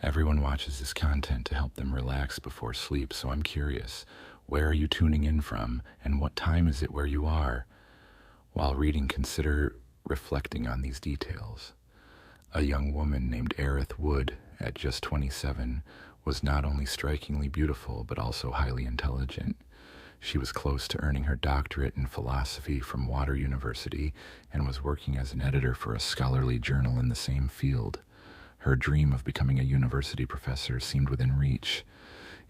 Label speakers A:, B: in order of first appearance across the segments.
A: Everyone watches this content to help them relax before sleep, so I'm curious, where are you tuning in from, and what time is it where you are? While reading, consider reflecting on these details. A young woman named Arith Wood, at just 27, was not only strikingly beautiful but also highly intelligent. She was close to earning her doctorate in philosophy from Water University and was working as an editor for a scholarly journal in the same field. Her dream of becoming a university professor seemed within reach.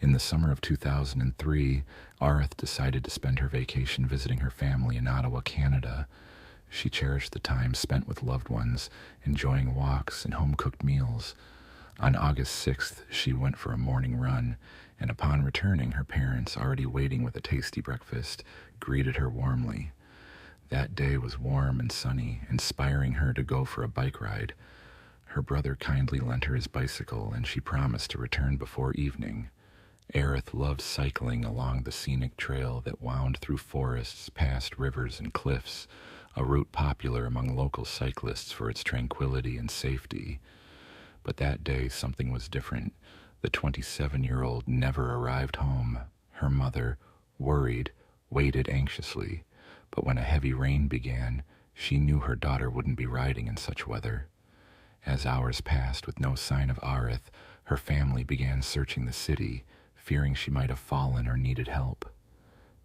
A: In the summer of 2003, Arith decided to spend her vacation visiting her family in Ottawa, Canada. She cherished the time spent with loved ones, enjoying walks and home-cooked meals. On August 6th, she went for a morning run, and upon returning, her parents, already waiting with a tasty breakfast, greeted her warmly. That day was warm and sunny, inspiring her to go for a bike ride. Her brother kindly lent her his bicycle, and she promised to return before evening. Arith loved cycling along the scenic trail that wound through forests, past rivers and cliffs, a route popular among local cyclists for its tranquility and safety. But that day something was different. The 27-year-old never arrived home. Her mother, worried, waited anxiously. But when a heavy rain began, she knew her daughter wouldn't be riding in such weather. As hours passed with no sign of Arith, her family began searching the city, fearing she might have fallen or needed help.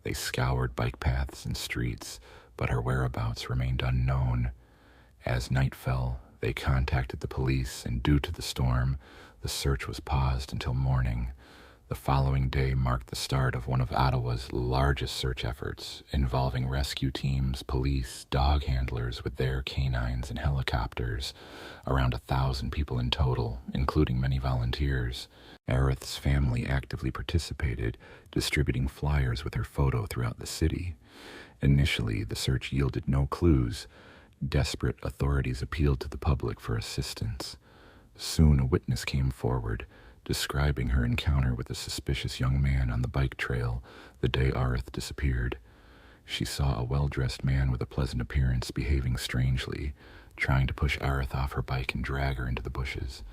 A: They scoured bike paths and streets, but her whereabouts remained unknown. As night fell, they contacted the police, and due to the storm, the search was paused until morning. The following day marked the start of one of Ottawa's largest search efforts, involving rescue teams, police, dog handlers with their canines and helicopters, around 1,000 people in total, including many volunteers. Arith's family actively participated, distributing flyers with her photo throughout the city. Initially, the search yielded no clues. Desperate authorities appealed to the public for assistance. Soon a witness came forward, describing her encounter with a suspicious young man on the bike trail the day Arith disappeared. She saw a well-dressed man with a pleasant appearance behaving strangely, trying to push Arith off her bike and drag her into the bushes.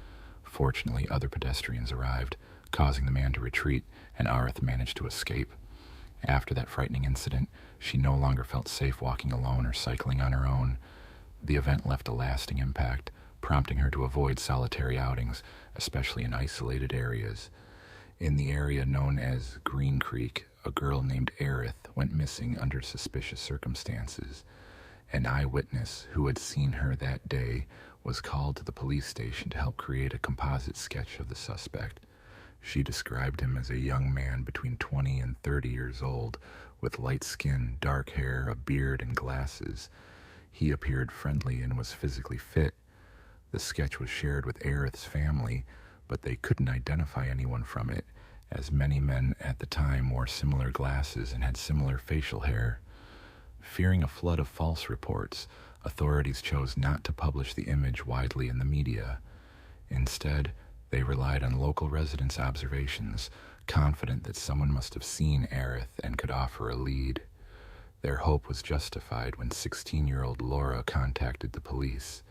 A: Fortunately, other pedestrians arrived, causing the man to retreat, and Arith managed to escape. After that frightening incident, she no longer felt safe walking alone or cycling on her own. The event left a lasting impact, prompting her to avoid solitary outings, especially in isolated areas. In the area known as Green Creek, a girl named Arith went missing under suspicious circumstances. An eyewitness who had seen her that day was called to the police station to help create a composite sketch of the suspect. She described him as a young man between 20 and 30 years old, with light skin, dark hair, a beard, and glasses. He appeared friendly and was physically fit. The sketch was shared with Arith's family, but they couldn't identify anyone from it, as many men at the time wore similar glasses and had similar facial hair. Fearing a flood of false reports, authorities chose not to publish the image widely in the media. Instead, they relied on local residents' observations, confident that someone must have seen Arith and could offer a lead. Their hope was justified when 16-year-old Laura contacted the police.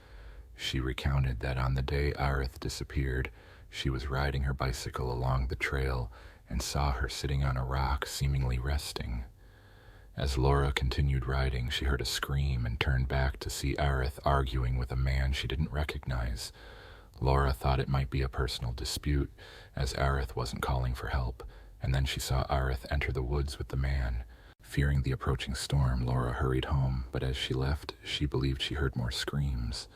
A: She recounted that on the day Arith disappeared, she was riding her bicycle along the trail and saw her sitting on a rock, seemingly resting. As Laura continued riding, she heard a scream and turned back to see Arith arguing with a man she didn't recognize. Laura thought it might be a personal dispute, as Arith wasn't calling for help, and then she saw Arith enter the woods with the man. Fearing the approaching storm, Laura hurried home, but as she left, she believed she heard more screams.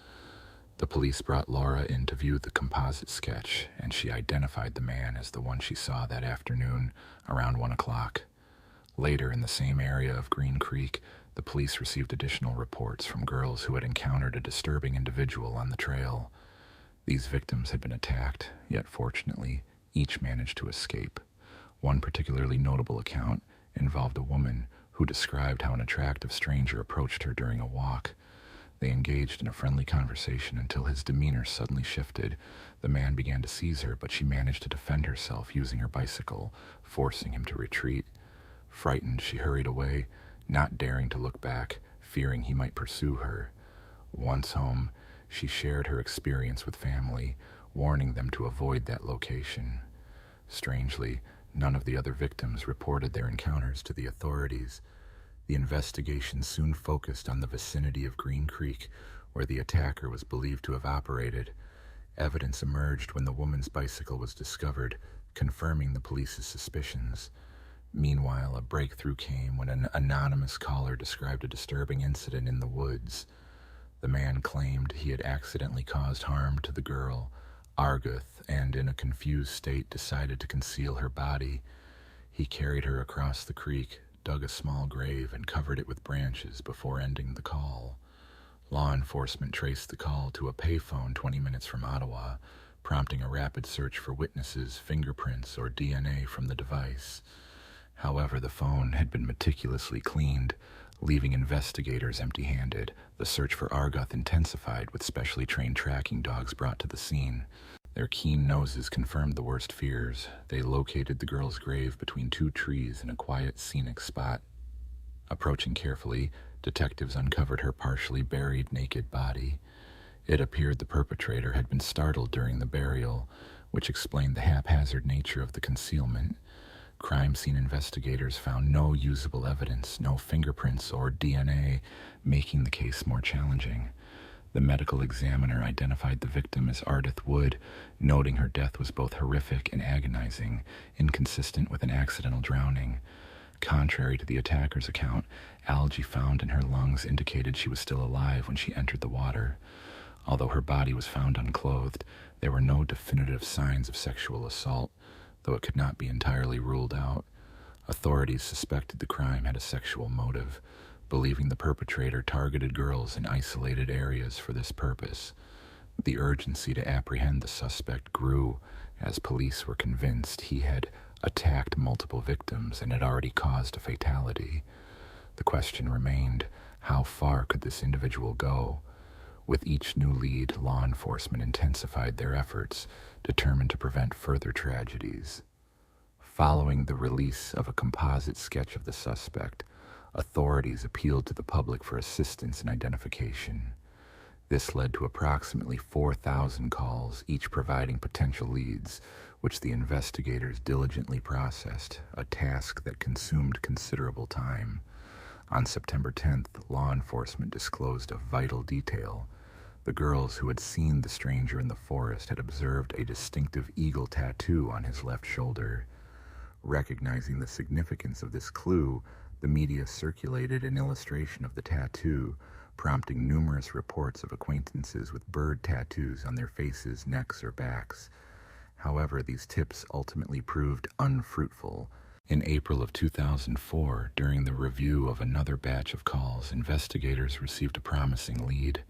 A: The police brought Laura in to view the composite sketch, and she identified the man as the one she saw that afternoon, around 1 o'clock. Later, in the same area of Green Creek, the police received additional reports from girls who had encountered a disturbing individual on the trail. These victims had been attacked, yet fortunately, each managed to escape. One particularly notable account involved a woman who described how an attractive stranger approached her during a walk. They engaged in a friendly conversation until his demeanor suddenly shifted. The man began to seize her, but she managed to defend herself using her bicycle, forcing him to retreat. Frightened, she hurried away, not daring to look back, fearing he might pursue her. Once home, she shared her experience with family, warning them to avoid that location. Strangely, none of the other victims reported their encounters to the authorities. The investigation soon focused on the vicinity of Green Creek, where the attacker was believed to have operated. Evidence emerged when the woman's bicycle was discovered, confirming the police's suspicions. Meanwhile, a breakthrough came when an anonymous caller described a disturbing incident in the woods. The man claimed he had accidentally caused harm to the girl, Arith, and in a confused state decided to conceal her body. He carried her across the creek, dug a small grave, and covered it with branches before ending the call. Law enforcement traced the call to a payphone 20 minutes from Ottawa, prompting a rapid search for witnesses, fingerprints, or DNA from the device. However, the phone had been meticulously cleaned, leaving investigators empty-handed. The search for Arith intensified with specially trained tracking dogs brought to the scene. Their keen noses confirmed the worst fears. They located the girl's grave between two trees in a quiet, scenic spot. Approaching carefully, detectives uncovered her partially buried, naked body. It appeared the perpetrator had been startled during the burial, which explained the haphazard nature of the concealment. Crime scene investigators found no usable evidence, no fingerprints or DNA, making the case more challenging. The medical examiner identified the victim as Arith Wood, noting her death was both horrific and agonizing, inconsistent with an accidental drowning. Contrary to the attacker's account, algae found in her lungs indicated she was still alive when she entered the water. Although her body was found unclothed, there were no definitive signs of sexual assault, though it could not be entirely ruled out. Authorities suspected the crime had a sexual motive, believing the perpetrator targeted girls in isolated areas for this purpose. The urgency to apprehend the suspect grew as police were convinced he had attacked multiple victims and had already caused a fatality. The question remained, how far could this individual go? With each new lead, law enforcement intensified their efforts, determined to prevent further tragedies. Following the release of a composite sketch of the suspect, authorities appealed to the public for assistance in identification. This led to approximately 4,000 calls, each providing potential leads, which the investigators diligently processed, a task that consumed considerable time. On September 10th, law enforcement disclosed a vital detail. The girls who had seen the stranger in the forest had observed a distinctive eagle tattoo on his left shoulder. Recognizing the significance of this clue, the media circulated an illustration of the tattoo, prompting numerous reports of acquaintances with bird tattoos on their faces, necks, or backs. However, these tips ultimately proved unfruitful. In April of 2004, during the review of another batch of calls, investigators received a promising lead.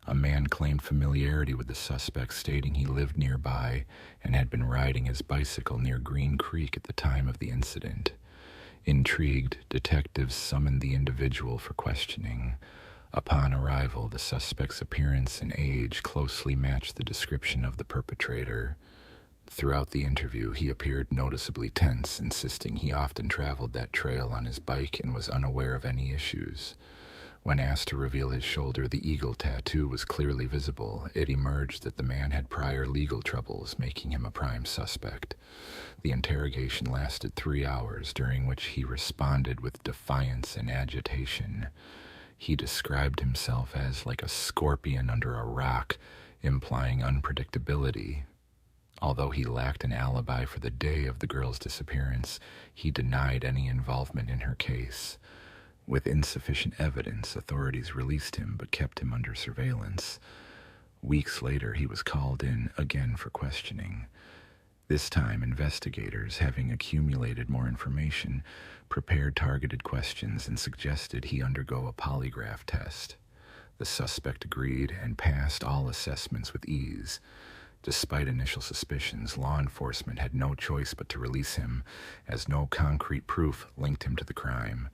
A: A man claimed familiarity with the suspect, stating he lived nearby and had been riding his bicycle near Green Creek at the time of the incident. Intrigued, detectives summoned the individual for questioning. Upon arrival, the suspect's appearance and age closely matched the description of the perpetrator. Throughout the interview, he appeared noticeably tense, insisting he often traveled that trail on his bike and was unaware of any issues. When asked to reveal his shoulder, the eagle tattoo was clearly visible. It emerged that the man had prior legal troubles, making him a prime suspect. The interrogation lasted 3 hours, during which he responded with defiance and agitation. He described himself as like a scorpion under a rock, implying unpredictability. Although he lacked an alibi for the day of the girl's disappearance, he denied any involvement in her case. With insufficient evidence, authorities released him but kept him under surveillance. Weeks later, he was called in again for questioning. This time, investigators, having accumulated more information, prepared targeted questions and suggested he undergo a polygraph test. The suspect agreed and passed all assessments with ease. Despite initial suspicions, law enforcement had no choice but to release him, as no concrete proof linked him to the crime.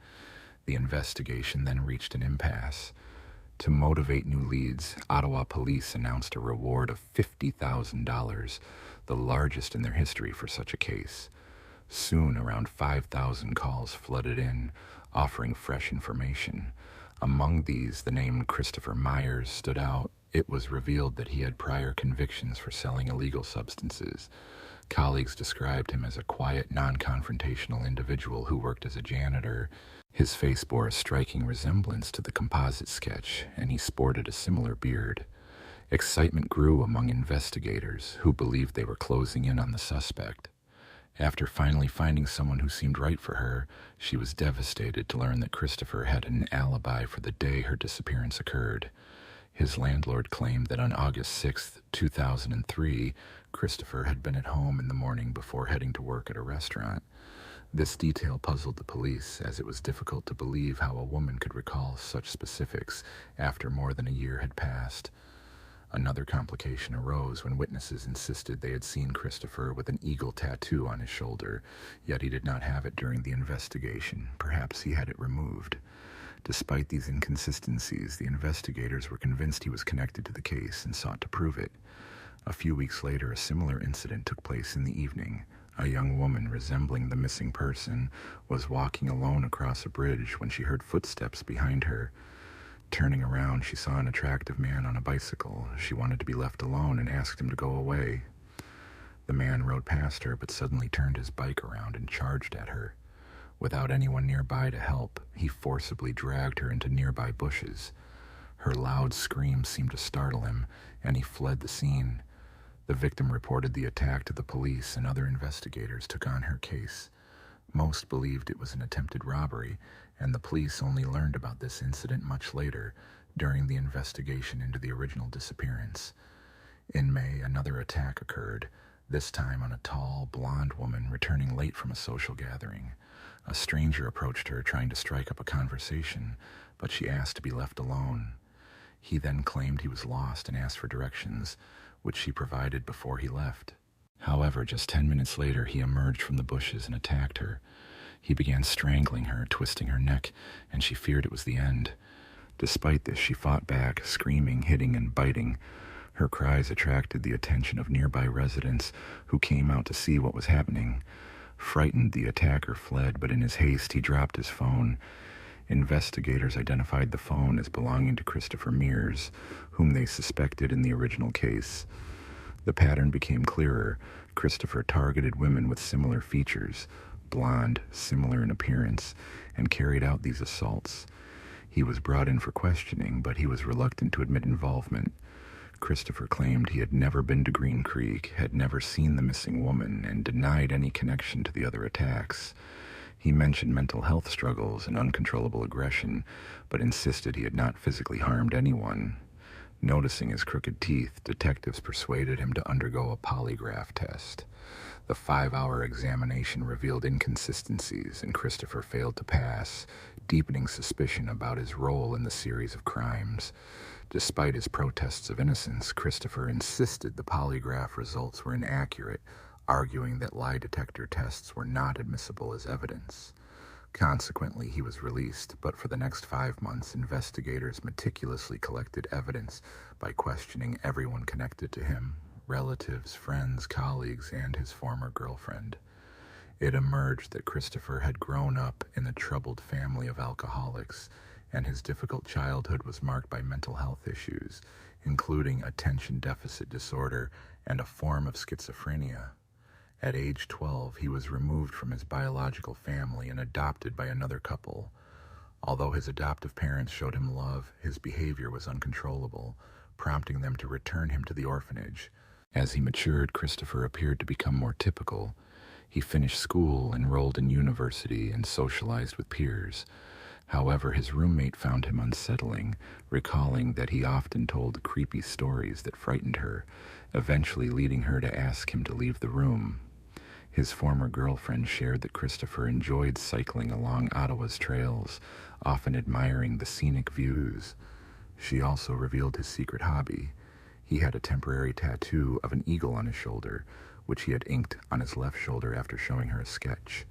A: The investigation then reached an impasse. To motivate new leads, Ottawa police announced a reward of $50,000, the largest in their history for such a case. Soon, around 5,000 calls flooded in, offering fresh information. Among these, the name Christopher Myers stood out. It was revealed that he had prior convictions for selling illegal substances. Colleagues described him as a quiet, non-confrontational individual who worked as a janitor. His face bore a striking resemblance to the composite sketch, and he sported a similar beard. Excitement grew among investigators, who believed they were closing in on the suspect. After finally finding someone who seemed right for her, she was devastated to learn that Christopher had an alibi for the day her disappearance occurred. His landlord claimed that on August 6, 2003, Christopher had been at home in the morning before heading to work at a restaurant. This detail puzzled the police, as it was difficult to believe how a woman could recall such specifics after more than a year had passed. Another complication arose when witnesses insisted they had seen Christopher with an eagle tattoo on his shoulder, yet he did not have it during the investigation. Perhaps he had it removed. Despite these inconsistencies, the investigators were convinced he was connected to the case and sought to prove it. A few weeks later, a similar incident took place in the evening. A young woman resembling the missing person was walking alone across a bridge when she heard footsteps behind her. Turning around, she saw an attractive man on a bicycle. She wanted to be left alone and asked him to go away. The man rode past her but suddenly turned his bike around and charged at her. Without anyone nearby to help, he forcibly dragged her into nearby bushes. Her loud screams seemed to startle him, and he fled the scene. The victim reported the attack to the police, and other investigators took on her case. Most believed it was an attempted robbery, and the police only learned about this incident much later, during the investigation into the original disappearance. In May, another attack occurred, this time on a tall, blonde woman returning late from a social gathering. A stranger approached her, trying to strike up a conversation, but she asked to be left alone. He then claimed he was lost and asked for directions, which she provided before he left. However, just 10 minutes later, he emerged from the bushes and attacked her. He began strangling her, twisting her neck, and she feared it was the end. Despite this, she fought back, screaming, hitting, and biting. Her cries attracted the attention of nearby residents, who came out to see what was happening. Frightened, the attacker fled, but in his haste, he dropped his phone. Investigators identified the phone as belonging to Christopher Mears, whom they suspected in the original case. The pattern became clearer. Christopher targeted women with similar features, blonde, similar in appearance, and carried out these assaults. He was brought in for questioning, but he was reluctant to admit involvement. Christopher claimed he had never been to Green Creek, had never seen the missing woman, and denied any connection to the other attacks. He mentioned mental health struggles and uncontrollable aggression, but insisted he had not physically harmed anyone. Noticing his crooked teeth, detectives persuaded him to undergo a polygraph test. The 5-hour examination revealed inconsistencies, and Christopher failed to pass, deepening suspicion about his role in the series of crimes. Despite his protests of innocence, Christopher insisted the polygraph results were inaccurate, arguing that lie detector tests were not admissible as evidence. Consequently, he was released, but for the next 5 months, investigators meticulously collected evidence by questioning everyone connected to him, relatives, friends, colleagues, and his former girlfriend. It emerged that Christopher had grown up in a troubled family of alcoholics, and his difficult childhood was marked by mental health issues, including attention deficit disorder and a form of schizophrenia. At age 12, he was removed from his biological family and adopted by another couple. Although his adoptive parents showed him love, his behavior was uncontrollable, prompting them to return him to the orphanage. As he matured, Christopher appeared to become more typical. He finished school, enrolled in university, and socialized with peers. However, his roommate found him unsettling, recalling that he often told creepy stories that frightened her, eventually leading her to ask him to leave the room. His former girlfriend shared that Christopher enjoyed cycling along Ottawa's trails, often admiring the scenic views. She also revealed his secret hobby. He had a temporary tattoo of an eagle on his shoulder, which he had inked on his left shoulder after showing her a sketch.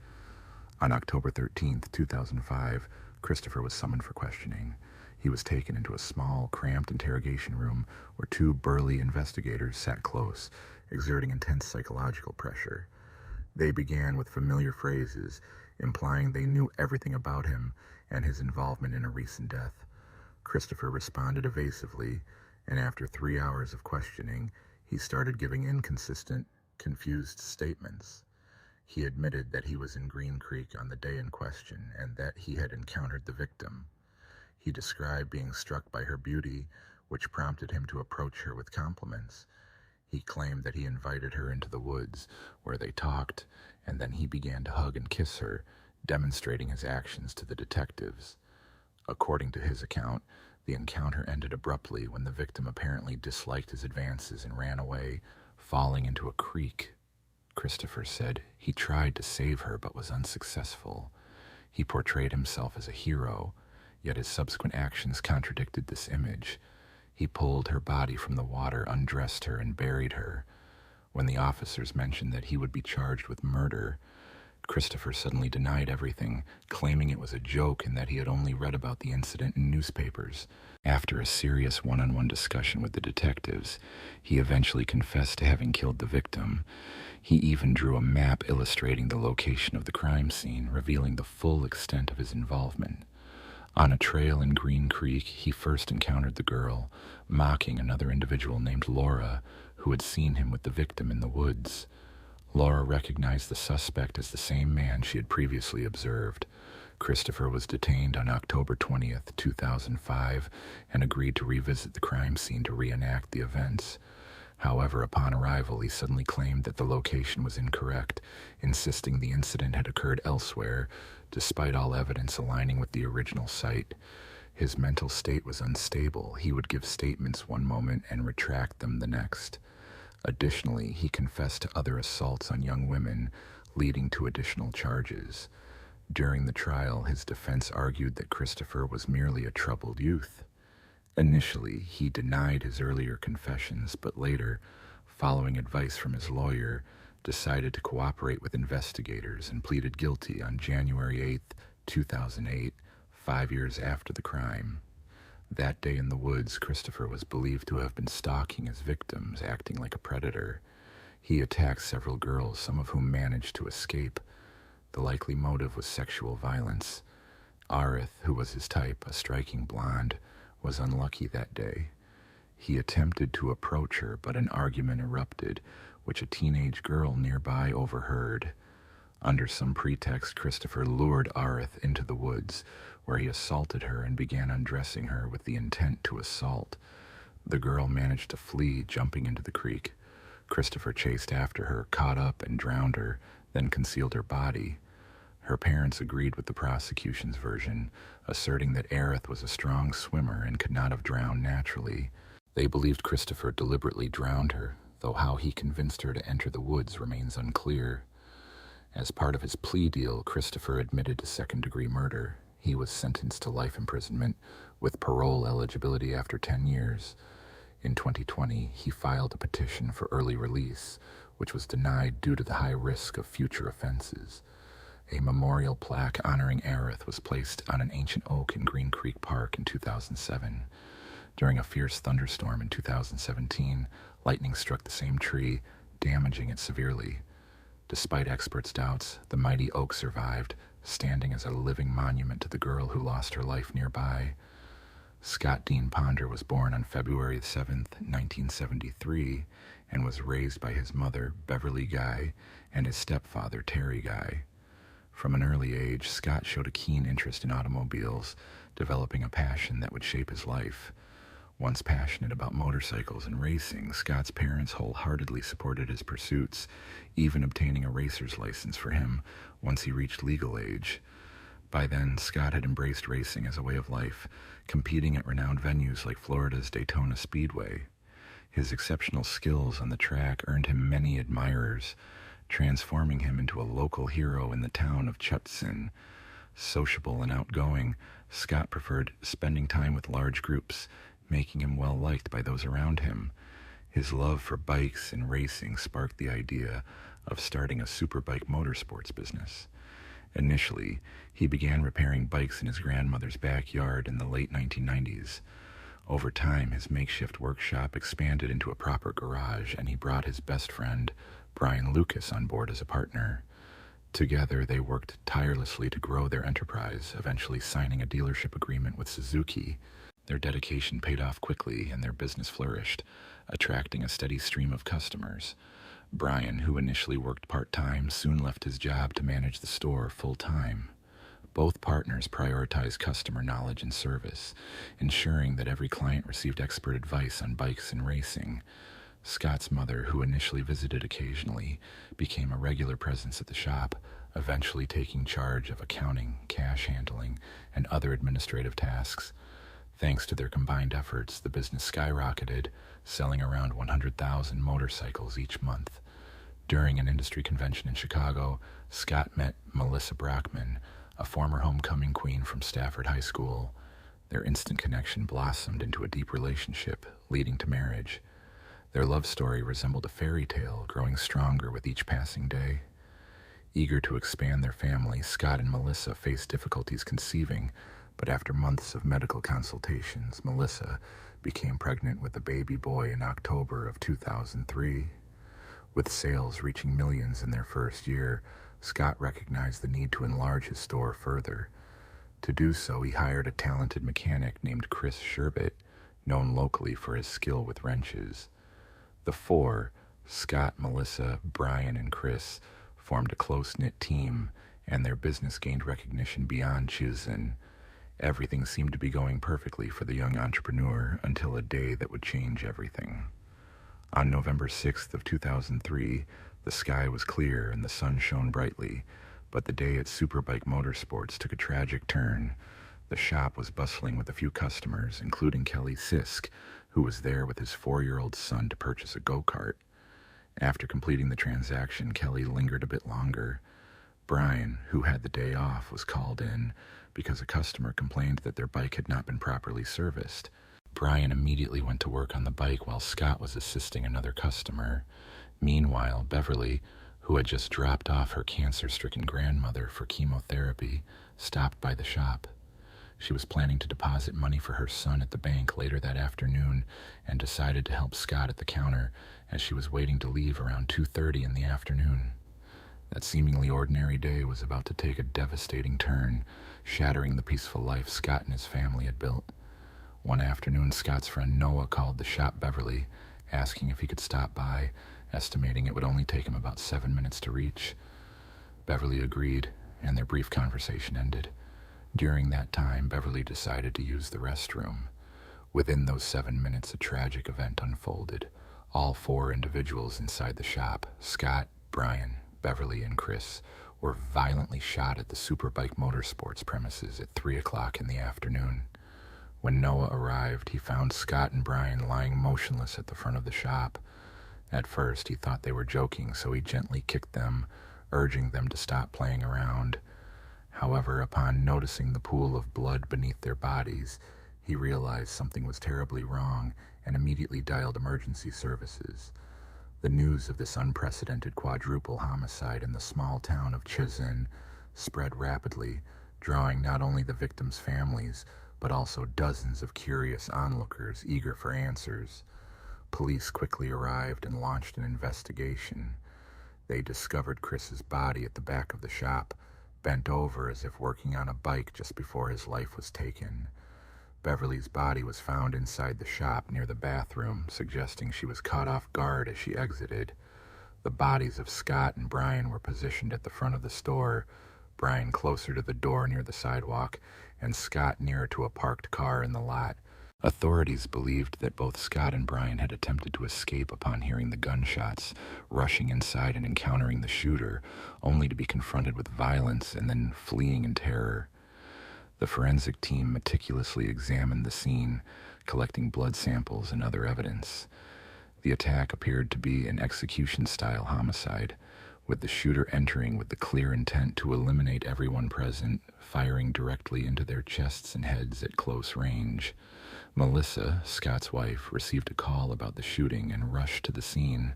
A: On October 13, 2005, Christopher was summoned for questioning. He was taken into a small, cramped interrogation room where 2 burly investigators sat close, exerting intense psychological pressure. They began with familiar phrases, implying they knew everything about him and his involvement in a recent death. Christopher responded evasively, and after 3 hours of questioning, he started giving inconsistent, confused statements. He admitted that he was in Green Creek on the day in question and that he had encountered the victim. He described being struck by her beauty, which prompted him to approach her with compliments. He claimed that he invited her into the woods, where they talked, and then he began to hug and kiss her, demonstrating his actions to the detectives. According to his account, the encounter ended abruptly when the victim apparently disliked his advances and ran away, falling into a creek. Christopher said he tried to save her but was unsuccessful. He portrayed himself as a hero, yet his subsequent actions contradicted this image. He pulled her body from the water, undressed her, and buried her. When the officers mentioned that he would be charged with murder, Christopher suddenly denied everything, claiming it was a joke and that he had only read about the incident in newspapers. After a serious one-on-one discussion with the detectives, he eventually confessed to having killed the victim. He even drew a map illustrating the location of the crime scene, revealing the full extent of his involvement. On a trail in Green Creek, he first encountered the girl, mocking another individual named Laura, who had seen him with the victim in the woods. Laura recognized the suspect as the same man she had previously observed. Christopher was detained on October 20th, 2005, and agreed to revisit the crime scene to reenact the events. However, upon arrival, he suddenly claimed that the location was incorrect, insisting the incident had occurred elsewhere, despite all evidence aligning with the original site. His mental state was unstable. He would give statements one moment and retract them the next. Additionally, he confessed to other assaults on young women, leading to additional charges. During the trial, his defense argued that Christopher was merely a troubled youth. Initially, he denied his earlier confessions, but later, following advice from his lawyer, decided to cooperate with investigators and pleaded guilty on January 8, 2008, 5 years after the crime. That day in the woods, Christopher was believed to have been stalking his victims, acting like a predator. He attacked several girls, some of whom managed to escape. The likely motive was sexual violence. Arith, who was his type, a striking blonde, was unlucky that day. He attempted to approach her, but an argument erupted, which a teenage girl nearby overheard. Under some pretext, Christopher lured Arith into the woods, where he assaulted her and began undressing her with the intent to assault. The girl managed to flee, jumping into the creek. Christopher chased after her, caught up, and drowned her, then concealed her body. Her parents agreed with the prosecution's version, asserting that Arith was a strong swimmer and could not have drowned naturally. They believed Christopher deliberately drowned her, though how he convinced her to enter the woods remains unclear. As part of his plea deal, Christopher admitted to second-degree murder. He was sentenced to life imprisonment, with parole eligibility after 10 years. In 2020, he filed a petition for early release, which was denied due to the high risk of future offenses. A memorial plaque honoring Arith was placed on an ancient oak in Green Creek Park in 2007. During a fierce thunderstorm in 2017, lightning struck the same tree, damaging it severely. Despite experts' doubts, the mighty oak survived, standing as a living monument to the girl who lost her life nearby. Scott Dean Ponder was born on February 7, 1973, and was raised by his mother, Beverly Guy, and his stepfather, Terry Guy. From an early age, Scott showed a keen interest in automobiles, developing a passion that would shape his life. Once passionate about motorcycles and racing, Scott's parents wholeheartedly supported his pursuits, even obtaining a racer's license for him once he reached legal age. By then, Scott had embraced racing as a way of life, competing at renowned venues like Florida's Daytona Speedway. His exceptional skills on the track earned him many admirers, transforming him into a local hero in the town of Chutsin. Sociable and outgoing, Scott preferred spending time with large groups, making him well-liked by those around him. His love for bikes and racing sparked the idea of starting a superbike motorsports business. Initially, he began repairing bikes in his grandmother's backyard in the late 1990s. Over time, his makeshift workshop expanded into a proper garage, and he brought his best friend, Brian Lucas, on board as a partner. Together, they worked tirelessly to grow their enterprise, eventually signing a dealership agreement with Suzuki. Their dedication paid off quickly and their business flourished, attracting a steady stream of customers. Brian, who initially worked part-time, soon left his job to manage the store full-time. Both partners prioritized customer knowledge and service, ensuring that every client received expert advice on bikes and racing. Scott's mother, who initially visited occasionally, became a regular presence at the shop, eventually taking charge of accounting, cash handling, and other administrative tasks. Thanks to their combined efforts, the business skyrocketed, selling around 100,000 motorcycles each month. During an industry convention in Chicago, Scott met Melissa Brockman, a former homecoming queen from Stafford High School. Their instant connection blossomed into a deep relationship, leading to marriage. Their love story resembled a fairy tale, growing stronger with each passing day. Eager to expand their family, Scott and Melissa faced difficulties conceiving, but after months of medical consultations, Melissa became pregnant with a baby boy in October of 2003. With sales reaching millions in their first year, Scott recognized the need to enlarge his store further. To do so, he hired a talented mechanic named Chris Sherbet, known locally for his skill with wrenches. The four, Scott, Melissa, Brian, and Chris, formed a close-knit team, and their business gained recognition beyond Chizzen. Everything seemed to be going perfectly for the young entrepreneur until a day that would change everything. On November 6th of 2003, the sky was clear and the sun shone brightly, but the day at Superbike Motorsports took a tragic turn. The shop was bustling with a few customers, including Kelly Sisk, who was there with his 4-year-old son to purchase a go-kart. After completing the transaction, Kelly lingered a bit longer. Brian, who had the day off, was called in because a customer complained that their bike had not been properly serviced. Brian immediately went to work on the bike while Scott was assisting another customer. Meanwhile, Beverly, who had just dropped off her cancer-stricken grandmother for chemotherapy, stopped by the shop. She was planning to deposit money for her son at the bank later that afternoon and decided to help Scott at the counter as she was waiting to leave around 2:30 in the afternoon. That seemingly ordinary day was about to take a devastating turn, shattering the peaceful life Scott and his family had built. One afternoon, Scott's friend Noah called the shop Beverly, asking if he could stop by, estimating it would only take him about 7 minutes to reach. Beverly agreed, and their brief conversation ended. During that time, Beverly decided to use the restroom. Within those 7 minutes, a tragic event unfolded. All 4 individuals inside the shop, Scott, Brian, Beverly, and Chris, were violently shot at the Superbike Motorsports premises at 3 o'clock in the afternoon. When Noah arrived, he found Scott and Brian lying motionless at the front of the shop. At first, he thought they were joking, so he gently kicked them, urging them to stop playing around. However, upon noticing the pool of blood beneath their bodies, he realized something was terribly wrong and immediately dialed emergency services. The news of this unprecedented quadruple homicide in the small town of Chizzen spread rapidly, drawing not only the victims' families, but also dozens of curious onlookers eager for answers. Police quickly arrived and launched an investigation. They discovered Chris's body at the back of the shop, bent over as if working on a bike just before his life was taken. Beverly's body was found inside the shop near the bathroom, suggesting she was caught off guard as she exited. The bodies of Scott and Brian were positioned at the front of the store, Brian closer to the door near the sidewalk, and Scott nearer to a parked car in the lot. Authorities believed that both Scott and Brian had attempted to escape upon hearing the gunshots, rushing inside and encountering the shooter, only to be confronted with violence and then fleeing in terror. The forensic team meticulously examined the scene, collecting blood samples and other evidence. The attack appeared to be an execution-style homicide, with the shooter entering with the clear intent to eliminate everyone present, firing directly into their chests and heads at close range. Melissa, Scott's wife, received a call about the shooting and rushed to the scene.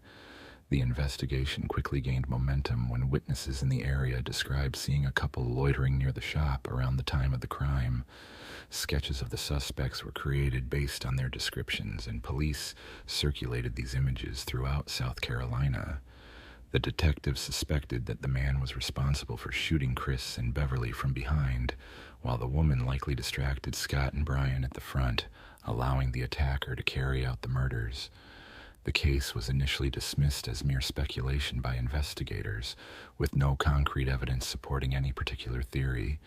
A: The investigation quickly gained momentum when witnesses in the area described seeing a couple loitering near the shop around the time of the crime. Sketches of the suspects were created based on their descriptions, and police circulated these images throughout South Carolina. The detectives suspected that the man was responsible for shooting Chris and Beverly from behind, while the woman likely distracted Scott and Brian at the front, allowing the attacker to carry out the murders. The case was initially dismissed as mere speculation by investigators, with no concrete evidence supporting any particular theory.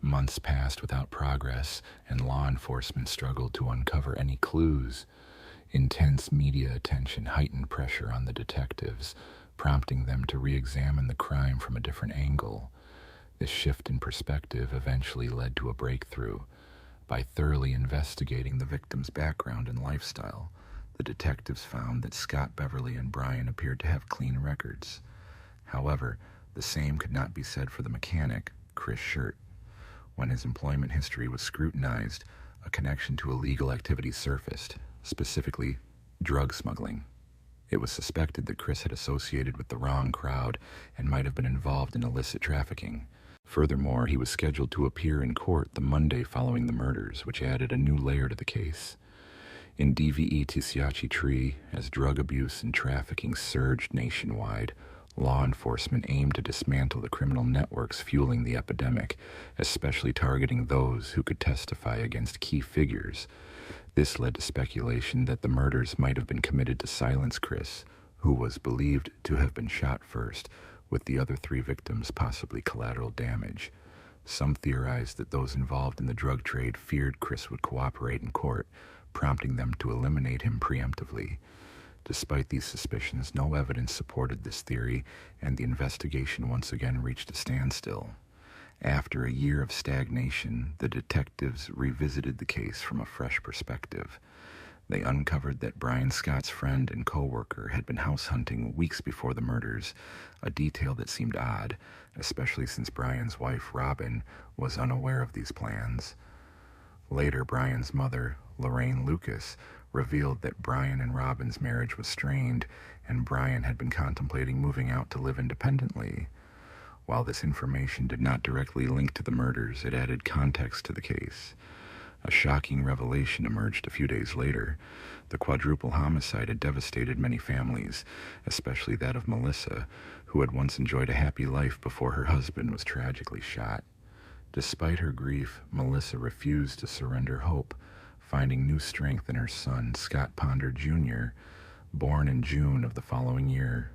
A: Months passed without progress, and law enforcement struggled to uncover any clues. Intense media attention heightened pressure on the detectives, prompting them to re-examine the crime from a different angle. This shift in perspective eventually led to a breakthrough. By thoroughly investigating the victim's background and lifestyle, the detectives found that Scott, Beverly, and Brian appeared to have clean records. However, the same could not be said for the mechanic, Chris Shirt. When his employment history was scrutinized, a connection to illegal activity surfaced, specifically drug smuggling. It was suspected that Chris had associated with the wrong crowd and might have been involved in illicit trafficking. Furthermore, he was scheduled to appear in court the Monday following the murders, which added a new layer to the case. In DVE Tisiachi Tree, as drug abuse and trafficking surged nationwide, law enforcement aimed to dismantle the criminal networks fueling the epidemic, especially targeting those who could testify against key figures. This led to speculation that the murders might have been committed to silence Chris, who was believed to have been shot first, with the other 3 victims possibly collateral damage. Some theorized that those involved in the drug trade feared Chris would cooperate in court, prompting them to eliminate him preemptively. Despite these suspicions, no evidence supported this theory, and the investigation once again reached a standstill. After a year of stagnation, the detectives revisited the case from a fresh perspective. They uncovered that Brian Scott's friend and co-worker had been house hunting weeks before the murders, a detail that seemed odd, especially since Brian's wife, Robin, was unaware of these plans. Later, Brian's mother, Lorraine Lucas, revealed that Brian and Robin's marriage was strained, and Brian had been contemplating moving out to live independently. While this information did not directly link to the murders, it added context to the case. A shocking revelation emerged a few days later. The quadruple homicide had devastated many families, especially that of Melissa, who had once enjoyed a happy life before her husband was tragically shot. Despite her grief, Melissa refused to surrender hope, finding new strength in her son, Scott Ponder Jr., born in June of the following year.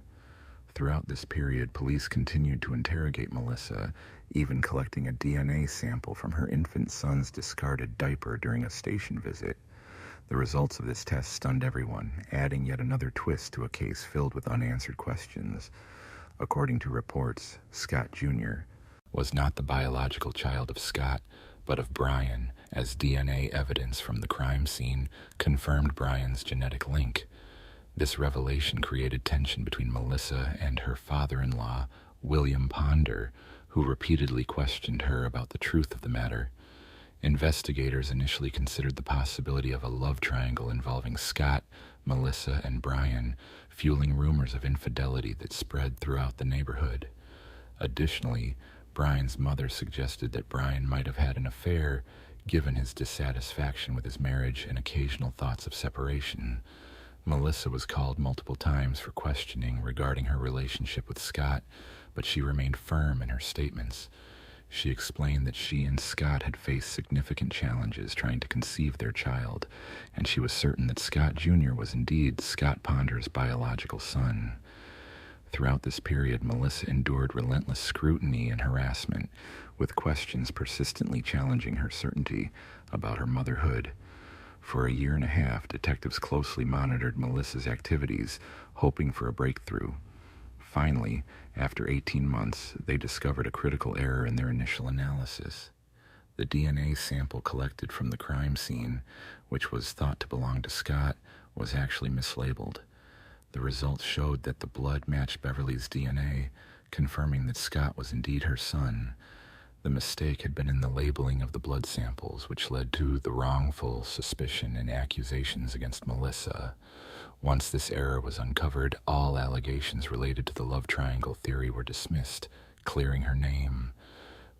A: Throughout this period, police continued to interrogate Melissa, even collecting a DNA sample from her infant son's discarded diaper during a station visit. The results of this test stunned everyone, adding yet another twist to a case filled with unanswered questions. According to reports, Scott Jr. was not the biological child of Scott, but of Brian, as DNA evidence from the crime scene confirmed Brian's genetic link. This revelation created tension between Melissa and her father-in-law, William Ponder, who repeatedly questioned her about the truth of the matter. Investigators initially considered the possibility of a love triangle involving Scott, Melissa, and Brian, fueling rumors of infidelity that spread throughout the neighborhood. Additionally, Brian's mother suggested that Brian might have had an affair, given his dissatisfaction with his marriage and occasional thoughts of separation. Melissa was called multiple times for questioning regarding her relationship with Scott, but she remained firm in her statements. She explained that she and Scott had faced significant challenges trying to conceive their child, and she was certain that Scott Jr. was indeed Scott Ponder's biological son. Throughout this period, Melissa endured relentless scrutiny and harassment, with questions persistently challenging her certainty about her motherhood. For a year and a half, detectives closely monitored Melissa's activities, hoping for a breakthrough. Finally, after 18 months, they discovered a critical error in their initial analysis. The DNA sample collected from the crime scene, which was thought to belong to Scott, was actually mislabeled. The results showed that the blood matched Beverly's DNA, confirming that Scott was indeed her son. The mistake had been in the labeling of the blood samples, which led to the wrongful suspicion and accusations against Melissa. Once this error was uncovered, all allegations related to the love triangle theory were dismissed, clearing her name.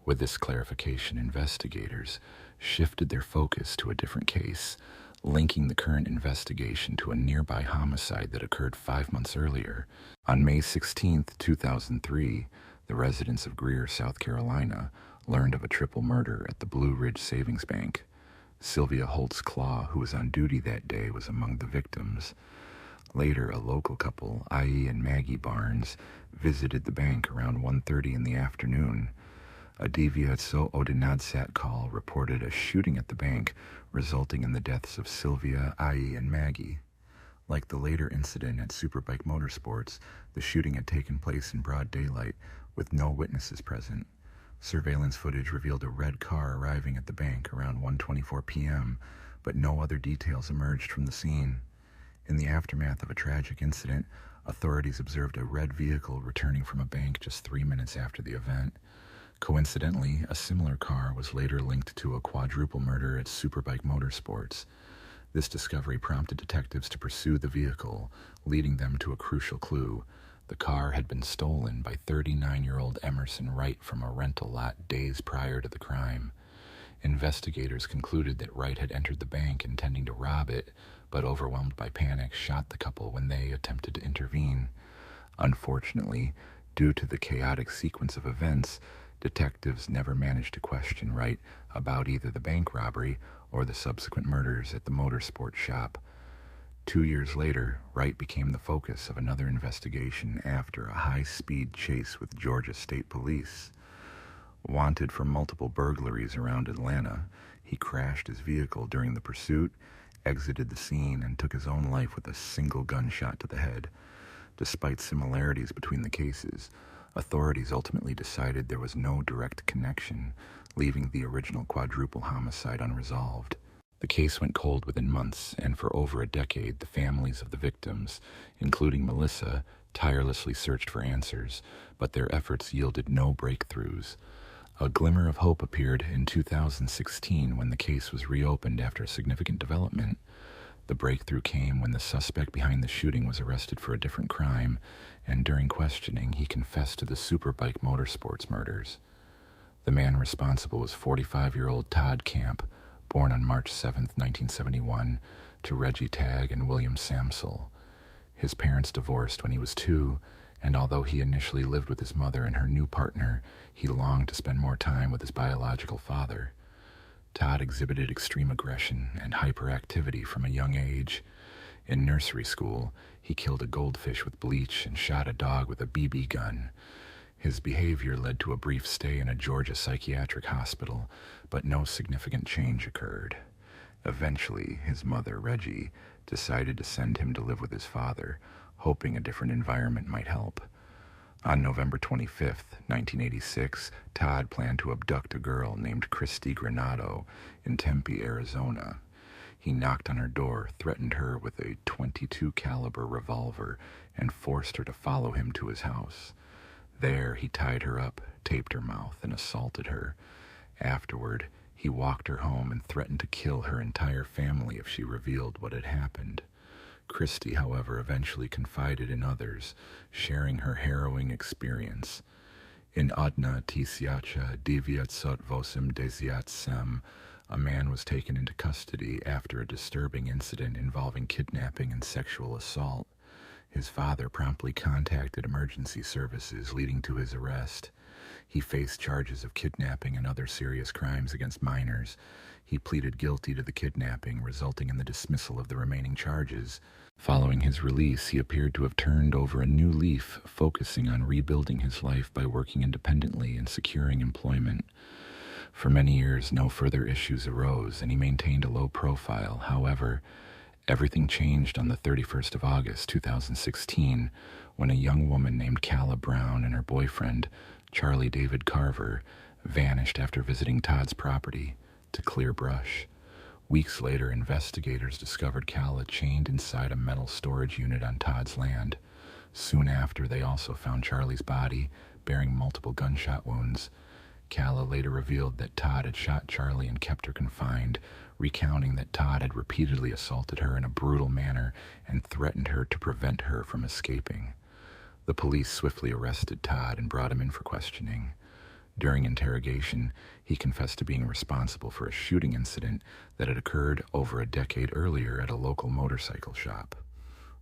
A: With this clarification, investigators shifted their focus to a different case, linking the current investigation to a nearby homicide that occurred 5 months earlier. On May 16, 2003, the residents of Greer, South Carolina, learned of a triple murder at the Blue Ridge Savings Bank. Sylvia Holtz Claw, who was on duty that day, was among the victims. Later, a local couple, I.E. and Maggie Barnes, visited the bank around 1:30 in the afternoon. A DVSO Odinadsat call reported a shooting at the bank, resulting in the deaths of Sylvia, I.E., and Maggie. Like the later incident at Superbike Motorsports, the shooting had taken place in broad daylight, with no witnesses present. Surveillance footage revealed a red car arriving at the bank around 1:24 p.m., but no other details emerged from the scene. In the aftermath of a tragic incident, authorities observed a red vehicle returning from a bank just 3 minutes after the event. Coincidentally, a similar car was later linked to a quadruple murder at Superbike Motorsports. This discovery prompted detectives to pursue the vehicle, leading them to a crucial clue. The car had been stolen by 39-year-old Emerson Wright from a rental lot days prior to the crime. Investigators concluded that Wright had entered the bank intending to rob it, but overwhelmed by panic, shot the couple when they attempted to intervene. Unfortunately, due to the chaotic sequence of events, detectives never managed to question Wright about either the bank robbery or the subsequent murders at the motorsports shop. 2 years later, Wright became the focus of another investigation after a high-speed chase with Georgia State Police. Wanted for multiple burglaries around Atlanta, he crashed his vehicle during the pursuit, exited the scene, and took his own life with a single gunshot to the head. Despite similarities between the cases, authorities ultimately decided there was no direct connection, leaving the original quadruple homicide unresolved. The case went cold within months, and for over a decade, the families of the victims, including Melissa, tirelessly searched for answers, but their efforts yielded no breakthroughs. A glimmer of hope appeared in 2016 when the case was reopened after a significant development. The breakthrough came when the suspect behind the shooting was arrested for a different crime, and during questioning, he confessed to the Superbike Motorsports murders. The man responsible was 45-year-old Todd Camp, born on March 7, 1971, to Reggie Tagg and William Samsel. His parents divorced when he was 2, and although he initially lived with his mother and her new partner, he longed to spend more time with his biological father. Todd exhibited extreme aggression and hyperactivity from a young age. In nursery school, he killed a goldfish with bleach and shot a dog with a BB gun. His behavior led to a brief stay in a Georgia psychiatric hospital, but no significant change occurred. Eventually, his mother, Reggie, decided to send him to live with his father, hoping a different environment might help. On November 25, 1986, Todd planned to abduct a girl named Christy Granado in Tempe, Arizona. He knocked on her door, threatened her with a .22 caliber revolver, and forced her to follow him to his house. There, he tied her up, taped her mouth, and assaulted her. Afterward, he walked her home and threatened to kill her entire family if she revealed what had happened. Christy, however, eventually confided in others, sharing her harrowing experience. In Adna Tisiacha Deviat Sot Vosem Desiat Sem, a man was taken into custody after a disturbing incident involving kidnapping and sexual assault. His father promptly contacted emergency services, leading to his arrest. He faced charges of kidnapping and other serious crimes against minors. He pleaded guilty to the kidnapping, resulting in the dismissal of the remaining charges. Following his release, he appeared to have turned over a new leaf, focusing on rebuilding his life by working independently and securing employment. For many years, no further issues arose, and he maintained a low profile. However, everything changed on the 31st of August, 2016, when a young woman named Calla Brown and her boyfriend, Charlie David Carver, vanished after visiting Todd's property to clear brush. Weeks later, investigators discovered Calla chained inside a metal storage unit on Todd's land. Soon after, they also found Charlie's body, bearing multiple gunshot wounds. Calla later revealed that Todd had shot Charlie and kept her confined, recounting that Todd had repeatedly assaulted her in a brutal manner and threatened her to prevent her from escaping. The police swiftly arrested Todd and brought him in for questioning. During interrogation, he confessed to being responsible for a shooting incident that had occurred over a decade earlier at a local motorcycle shop.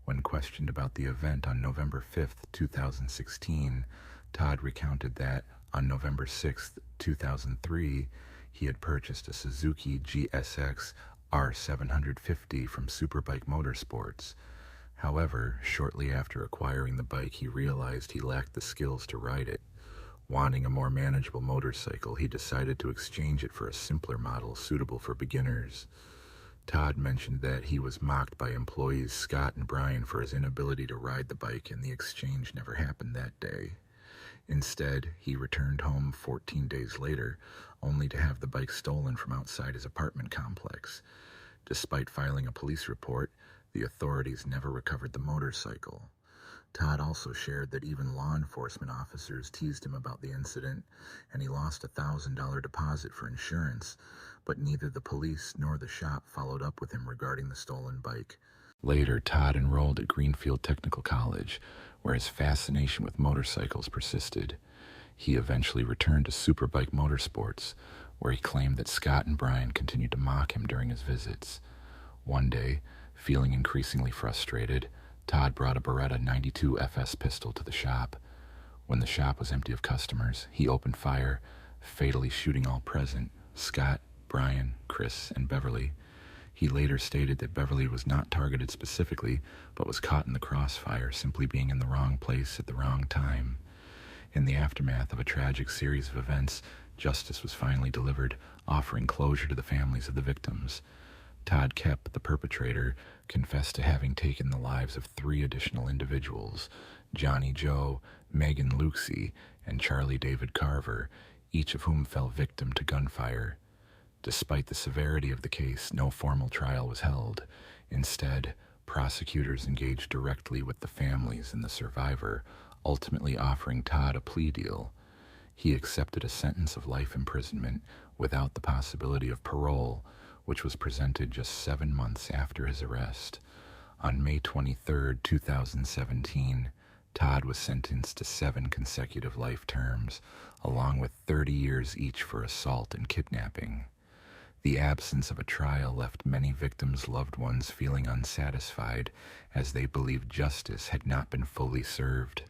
A: When questioned about the event on November 5th, 2016, Todd recounted that on November 6th, 2003, he had purchased a Suzuki GSX R750 from Superbike Motorsports. However, shortly after acquiring the bike, he realized he lacked the skills to ride it. Wanting a more manageable motorcycle, he decided to exchange it for a simpler model suitable for beginners. Todd mentioned that he was mocked by employees Scott and Brian for his inability to ride the bike, and the exchange never happened that day. Instead, he returned home 14 days later, only to have the bike stolen from outside his apartment complex. Despite filing a police report, the authorities never recovered the motorcycle. Todd also shared that even law enforcement officers teased him about the incident, and he lost a $1,000 deposit for insurance, but neither the police nor the shop followed up with him regarding the stolen bike. Later, Todd enrolled at Greenfield Technical College, where his fascination with motorcycles persisted. He eventually returned to Superbike Motorsports, where he claimed that Scott and Brian continued to mock him during his visits. One day, feeling increasingly frustrated, Todd brought a Beretta 92 FS pistol to the shop. When the shop was empty of customers, he opened fire, fatally shooting all present: Scott, Brian, Chris, and Beverly. He later stated that Beverly was not targeted specifically, but was caught in the crossfire, simply being in the wrong place at the wrong time. In the aftermath of a tragic series of events, justice was finally delivered, offering closure to the families of the victims. Todd Kemp, the perpetrator, confessed to having taken the lives of 3 additional individuals: Johnny Joe, Megan Luxey, and Charlie David Carver, each of whom fell victim to gunfire. Despite the severity of the case, no formal trial was held. Instead, prosecutors engaged directly with the families and the survivor, ultimately offering Todd a plea deal. He accepted a sentence of life imprisonment without the possibility of parole, which was presented just 7 months after his arrest. On May 23, 2017, Todd was sentenced to 7 consecutive life terms, along with 30 years each for assault and kidnapping. The absence of a trial left many victims' loved ones feeling unsatisfied, as they believed justice had not been fully served.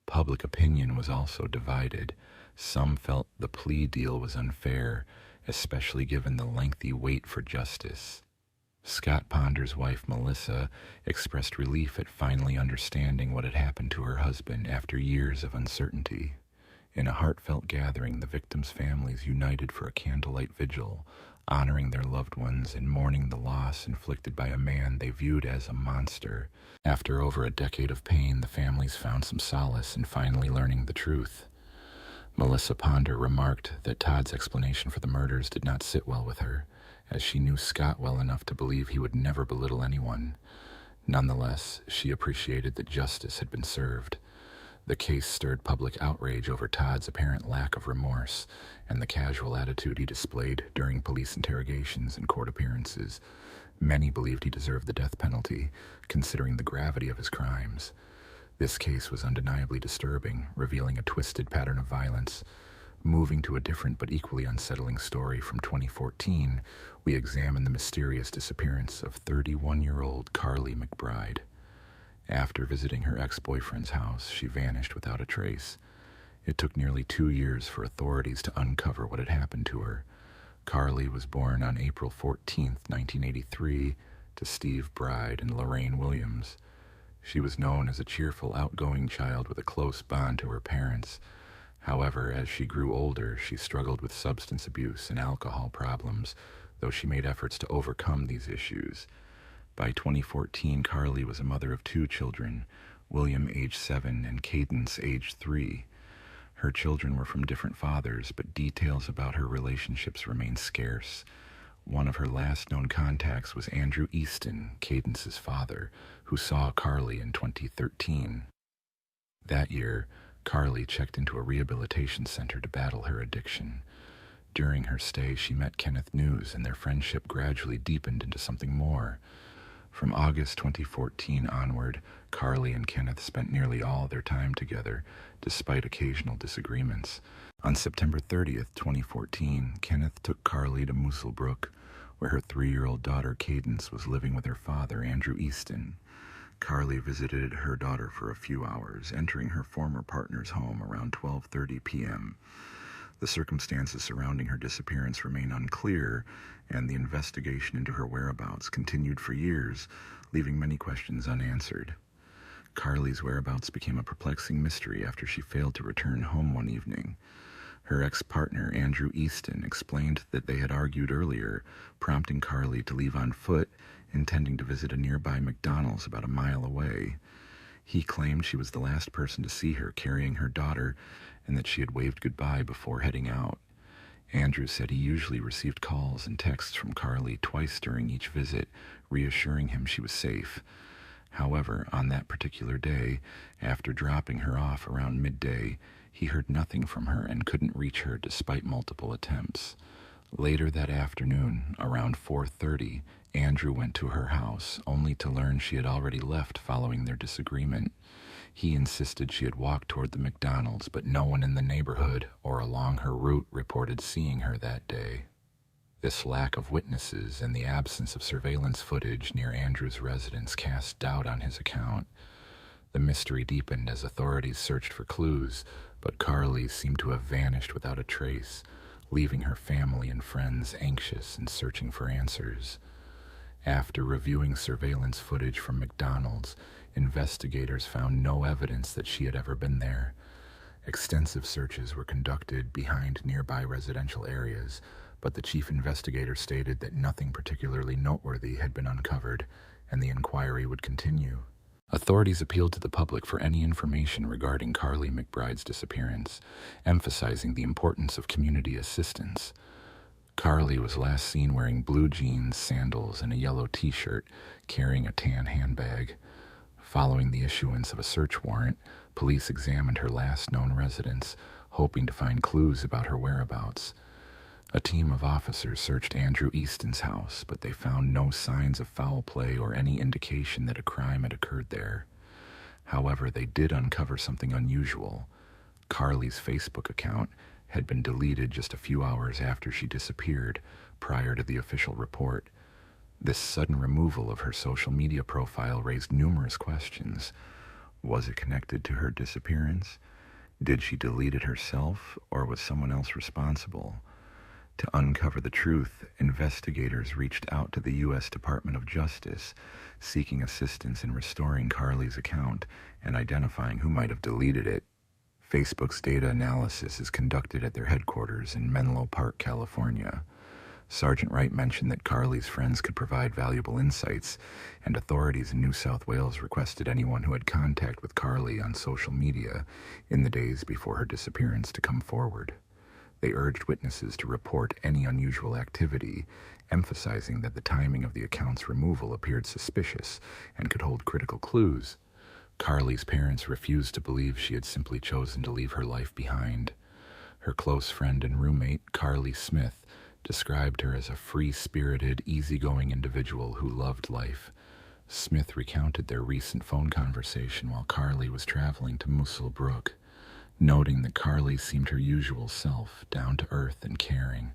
A: Public opinion was also divided. Some felt the plea deal was unfair, especially given the lengthy wait for justice. Scott Ponder's wife, Melissa, expressed relief at finally understanding what had happened to her husband after years of uncertainty. In a heartfelt gathering, the victims' families united for a candlelight vigil, honoring their loved ones and mourning the loss inflicted by a man they viewed as a monster. After over a decade of pain, the families found some solace in finally learning the truth. Melissa Ponder remarked that Todd's explanation for the murders did not sit well with her, as she knew Scott well enough to believe he would never belittle anyone. Nonetheless, she appreciated that justice had been served. The case stirred public outrage over Todd's apparent lack of remorse and the casual attitude he displayed during police interrogations and court appearances. Many believed he deserved the death penalty, considering the gravity of his crimes. This case was undeniably disturbing, revealing a twisted pattern of violence. Moving to a different but equally unsettling story from 2014, we examine the mysterious disappearance of 31-year-old Carly McBride. After visiting her ex-boyfriend's house, she vanished without a trace. It took nearly 2 years for authorities to uncover what had happened to her. Carly was born on April 14, 1983, to Steve Bride and Lorraine Williams. She was known as a cheerful, outgoing child with a close bond to her parents. However, as she grew older, she struggled with substance abuse and alcohol problems, though she made efforts to overcome these issues. By 2014, Carly was a mother of 2 children, William, age 7, and Cadence, age 3. Her children were from different fathers, but details about her relationships remain scarce. One of her last known contacts was Andrew Easton, Cadence's father, who saw Carly in 2013. That year, Carly checked into a rehabilitation center to battle her addiction. During her stay, she met Kenneth News, and their friendship gradually deepened into something more. From August 2014 onward, Carly and Kenneth spent nearly all their time together, despite occasional disagreements. On September 30th, 2014, Kenneth took Carly to Musselbrook, where her 3-year-old daughter Cadence was living with her father, Andrew Easton. Carly visited her daughter for a few hours, entering her former partner's home around 12:30 p.m. The circumstances surrounding her disappearance remain unclear, and the investigation into her whereabouts continued for years, leaving many questions unanswered. Carly's whereabouts became a perplexing mystery after she failed to return home one evening. Her ex-partner, Andrew Easton, explained that they had argued earlier, prompting Carly to leave on foot, intending to visit a nearby McDonald's about a mile away. He claimed she was the last person to see her carrying her daughter and that she had waved goodbye before heading out. Andrew said he usually received calls and texts from Carly twice during each visit, reassuring him she was safe. However, on that particular day, after dropping her off around midday, he heard nothing from her and couldn't reach her despite multiple attempts. Later that afternoon, around 4:30, Andrew went to her house, only to learn she had already left following their disagreement. He insisted she had walked toward the McDonald's, but no one in the neighborhood or along her route reported seeing her that day. This lack of witnesses and the absence of surveillance footage near Andrew's residence cast doubt on his account. The mystery deepened as authorities searched for clues, but Carly seemed to have vanished without a trace, leaving her family and friends anxious and searching for answers. After reviewing surveillance footage from McDonald's, investigators found no evidence that she had ever been there. Extensive searches were conducted behind nearby residential areas, but the chief investigator stated that nothing particularly noteworthy had been uncovered, and the inquiry would continue. Authorities appealed to the public for any information regarding Carly McBride's disappearance, emphasizing the importance of community assistance. Carly was last seen wearing blue jeans, sandals, and a yellow t-shirt, carrying a tan handbag. Following the issuance of a search warrant, police examined her last known residence, hoping to find clues about her whereabouts. A team of officers searched Andrew Easton's house, but they found no signs of foul play or any indication that a crime had occurred there. However, they did uncover something unusual. Carly's Facebook account had been deleted just a few hours after she disappeared, prior to the official report. This sudden removal of her social media profile raised numerous questions. Was it connected to her disappearance? Did she delete it herself, or was someone else responsible? To uncover the truth, investigators reached out to the U.S. Department of Justice, seeking assistance in restoring Carly's account and identifying who might have deleted it. Facebook's data analysis is conducted at their headquarters in Menlo Park, California. Sergeant Wright mentioned that Carly's friends could provide valuable insights, and authorities in New South Wales requested anyone who had contact with Carly on social media in the days before her disappearance to come forward. They urged witnesses to report any unusual activity, emphasizing that the timing of the account's removal appeared suspicious and could hold critical clues. Carly's parents refused to believe she had simply chosen to leave her life behind. Her close friend and roommate, Carly Smith, described her as a free-spirited, easygoing individual who loved life. Smith recounted their recent phone conversation while Carly was traveling to Musselbrook, noting that Carly seemed her usual self, down to earth and caring.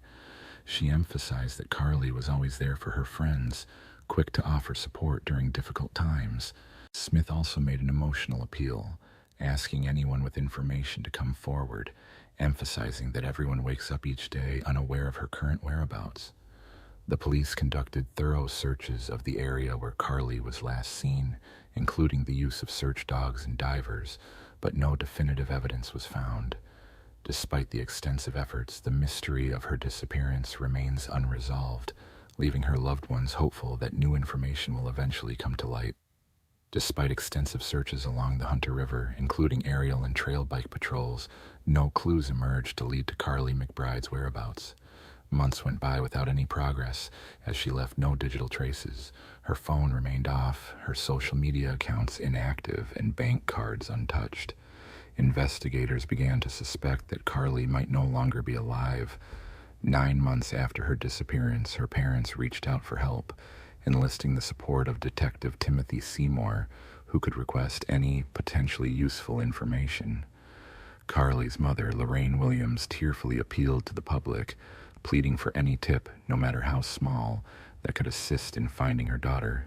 A: She emphasized that Carly was always there for her friends, quick to offer support during difficult times. Smith also made an emotional appeal, asking anyone with information to come forward, emphasizing that everyone wakes up each day unaware of her current whereabouts. The police conducted thorough searches of the area where Carly was last seen, including the use of search dogs and divers, but no definitive evidence was found. Despite the extensive efforts, the mystery of her disappearance remains unresolved, leaving her loved ones hopeful that new information will eventually come to light. Despite extensive searches along the Hunter River, including aerial and trail bike patrols, no clues emerged to lead to Carly McBride's whereabouts. Months went by without any progress, as she left no digital traces. Her phone remained off, her social media accounts inactive, and bank cards untouched. Investigators began to suspect that Carly might no longer be alive. 9 months after her disappearance, her parents reached out for help, enlisting the support of Detective Timothy Seymour, who could request any potentially useful information. Carly's mother, Lorraine Williams, tearfully appealed to the public, pleading for any tip, no matter how small, that could assist in finding her daughter.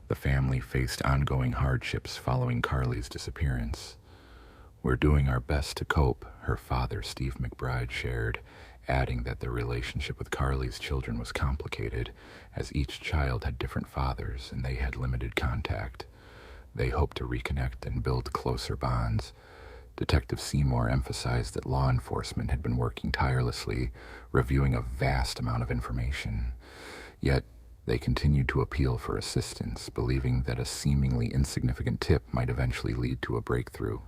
A: The family faced ongoing hardships following Carly's disappearance. "We're doing our best to cope," her father, Steve McBride, shared, adding that their relationship with Carly's children was complicated, as each child had different fathers and they had limited contact. They hoped to reconnect and build closer bonds. Detective Seymour emphasized that law enforcement had been working tirelessly, reviewing a vast amount of information. Yet, they continued to appeal for assistance, believing that a seemingly insignificant tip might eventually lead to a breakthrough.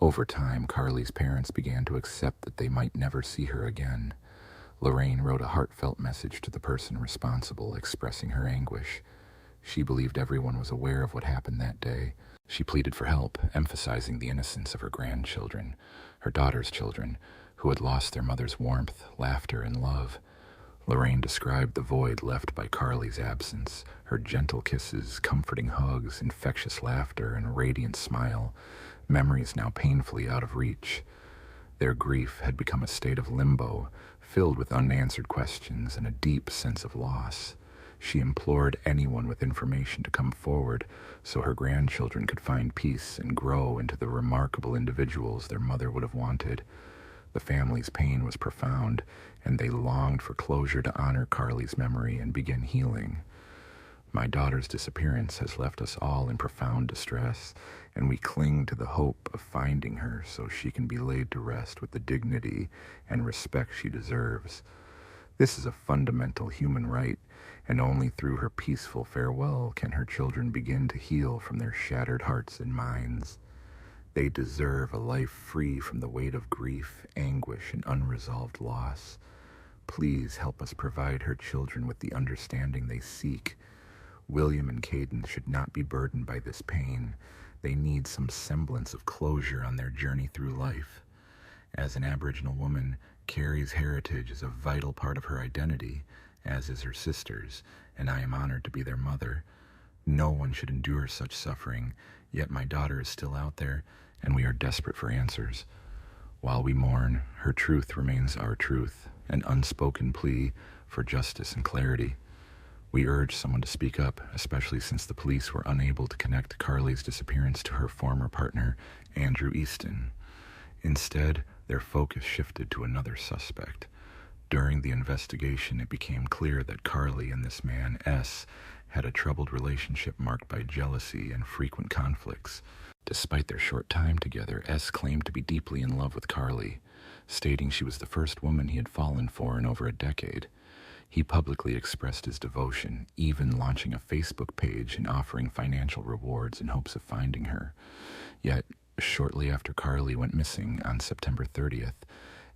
A: Over time, Carly's parents began to accept that they might never see her again. Lorraine wrote a heartfelt message to the person responsible, expressing her anguish. She believed everyone was aware of what happened that day. She pleaded for help, emphasizing the innocence of her grandchildren, her daughter's children, who had lost their mother's warmth, laughter, and love. Lorraine described the void left by Carly's absence, her gentle kisses, comforting hugs, infectious laughter, and radiant smile, memories now painfully out of reach. Their grief had become a state of limbo, filled with unanswered questions and a deep sense of loss. She implored anyone with information to come forward so her grandchildren could find peace and grow into the remarkable individuals their mother would have wanted. The family's pain was profound, and they longed for closure to honor Carly's memory and begin healing. "My daughter's disappearance has left us all in profound distress, and we cling to the hope of finding her so she can be laid to rest with the dignity and respect she deserves. This is a fundamental human right, and only through her peaceful farewell can her children begin to heal from their shattered hearts and minds. They deserve a life free from the weight of grief, anguish, and unresolved loss. Please help us provide her children with the understanding they seek. William and Caden should not be burdened by this pain. They need some semblance of closure on their journey through life. As an Aboriginal woman, Carrie's heritage is a vital part of her identity, as is her sister's, and I am honored to be their mother. No one should endure such suffering, yet my daughter is still out there, and we are desperate for answers. While we mourn, her truth remains our truth, an unspoken plea for justice and clarity. We urge someone to speak up, especially since the police were unable to connect Carly's disappearance to her former partner, Andrew Easton. Instead, their focus shifted to another suspect. During the investigation, it became clear that Carly and this man, S., had a troubled relationship marked by jealousy and frequent conflicts. Despite their short time together, S. claimed to be deeply in love with Carly, stating she was the first woman he had fallen for in over a decade. He publicly expressed his devotion, even launching a Facebook page and offering financial rewards in hopes of finding her. Yet, shortly after Carly went missing on September 30th,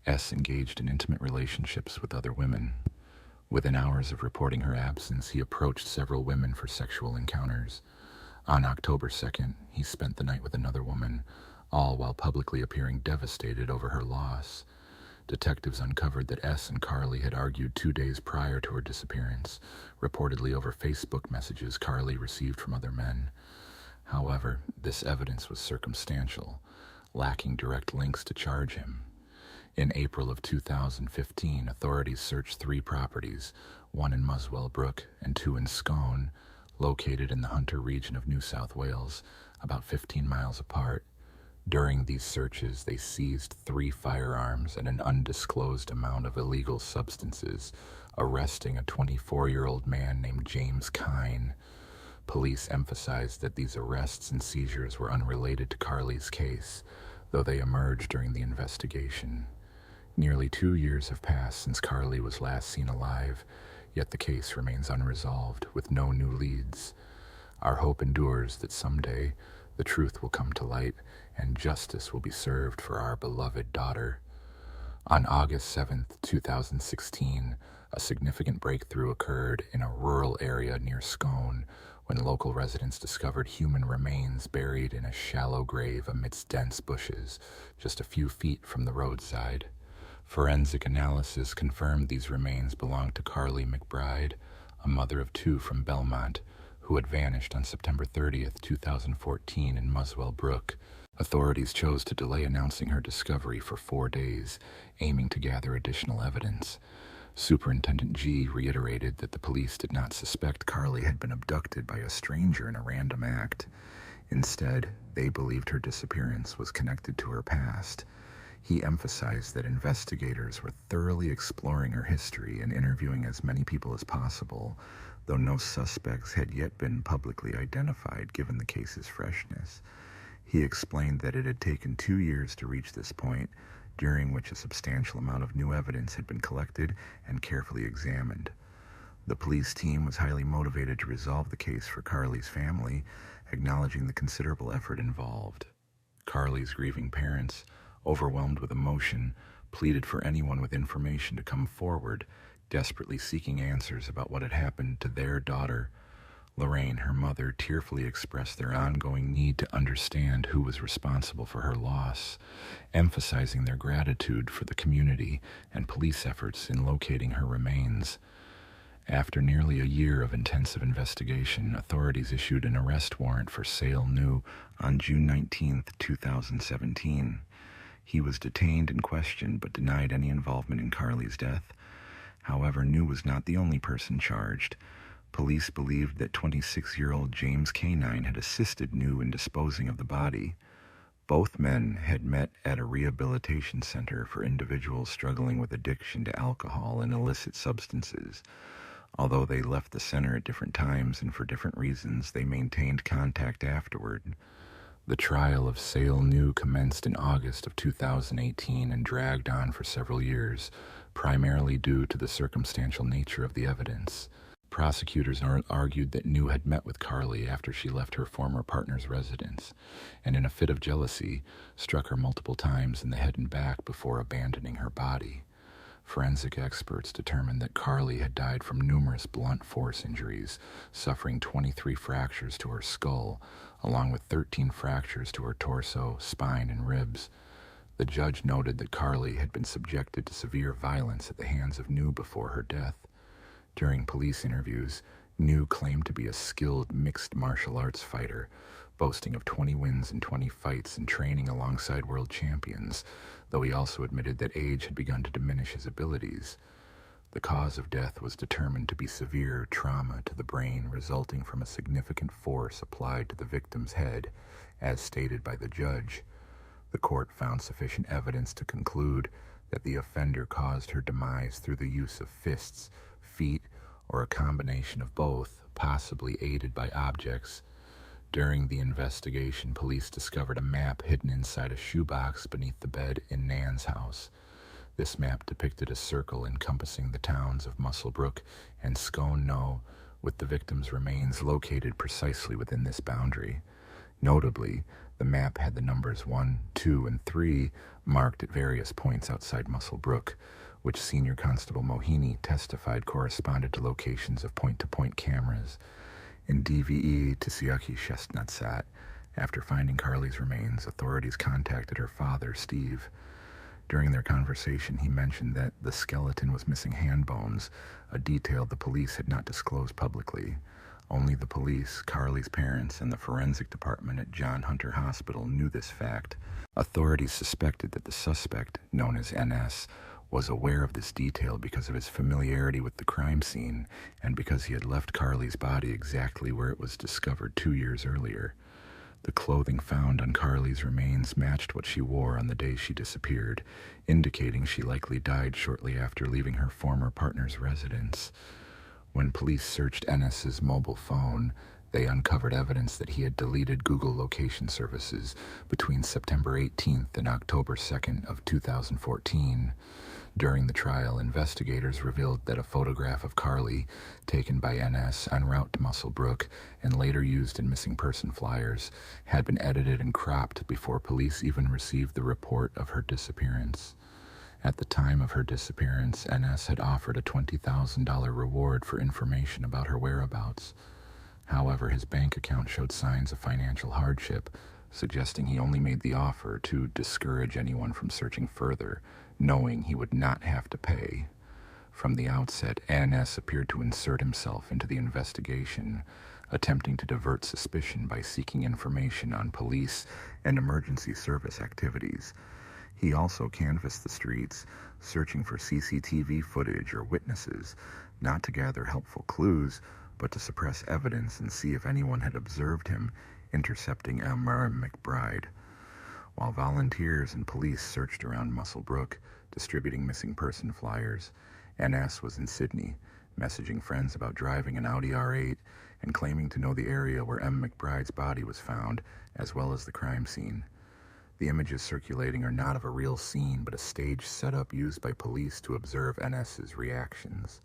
A: S. engaged in intimate relationships with other women. Within hours of reporting her absence, he approached several women for sexual encounters. On October 2nd, he spent the night with another woman, all while publicly appearing devastated over her loss. Detectives uncovered that S. and Carly had argued 2 days prior to her disappearance, reportedly over Facebook messages Carly received from other men. However, this evidence was circumstantial, lacking direct links to charge him. In April of 2015, authorities searched 3 properties, one in Muswell Brook and 2 in Scone, located in the Hunter region of New South Wales, about 15 miles apart. During these searches, they seized 3 firearms and an undisclosed amount of illegal substances, arresting a 24-year-old man named James Kine. Police emphasized that these arrests and seizures were unrelated to Carly's case, though they emerged during the investigation. Nearly 2 years have passed since Carly was last seen alive, yet the case remains unresolved, with no new leads. Our hope endures that someday the truth will come to light and justice will be served for our beloved daughter. On August 7th, 2016, a significant breakthrough occurred in a rural area near Scone when local residents discovered human remains buried in a shallow grave amidst dense bushes, just a few feet from the roadside. Forensic analysis confirmed these remains belonged to Carly McBride, a mother of two from Belmont, who had vanished on September 30th, 2014 in Muswell Brook. Authorities chose to delay announcing her discovery for 4 days, aiming to gather additional evidence. Superintendent G reiterated that the police did not suspect Carly had been abducted by a stranger in a random act. Instead, they believed her disappearance was connected to her past. He emphasized that investigators were thoroughly exploring her history and interviewing as many people as possible, though no suspects had yet been publicly identified given the case's freshness. He explained that it had taken 2 years to reach this point, during which a substantial amount of new evidence had been collected and carefully examined. The police team was highly motivated to resolve the case for Carly's family, acknowledging the considerable effort involved. Carly's grieving parents, overwhelmed with emotion, pleaded for anyone with information to come forward, desperately seeking answers about what had happened to their daughter. Lorraine, her mother, tearfully expressed their ongoing need to understand who was responsible for her loss, emphasizing their gratitude for the community and police efforts in locating her remains. After nearly a year of intensive investigation, authorities issued an arrest warrant for Sale New on June 19, 2017. He was detained and questioned but denied any involvement in Carly's death. However, New was not the only person charged. Police believed that 26-year-old James K9 had assisted New in disposing of the body. Both men had met at a rehabilitation center for individuals struggling with addiction to alcohol and illicit substances. Although they left the center at different times and for different reasons, they maintained contact afterward. The trial of Sale New commenced in August of 2018 and dragged on for several years, primarily due to the circumstantial nature of the evidence. Prosecutors argued that New had met with Carly after she left her former partner's residence, and in a fit of jealousy, struck her multiple times in the head and back before abandoning her body. Forensic experts determined that Carly had died from numerous blunt force injuries, suffering 23 fractures to her skull, along with 13 fractures to her torso, spine, and ribs. The judge noted that Carly had been subjected to severe violence at the hands of New before her death. During police interviews, New claimed to be a skilled mixed martial arts fighter, boasting of 20 wins in 20 fights and training alongside world champions, though he also admitted that age had begun to diminish his abilities. The cause of death was determined to be severe trauma to the brain resulting from a significant force applied to the victim's head, as stated by the judge. The court found sufficient evidence to conclude that the offender caused her demise through the use of fists, feet, or a combination of both, possibly aided by objects. During the investigation, police discovered a map hidden inside a shoebox beneath the bed in Nan's house. This map depicted a circle encompassing the towns of Muswell Brook and Scone Knowe, with the victim's remains located precisely within this boundary. Notably, the map had the numbers 1, 2, and 3 marked at various points outside Muswell Brook, which Senior Constable Mohini testified corresponded to locations of point-to-point cameras. In DVE Tisiaki Chestnutsat, after finding Carly's remains, authorities contacted her father, Steve. During their conversation, he mentioned that the skeleton was missing hand bones, a detail the police had not disclosed publicly. Only the police, Carly's parents, and the forensic department at John Hunter Hospital knew this fact. Authorities suspected that the suspect, known as NS, was aware of this detail because of his familiarity with the crime scene and because he had left Carly's body exactly where it was discovered 2 years earlier. The clothing found on Carly's remains matched what she wore on the day she disappeared, indicating she likely died shortly after leaving her former partner's residence. When police searched Ennis's mobile phone, they uncovered evidence that he had deleted Google location services between September 18th and October 2nd of 2014. During the trial, investigators revealed that a photograph of Carly, taken by NS en route to Muswell Brook and later used in missing person flyers, had been edited and cropped before police even received the report of her disappearance. At the time of her disappearance, NS had offered a $20,000 reward for information about her whereabouts. However, his bank account showed signs of financial hardship, suggesting he only made the offer to discourage anyone from searching further, knowing he would not have to pay. From the outset, NS appeared to insert himself into the investigation, attempting to divert suspicion by seeking information on police and emergency service activities. He also canvassed the streets, searching for CCTV footage or witnesses, not to gather helpful clues, but to suppress evidence and see if anyone had observed him intercepting Elmer McBride. While volunteers and police searched around Muscle Brook, distributing missing person flyers, NS was in Sydney, messaging friends about driving an Audi R8 and claiming to know the area where M. McBride's body was found, as well as the crime scene. The images circulating are not of a real scene, but a stage setup used by police to observe NS's reactions.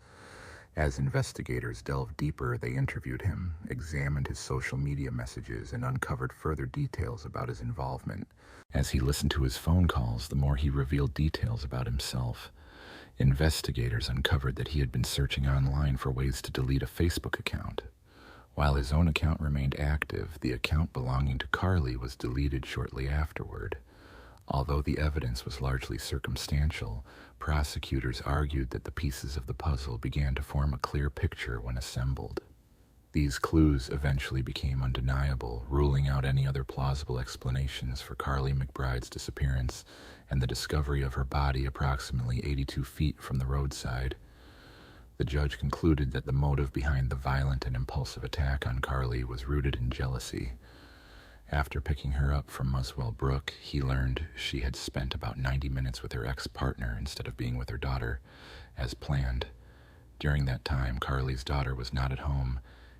A: As investigators delved deeper, they interviewed him, examined his social media messages, and uncovered further details about his involvement. As he listened to his phone calls, the more he revealed details about himself. Investigators uncovered that he had been searching online for ways to delete a Facebook account. While his own account remained active, the account belonging to Carly was deleted shortly afterward. Although the evidence was largely circumstantial, prosecutors argued that the pieces of the puzzle began to form a clear picture when assembled. These clues eventually became undeniable, ruling out any other plausible explanations for Carly McBride's disappearance and the discovery of her body approximately 82 feet from the roadside. The judge concluded that the motive behind the violent and impulsive attack on Carly was rooted in jealousy. After picking her up from Muswell Brook, he learned she had spent about 90 minutes with her ex-partner instead of being with her daughter, as planned. During that time, Carly's daughter was not at home,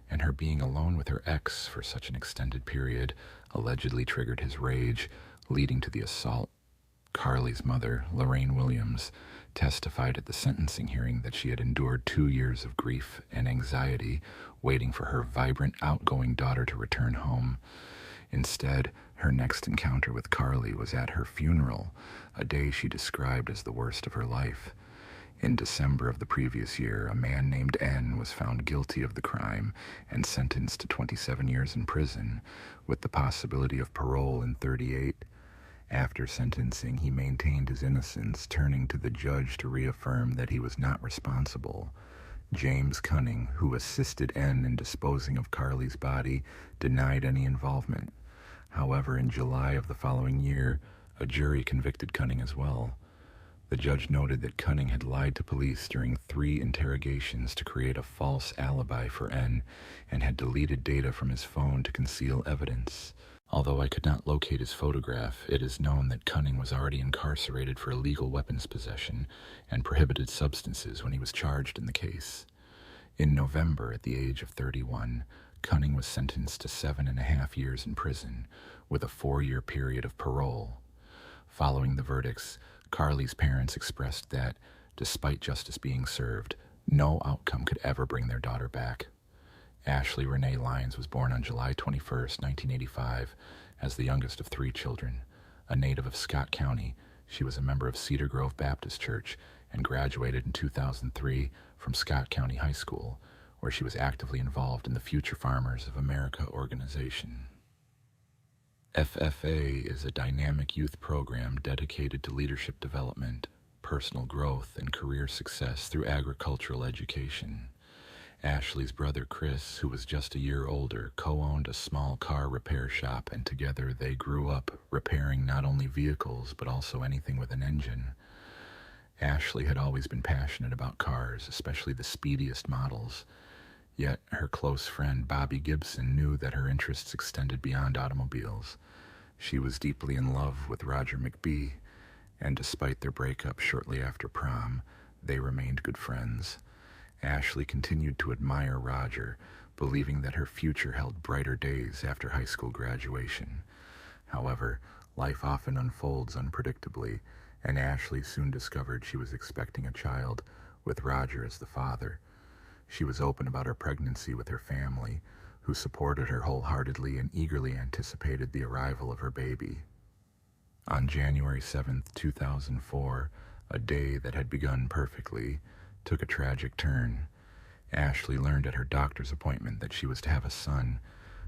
A: and her being alone with her ex for such an extended period allegedly triggered his rage, leading to the assault. Carly's mother, Lorraine Williams, testified at the sentencing hearing that she had endured 2 years of grief and anxiety waiting for her vibrant, outgoing daughter to return home. Instead, her next encounter with Carly was at her funeral, a day she described as the worst of her life. In December of the previous year, a man named N was found guilty of the crime and sentenced to 27 years in prison, with the possibility of parole in 38. After sentencing, he maintained his innocence, turning to the judge to reaffirm that he was not responsible. James Cunning, who assisted N in disposing of Carly's body, denied any involvement. However, in July of the following year, a jury convicted Cunning as well. The judge noted that Cunning had lied to police during 3 interrogations to create a false alibi for N and had deleted data from his phone to conceal evidence. Although I could not locate his photograph, it is known that Cunning was already incarcerated for illegal weapons possession and prohibited substances when he was charged in the case. In November, at the age of 31, Cunning was sentenced to 7.5 years in prison, with a 4-year period of parole. Following the verdicts, Carly's parents expressed that, despite justice being served, no outcome could ever bring their daughter back. Ashley Renee Lyons was born on July 21, 1985, as the youngest of 3 children. A native of Scott County, she was a member of Cedar Grove Baptist Church and graduated in 2003 from Scott County High School, where she was actively involved in the Future Farmers of America organization. FFA is a dynamic youth program dedicated to leadership development, personal growth, and career success through agricultural education. Ashley's brother Chris, who was just a year older, co-owned a small car repair shop, and together they grew up repairing not only vehicles but also anything with an engine. Ashley had always been passionate about cars, especially the speediest models. Yet her close friend Bobby Gibson knew that her interests extended beyond automobiles. She was deeply in love with Roger McBee, and despite their breakup shortly after prom, they remained good friends. Ashley continued to admire Roger, believing that her future held brighter days after high school graduation. However, life often unfolds unpredictably, and Ashley soon discovered she was expecting a child, with Roger as the father. She was open about her pregnancy with her family, who supported her wholeheartedly and eagerly anticipated the arrival of her baby. On January 7, 2004, a day that had begun perfectly, took a tragic turn. Ashley learned at her doctor's appointment that she was to have a son.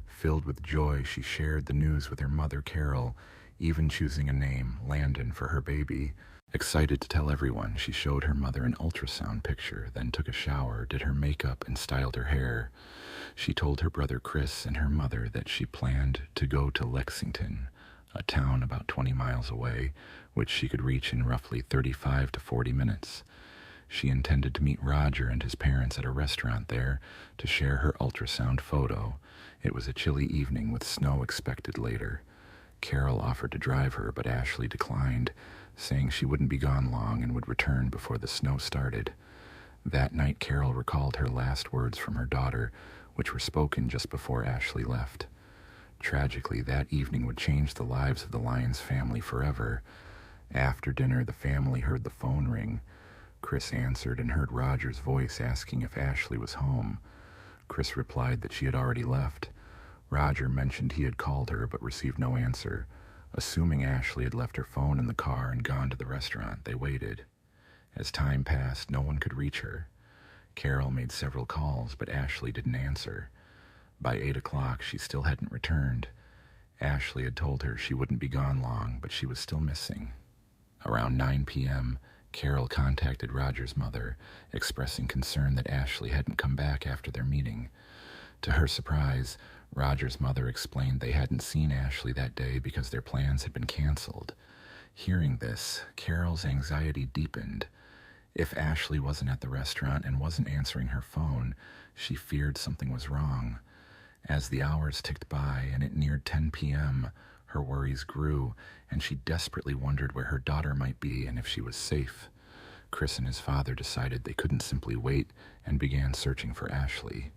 A: Filled with joy, she shared the news with her mother, Carol, even choosing a name, Landon, for her baby. Excited to tell everyone, she showed her mother an ultrasound picture, then took a shower, did her makeup, and styled her hair. She told her brother Chris and her mother that she planned to go to Lexington, a town about 20 miles away, which she could reach in roughly 35 to 40 minutes. She intended to meet Roger and his parents at a restaurant there to share her ultrasound photo. It was a chilly evening with snow expected later. Carol offered to drive her, but Ashley declined, saying she wouldn't be gone long and would return before the snow started. That night, Carol recalled her last words from her daughter, which were spoken just before Ashley left. Tragically, that evening would change the lives of the Lyons family forever. After dinner, the family heard the phone ring. Chris answered and heard Roger's voice asking if Ashley was home. Chris replied that she had already left. Roger mentioned he had called her but received no answer. Assuming Ashley had left her phone in the car and gone to the restaurant, they waited. As time passed, no one could reach her. Carol made several calls, but Ashley didn't answer. By 8 o'clock, she still hadn't returned. Ashley had told her she wouldn't be gone long, but she was still missing. Around 9 p.m., Carol contacted Roger's mother, expressing concern that Ashley hadn't come back after their meeting. To her surprise, Roger's mother explained they hadn't seen Ashley that day because their plans had been canceled. Hearing this, Carol's anxiety deepened. If Ashley wasn't at the restaurant and wasn't answering her phone, she feared something was wrong. As the hours ticked by and it neared 10 p.m., her worries grew, and she desperately wondered where her daughter might be and if she was safe. Chris and his father decided they couldn't simply wait and began searching for Ashley.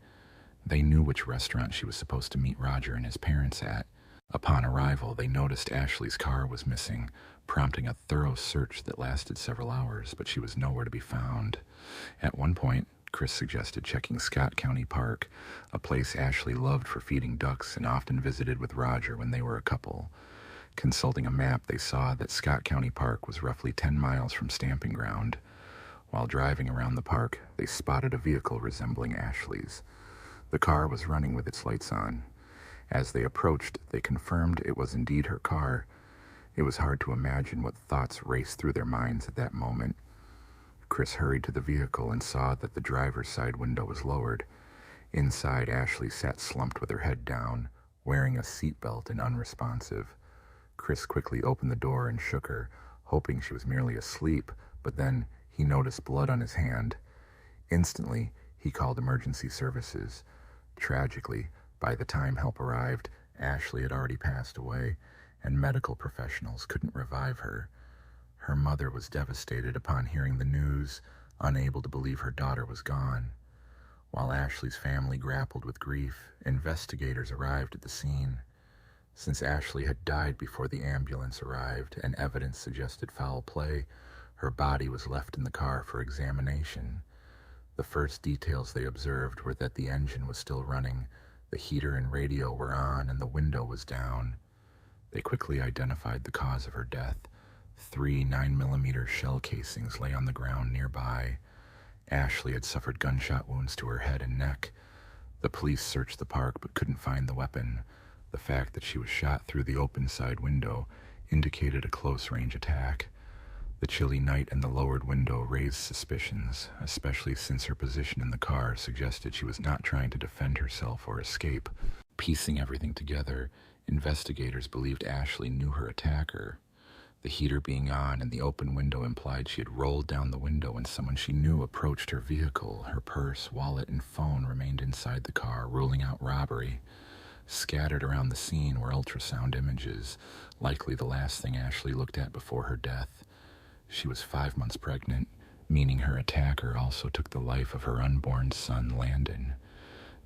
A: They knew which restaurant she was supposed to meet Roger and his parents at. Upon arrival, they noticed Ashley's car was missing, prompting a thorough search that lasted several hours, but she was nowhere to be found. At one point, Chris suggested checking Scott County Park, a place Ashley loved for feeding ducks and often visited with Roger when they were a couple. Consulting a map, they saw that Scott County Park was roughly 10 miles from Stamping Ground. While driving around the park, they spotted a vehicle resembling Ashley's. The car was running with its lights on. As they approached, they confirmed it was indeed her car. It was hard to imagine what thoughts raced through their minds at that moment. Chris hurried to the vehicle and saw that the driver's side window was lowered. Inside, Ashley sat slumped with her head down, wearing a seatbelt and unresponsive. Chris quickly opened the door and shook her, hoping she was merely asleep, but then he noticed blood on his hand. Instantly, he called emergency services. Tragically, by the time help arrived, Ashley had already passed away, and medical professionals couldn't revive her. Her mother was devastated upon hearing the news, unable to believe her daughter was gone. While Ashley's family grappled with grief, investigators arrived at the scene. Since Ashley had died before the ambulance arrived and evidence suggested foul play, her body was left in the car for examination. The first details they observed were that the engine was still running, the heater and radio were on, and the window was down. They quickly identified the cause of her death. 3 9mm shell casings lay on the ground nearby. Ashley had suffered gunshot wounds to her head and neck. The police searched the park but couldn't find the weapon. The fact that she was shot through the open side window indicated a close-range attack. The chilly night and the lowered window raised suspicions, especially since her position in the car suggested she was not trying to defend herself or escape. Piecing everything together, investigators believed Ashley knew her attacker. The heater being on and the open window implied she had rolled down the window when someone she knew approached her vehicle. Her purse, wallet, and phone remained inside the car, ruling out robbery. Scattered around the scene were ultrasound images, likely the last thing Ashley looked at before her death. She was 5 months pregnant, meaning her attacker also took the life of her unborn son, Landon.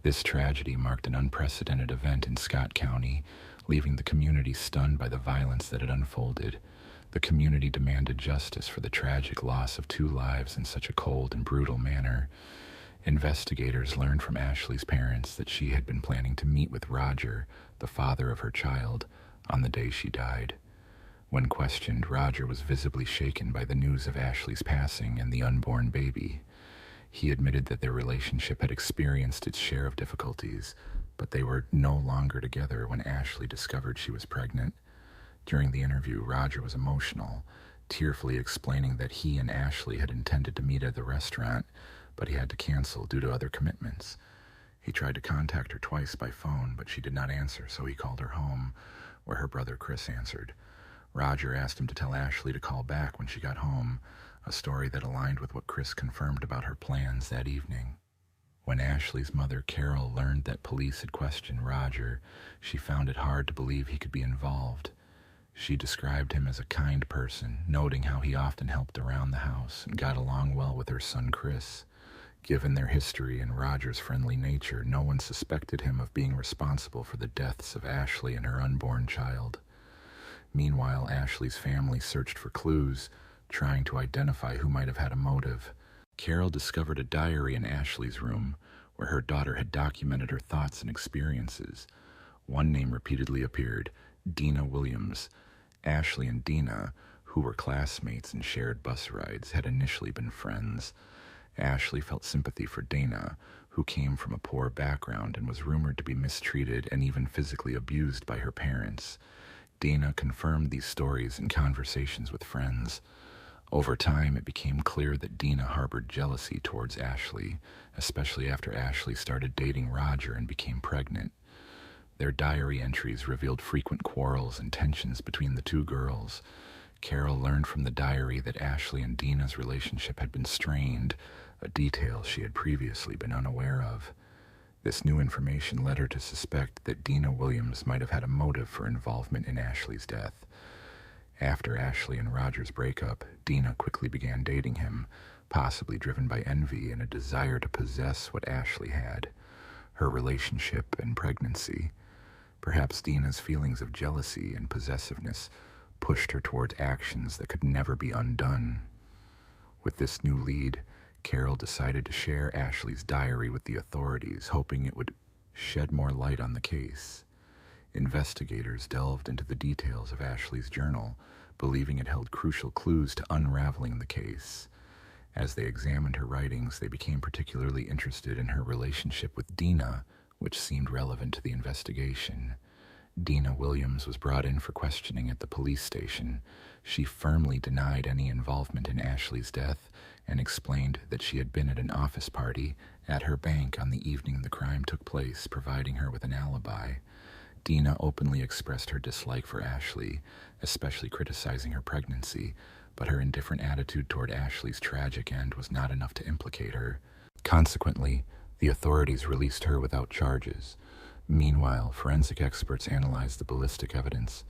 A: This tragedy marked an unprecedented event in Scott County, leaving the community stunned by the violence that had unfolded. The community demanded justice for the tragic loss of 2 lives in such a cold and brutal manner. Investigators learned from Ashley's parents that she had been planning to meet with Roger, the father of her child, on the day she died. When questioned, Roger was visibly shaken by the news of Ashley's passing and the unborn baby. He admitted that their relationship had experienced its share of difficulties, but they were no longer together when Ashley discovered she was pregnant. During the interview, Roger was emotional, tearfully explaining that he and Ashley had intended to meet at the restaurant, but he had to cancel due to other commitments. He tried to contact her twice by phone, but she did not answer, so he called her home, where her brother Chris answered. Roger asked him to tell Ashley to call back when she got home, a story that aligned with what Chris confirmed about her plans that evening. When Ashley's mother, Carol, learned that police had questioned Roger, she found it hard to believe he could be involved. She described him as a kind person, noting how he often helped around the house and got along well with her son Chris. Given their history and Roger's friendly nature, no one suspected him of being responsible for the deaths of Ashley and her unborn child. Meanwhile, Ashley's family searched for clues, trying to identify who might have had a motive. Carol discovered a diary in Ashley's room, where her daughter had documented her thoughts and experiences. One name repeatedly appeared, Dina Williams. Ashley and Dina, who were classmates and shared bus rides, had initially been friends. Ashley felt sympathy for Dana, who came from a poor background and was rumored to be mistreated and even physically abused by her parents. Dana confirmed these stories in conversations with friends. Over time, it became clear that Dina harbored jealousy towards Ashley, especially after Ashley started dating Roger and became pregnant. Their diary entries revealed frequent quarrels and tensions between the two girls. Carol learned from the diary that Ashley and Dina's relationship had been strained, a detail she had previously been unaware of. This new information led her to suspect that Dina Williams might have had a motive for involvement in Ashley's death. After Ashley and Roger's breakup, Dina quickly began dating him, possibly driven by envy and a desire to possess what Ashley had, her relationship and pregnancy. Perhaps Dina's feelings of jealousy and possessiveness pushed her towards actions that could never be undone. With this new lead, Carol decided to share Ashley's diary with the authorities, hoping it would shed more light on the case. Investigators delved into the details of Ashley's journal, believing it held crucial clues to unraveling the case. As they examined her writings, they became particularly interested in her relationship with Dina, which seemed relevant to the investigation. Dina Williams was brought in for questioning at the police station. She firmly denied any involvement in Ashley's death and explained that she had been at an office party at her bank on the evening the crime took place, providing her with an alibi. Dina openly expressed her dislike for Ashley, especially criticizing her pregnancy, but her indifferent attitude toward Ashley's tragic end was not enough to implicate her. Consequently, the authorities released her without charges. Meanwhile, forensic experts analyzed the ballistic evidence.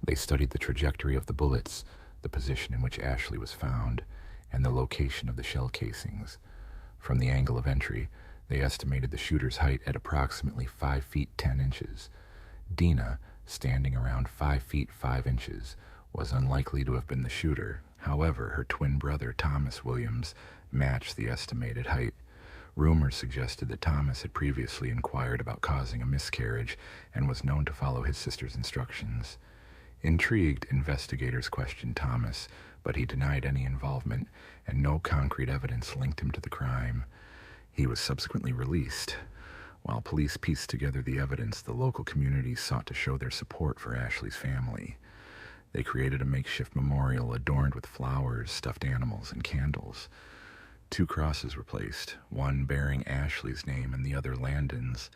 A: They studied the trajectory of the bullets, the position in which Ashley was found, and the location of the shell casings. From the angle of entry, they estimated the shooter's height at approximately 5 feet 10 inches. Dina, standing around 5 feet 5 inches, was unlikely to have been the shooter. However, her twin brother, Thomas Williams, matched the estimated height. Rumors suggested that Thomas had previously inquired about causing a miscarriage and was known to follow his sister's instructions. Intrigued, investigators questioned Thomas, but he denied any involvement, and no concrete evidence linked him to the crime. He was subsequently released. While police pieced together the evidence, the local community sought to show their support for Ashley's family. They created a makeshift memorial adorned with flowers, stuffed animals, and candles. 2 crosses were placed, one bearing Ashley's name and the other Landon's.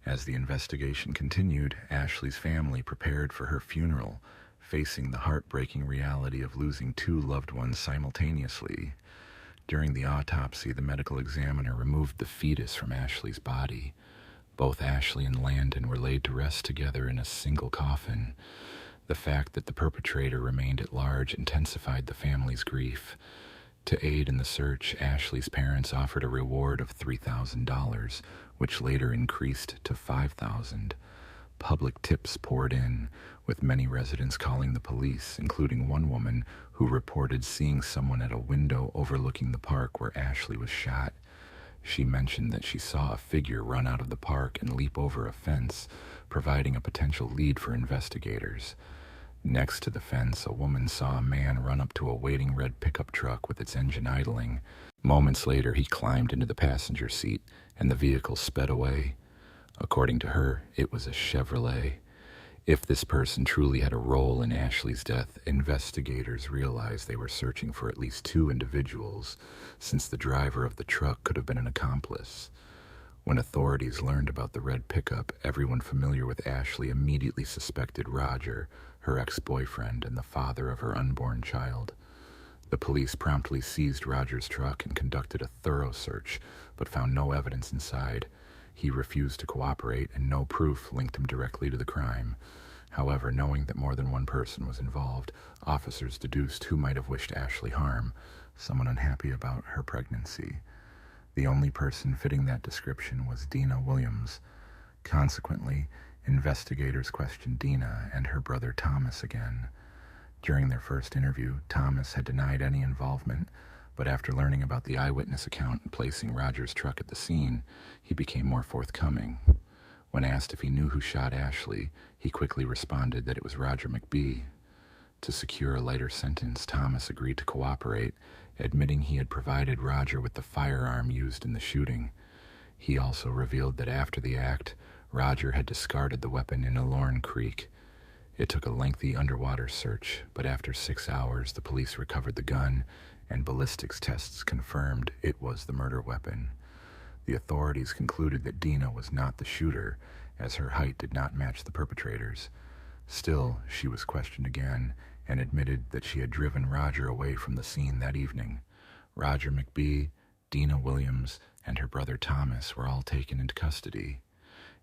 A: As the investigation continued, Ashley's family prepared for her funeral, facing the heartbreaking reality of losing 2 loved ones simultaneously. During the autopsy, the medical examiner removed the fetus from Ashley's body. Both Ashley and Landon were laid to rest together in a single coffin. The fact that the perpetrator remained at large intensified the family's grief. To aid in the search, Ashley's parents offered a reward of $3,000, which later increased to $5,000. Public tips poured in, with many residents calling the police, including one woman who reported seeing someone at a window overlooking the park where Ashley was shot. She mentioned that she saw a figure run out of the park and leap over a fence, providing a potential lead for investigators. Next to the fence, a woman saw a man run up to a waiting red pickup truck with its engine idling. Moments later, he climbed into the passenger seat, and the vehicle sped away. According to her, it was a Chevrolet. If this person truly had a role in Ashley's death, investigators realized they were searching for at least two individuals, since the driver of the truck could have been an accomplice. When authorities learned about the red pickup, everyone familiar with Ashley immediately suspected Roger, her ex-boyfriend and the father of her unborn child. The police promptly seized Roger's truck and conducted a thorough search, but found no evidence inside. He refused to cooperate, and no proof linked him directly to the crime. However, knowing that more than one person was involved, officers deduced who might have wished Ashley harm, someone unhappy about her pregnancy. The only person fitting that description was Dina Williams. Consequently, investigators questioned Dina and her brother Thomas again. During their first interview, Thomas had denied any involvement, but after learning about the eyewitness account and placing Roger's truck at the scene, he became more forthcoming. When asked if he knew who shot Ashley, he quickly responded that it was Roger McBee. To secure a lighter sentence, Thomas agreed to cooperate, admitting he had provided Roger with the firearm used in the shooting. He also revealed that after the act, Roger had discarded the weapon in a Lorne Creek. It took a lengthy underwater search, but after 6 hours, the police recovered the gun, and ballistics tests confirmed it was the murder weapon. The authorities concluded that Dina was not the shooter, as her height did not match the perpetrator's. Still, she was questioned again and admitted that she had driven Roger away from the scene that evening. Roger McBee, Dina Williams, and her brother Thomas were all taken into custody.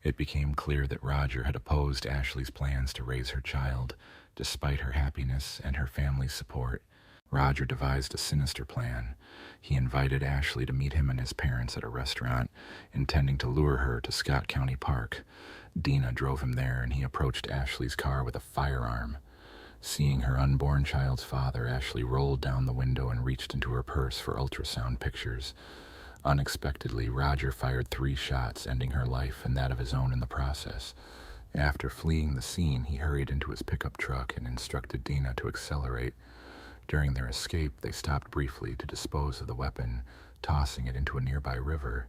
A: It became clear that Roger had opposed Ashley's plans to raise her child, despite her happiness and her family's support. Roger devised a sinister plan. He invited Ashley to meet him and his parents at a restaurant, intending to lure her to Scott County Park. Dina drove him there, and he approached Ashley's car with a firearm. Seeing her unborn child's father, Ashley rolled down the window and reached into her purse for ultrasound pictures. Unexpectedly, Roger fired 3 shots, ending her life and that of his own in the process. After fleeing the scene, he hurried into his pickup truck and instructed Dina to accelerate. During their escape, they stopped briefly to dispose of the weapon, tossing it into a nearby river.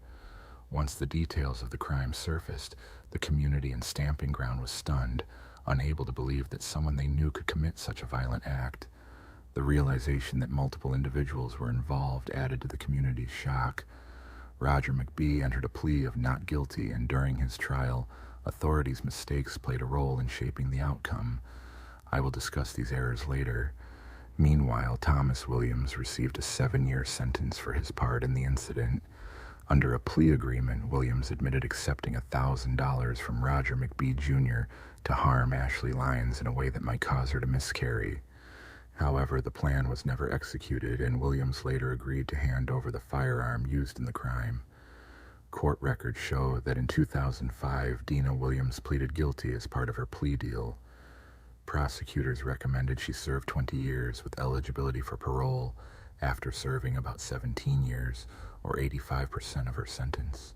A: Once the details of the crime surfaced, the community and stamping ground was stunned, unable to believe that someone they knew could commit such a violent act. The realization that multiple individuals were involved added to the community's shock. Roger McBee entered a plea of not guilty, and during his trial, authorities' mistakes played a role in shaping the outcome. I will discuss these errors later. Meanwhile, Thomas Williams received a 7-year sentence for his part in the incident. Under a plea agreement, Williams admitted accepting $1,000 from Roger McBee Jr. to harm Ashley Lyons in a way that might cause her to miscarry. However, the plan was never executed, and Williams later agreed to hand over the firearm used in the crime. Court records show that in 2005, Dina Williams pleaded guilty as part of her plea deal. Prosecutors recommended she serve 20 years with eligibility for parole after serving about 17 years, or 85% of her sentence.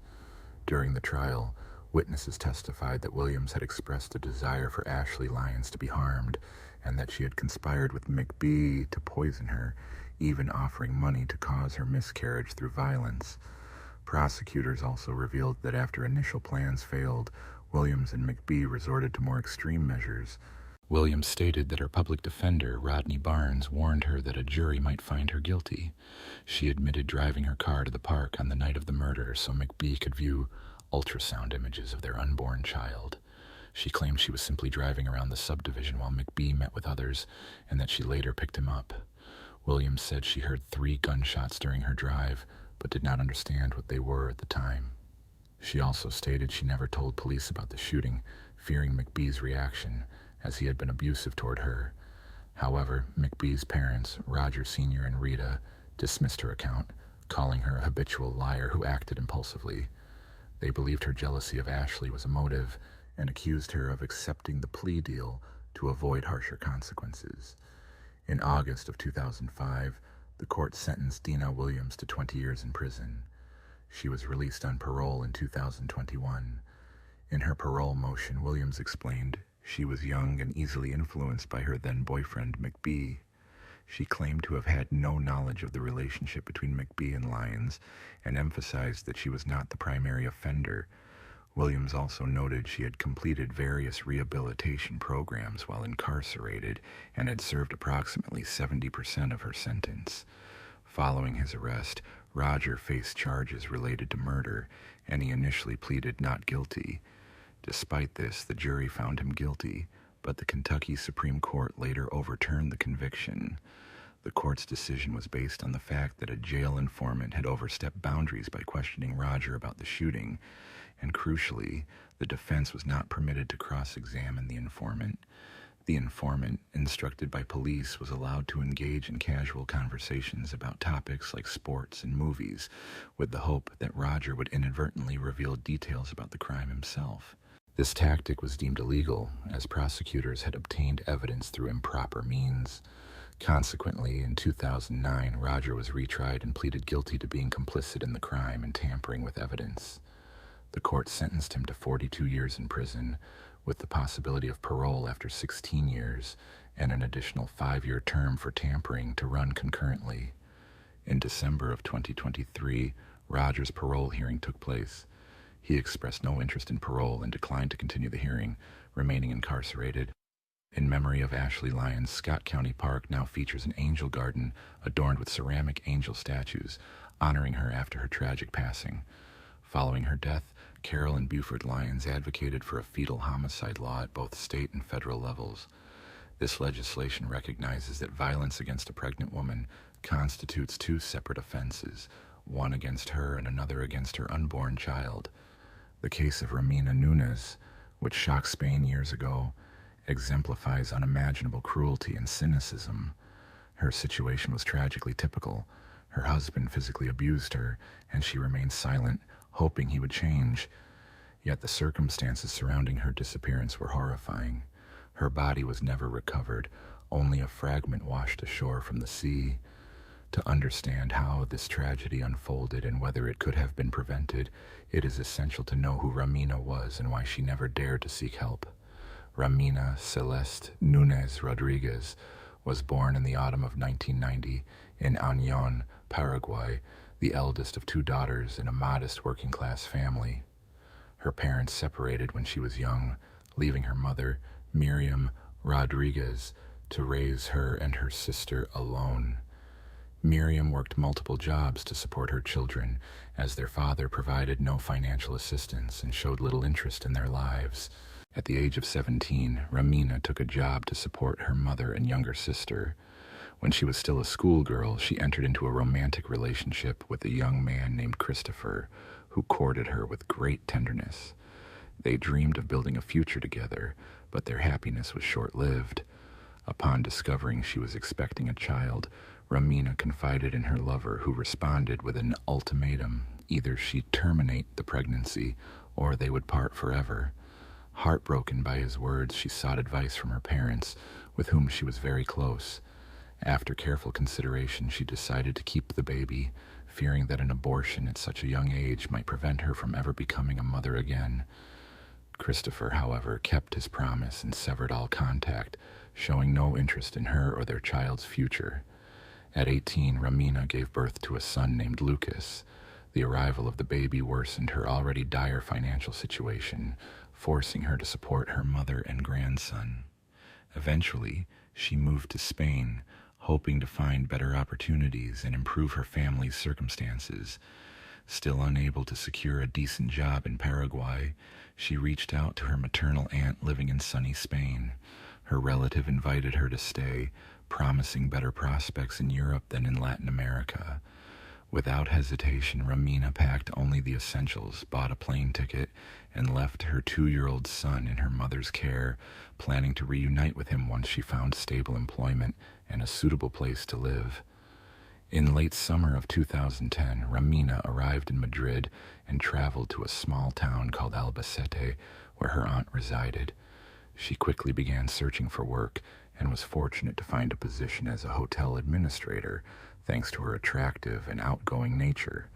A: During the trial, witnesses testified that Williams had expressed a desire for Ashley Lyons to be harmed, and that she had conspired with McBee to poison her, even offering money to cause her miscarriage through violence. Prosecutors also revealed that after initial plans failed, Williams and McBee resorted to more extreme measures. Williams stated that her public defender, Rodney Barnes, warned her that a jury might find her guilty. She admitted driving her car to the park on the night of the murder so McBee could view ultrasound images of their unborn child. She claimed she was simply driving around the subdivision while McBee met with others, and that she later picked him up. Williams said she heard 3 gunshots during her drive, but did not understand what they were at the time. She also stated she never told police about the shooting, fearing McBee's reaction, as he had been abusive toward her. However, McBee's parents, Roger Sr. and Rita, dismissed her account, calling her a habitual liar who acted impulsively. They believed her jealousy of Ashley was a motive, and accused her of accepting the plea deal to avoid harsher consequences. In August of 2005, the court sentenced Dina Williams to 20 years in prison. She was released on parole in 2021. In her parole motion, Williams explained she was young and easily influenced by her then-boyfriend, McBee. She claimed to have had no knowledge of the relationship between McBee and Lyons, and emphasized that she was not the primary offender. Williams also noted she had completed various rehabilitation programs while incarcerated and had served approximately 70% of her sentence. Following his arrest, Roger faced charges related to murder, and he initially pleaded not guilty. Despite this, the jury found him guilty, but the Kentucky Supreme Court later overturned the conviction. The court's decision was based on the fact that a jail informant had overstepped boundaries by questioning Roger about the shooting, and crucially, the defense was not permitted to cross-examine the informant. The informant, instructed by police, was allowed to engage in casual conversations about topics like sports and movies, with the hope that Roger would inadvertently reveal details about the crime himself. This tactic was deemed illegal, as prosecutors had obtained evidence through improper means. Consequently, in 2009, Roger was retried and pleaded guilty to being complicit in the crime and tampering with evidence. The court sentenced him to 42 years in prison, with the possibility of parole after 16 years and an additional 5-year term for tampering to run concurrently. In December of 2023, Roger's parole hearing took place. He expressed no interest in parole and declined to continue the hearing, remaining incarcerated. In memory of Ashley Lyons, Scott County Park now features an angel garden adorned with ceramic angel statues, honoring her after her tragic passing. Following her death, Carol and Buford Lyons advocated for a fetal homicide law at both state and federal levels. This legislation recognizes that violence against a pregnant woman constitutes 2 separate offenses, one against her and another against her unborn child. The case of Ramina Nunes, which shocked Spain years ago, exemplifies unimaginable cruelty and cynicism. Her situation was tragically typical. Her husband physically abused her, and she remained silent, hoping he would change. Yet the circumstances surrounding her disappearance were horrifying. Her body was never recovered, only a fragment washed ashore from the sea. To understand how this tragedy unfolded and whether it could have been prevented, it is essential to know who Ramina was and why she never dared to seek help. Ramina Celeste Nunes Rodriguez was born in the autumn of 1990 in Añón, Paraguay, the eldest of 2 daughters in a modest working-class family. Her parents separated when she was young, leaving her mother, Miriam Rodriguez, to raise her and her sister alone. Miriam worked multiple jobs to support her children, as their father provided no financial assistance and showed little interest in their lives. At the age of 17, Ramina took a job to support her mother and younger sister. When she was still a schoolgirl, she entered into a romantic relationship with a young man named Christopher, who courted her with great tenderness. They dreamed of building a future together, but their happiness was short-lived. Upon discovering she was expecting a child, Ramina confided in her lover, who responded with an ultimatum: either she'd terminate the pregnancy or they would part forever. Heartbroken by his words, she sought advice from her parents, with whom she was very close. After careful consideration, she decided to keep the baby, fearing that an abortion at such a young age might prevent her from ever becoming a mother again. Christopher, however, kept his promise and severed all contact, showing no interest in her or their child's future. At 18, Ramina gave birth to a son named Lucas. The arrival of the baby worsened her already dire financial situation, forcing her to support her mother and grandson. Eventually, she moved to Spain, hoping to find better opportunities and improve her family's circumstances. Still unable to secure a decent job in Paraguay, she reached out to her maternal aunt living in sunny Spain. Her relative invited her to stay, promising better prospects in Europe than in Latin America. Without hesitation, Ramina packed only the essentials, bought a plane ticket, and left her 2-year-old son in her mother's care, planning to reunite with him once she found stable employment and a suitable place to live. In late summer of 2010, Ramina arrived in Madrid and traveled to a small town called Albacete, where her aunt resided. She quickly began searching for work and was fortunate to find a position as a hotel administrator, thanks to her attractive and outgoing nature.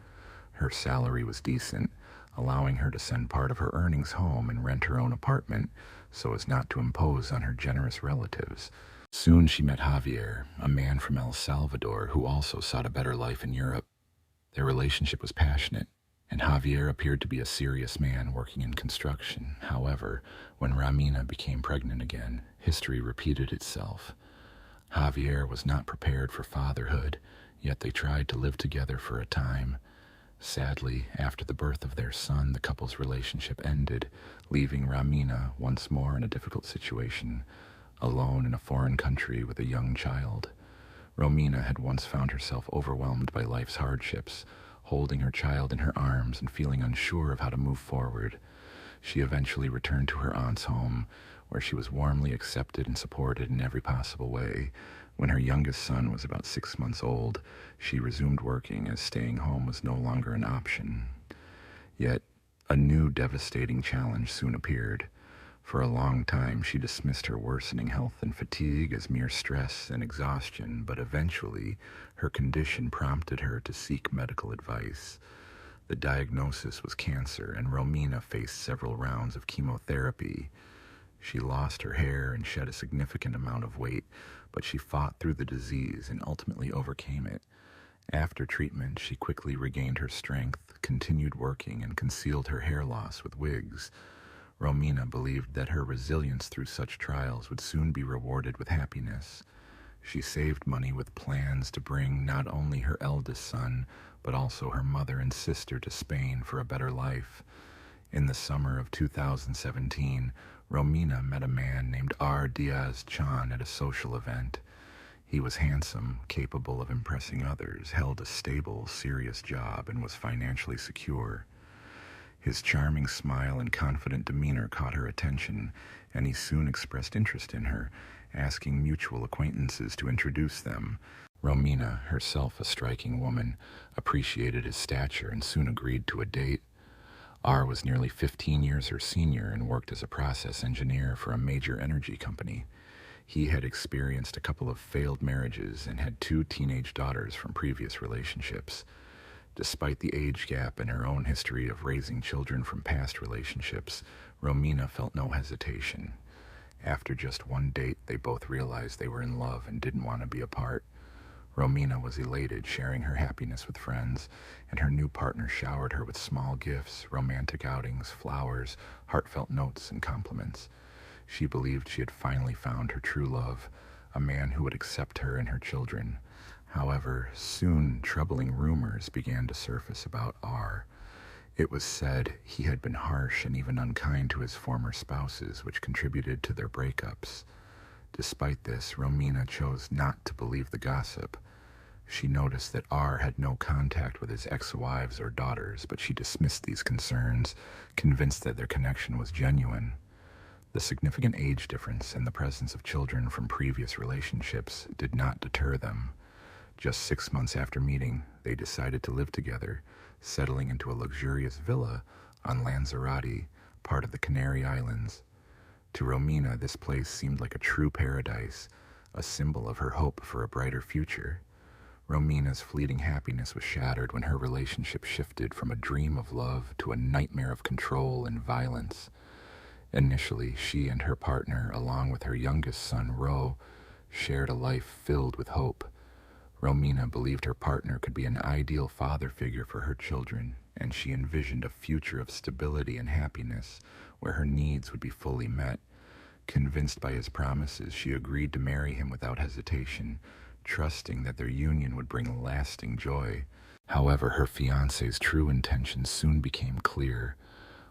A: Her salary was decent, allowing her to send part of her earnings home and rent her own apartment so as not to impose on her generous relatives. Soon she met Javier, a man from El Salvador who also sought a better life in Europe. Their relationship was passionate, and Javier appeared to be a serious man working in construction. However, when Romina became pregnant again, history repeated itself. Javier was not prepared for fatherhood, yet they tried to live together for a time. Sadly, after the birth of their son, the couple's relationship ended, leaving Romina once more in a difficult situation, alone in a foreign country with a young child. Romina had once found herself overwhelmed by life's hardships, holding her child in her arms and feeling unsure of how to move forward. She eventually returned to her aunt's home, where she was warmly accepted and supported in every possible way. When her youngest son was about 6 months old, she resumed working as staying home was no longer an option. Yet, a new devastating challenge soon appeared. For a long time, she dismissed her worsening health and fatigue as mere stress and exhaustion, but eventually, her condition prompted her to seek medical advice. The diagnosis was cancer, and Romina faced several rounds of chemotherapy. She lost her hair and shed a significant amount of weight, but she fought through the disease and ultimately overcame it. After treatment, she quickly regained her strength, continued working, and concealed her hair loss with wigs. Romina believed that her resilience through such trials would soon be rewarded with happiness. She saved money with plans to bring not only her eldest son, but also her mother and sister to Spain for a better life. In the summer of 2017, Romina met a man named R. Diaz-Chan at a social event. He was handsome, capable of impressing others, held a stable, serious job, and was financially secure. His charming smile and confident demeanor caught her attention, and he soon expressed interest in her, asking mutual acquaintances to introduce them. Romina, herself a striking woman, appreciated his stature and soon agreed to a date. R was nearly 15 years her senior and worked as a process engineer for a major energy company. He had experienced a couple of failed marriages and had 2 teenage daughters from previous relationships. Despite the age gap and her own history of raising children from past relationships, Romina felt no hesitation. After just one date, they both realized they were in love and didn't want to be apart. Romina was elated, sharing her happiness with friends, and her new partner showered her with small gifts, romantic outings, flowers, heartfelt notes, and compliments. She believed she had finally found her true love, a man who would accept her and her children. However, soon troubling rumors began to surface about R. It was said he had been harsh and even unkind to his former spouses, which contributed to their breakups. Despite this, Romina chose not to believe the gossip. She noticed that R had no contact with his ex-wives or daughters, but she dismissed these concerns, convinced that their connection was genuine. The significant age difference and the presence of children from previous relationships did not deter them. Just 6 months after meeting, they decided to live together, settling into a luxurious villa on Lanzarote, part of the Canary Islands. To Romina, this place seemed like a true paradise, a symbol of her hope for a brighter future. Romina's fleeting happiness was shattered when her relationship shifted from a dream of love to a nightmare of control and violence. Initially, she and her partner, along with her youngest son, Ro, shared a life filled with hope. Romina believed her partner could be an ideal father figure for her children, and she envisioned a future of stability and happiness where her needs would be fully met. Convinced by his promises, she agreed to marry him without hesitation, trusting that their union would bring lasting joy. However, her fiancé's true intentions soon became clear.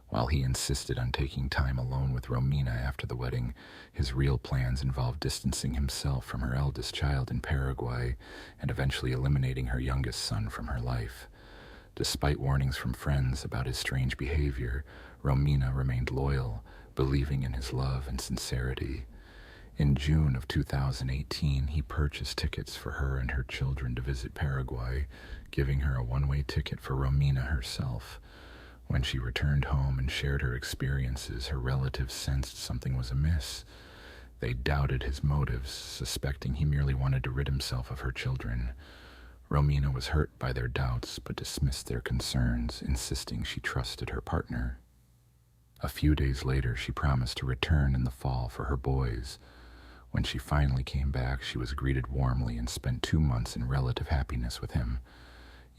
A: While he insisted on taking time alone with Romina after the wedding, his real plans involved distancing himself from her eldest child in Paraguay and eventually eliminating her youngest son from her life. Despite warnings from friends about his strange behavior, Romina remained loyal, believing in his love and sincerity. In June of 2018, he purchased tickets for her and her children to visit Paraguay, giving her a one-way ticket for Romina herself. When she returned home and shared her experiences, her relatives sensed something was amiss. They doubted his motives, suspecting he merely wanted to rid himself of her children. Romina was hurt by their doubts, but dismissed their concerns, insisting she trusted her partner. A few days later, she promised to return in the fall for her boys. When she finally came back, she was greeted warmly and spent 2 months in relative happiness with him.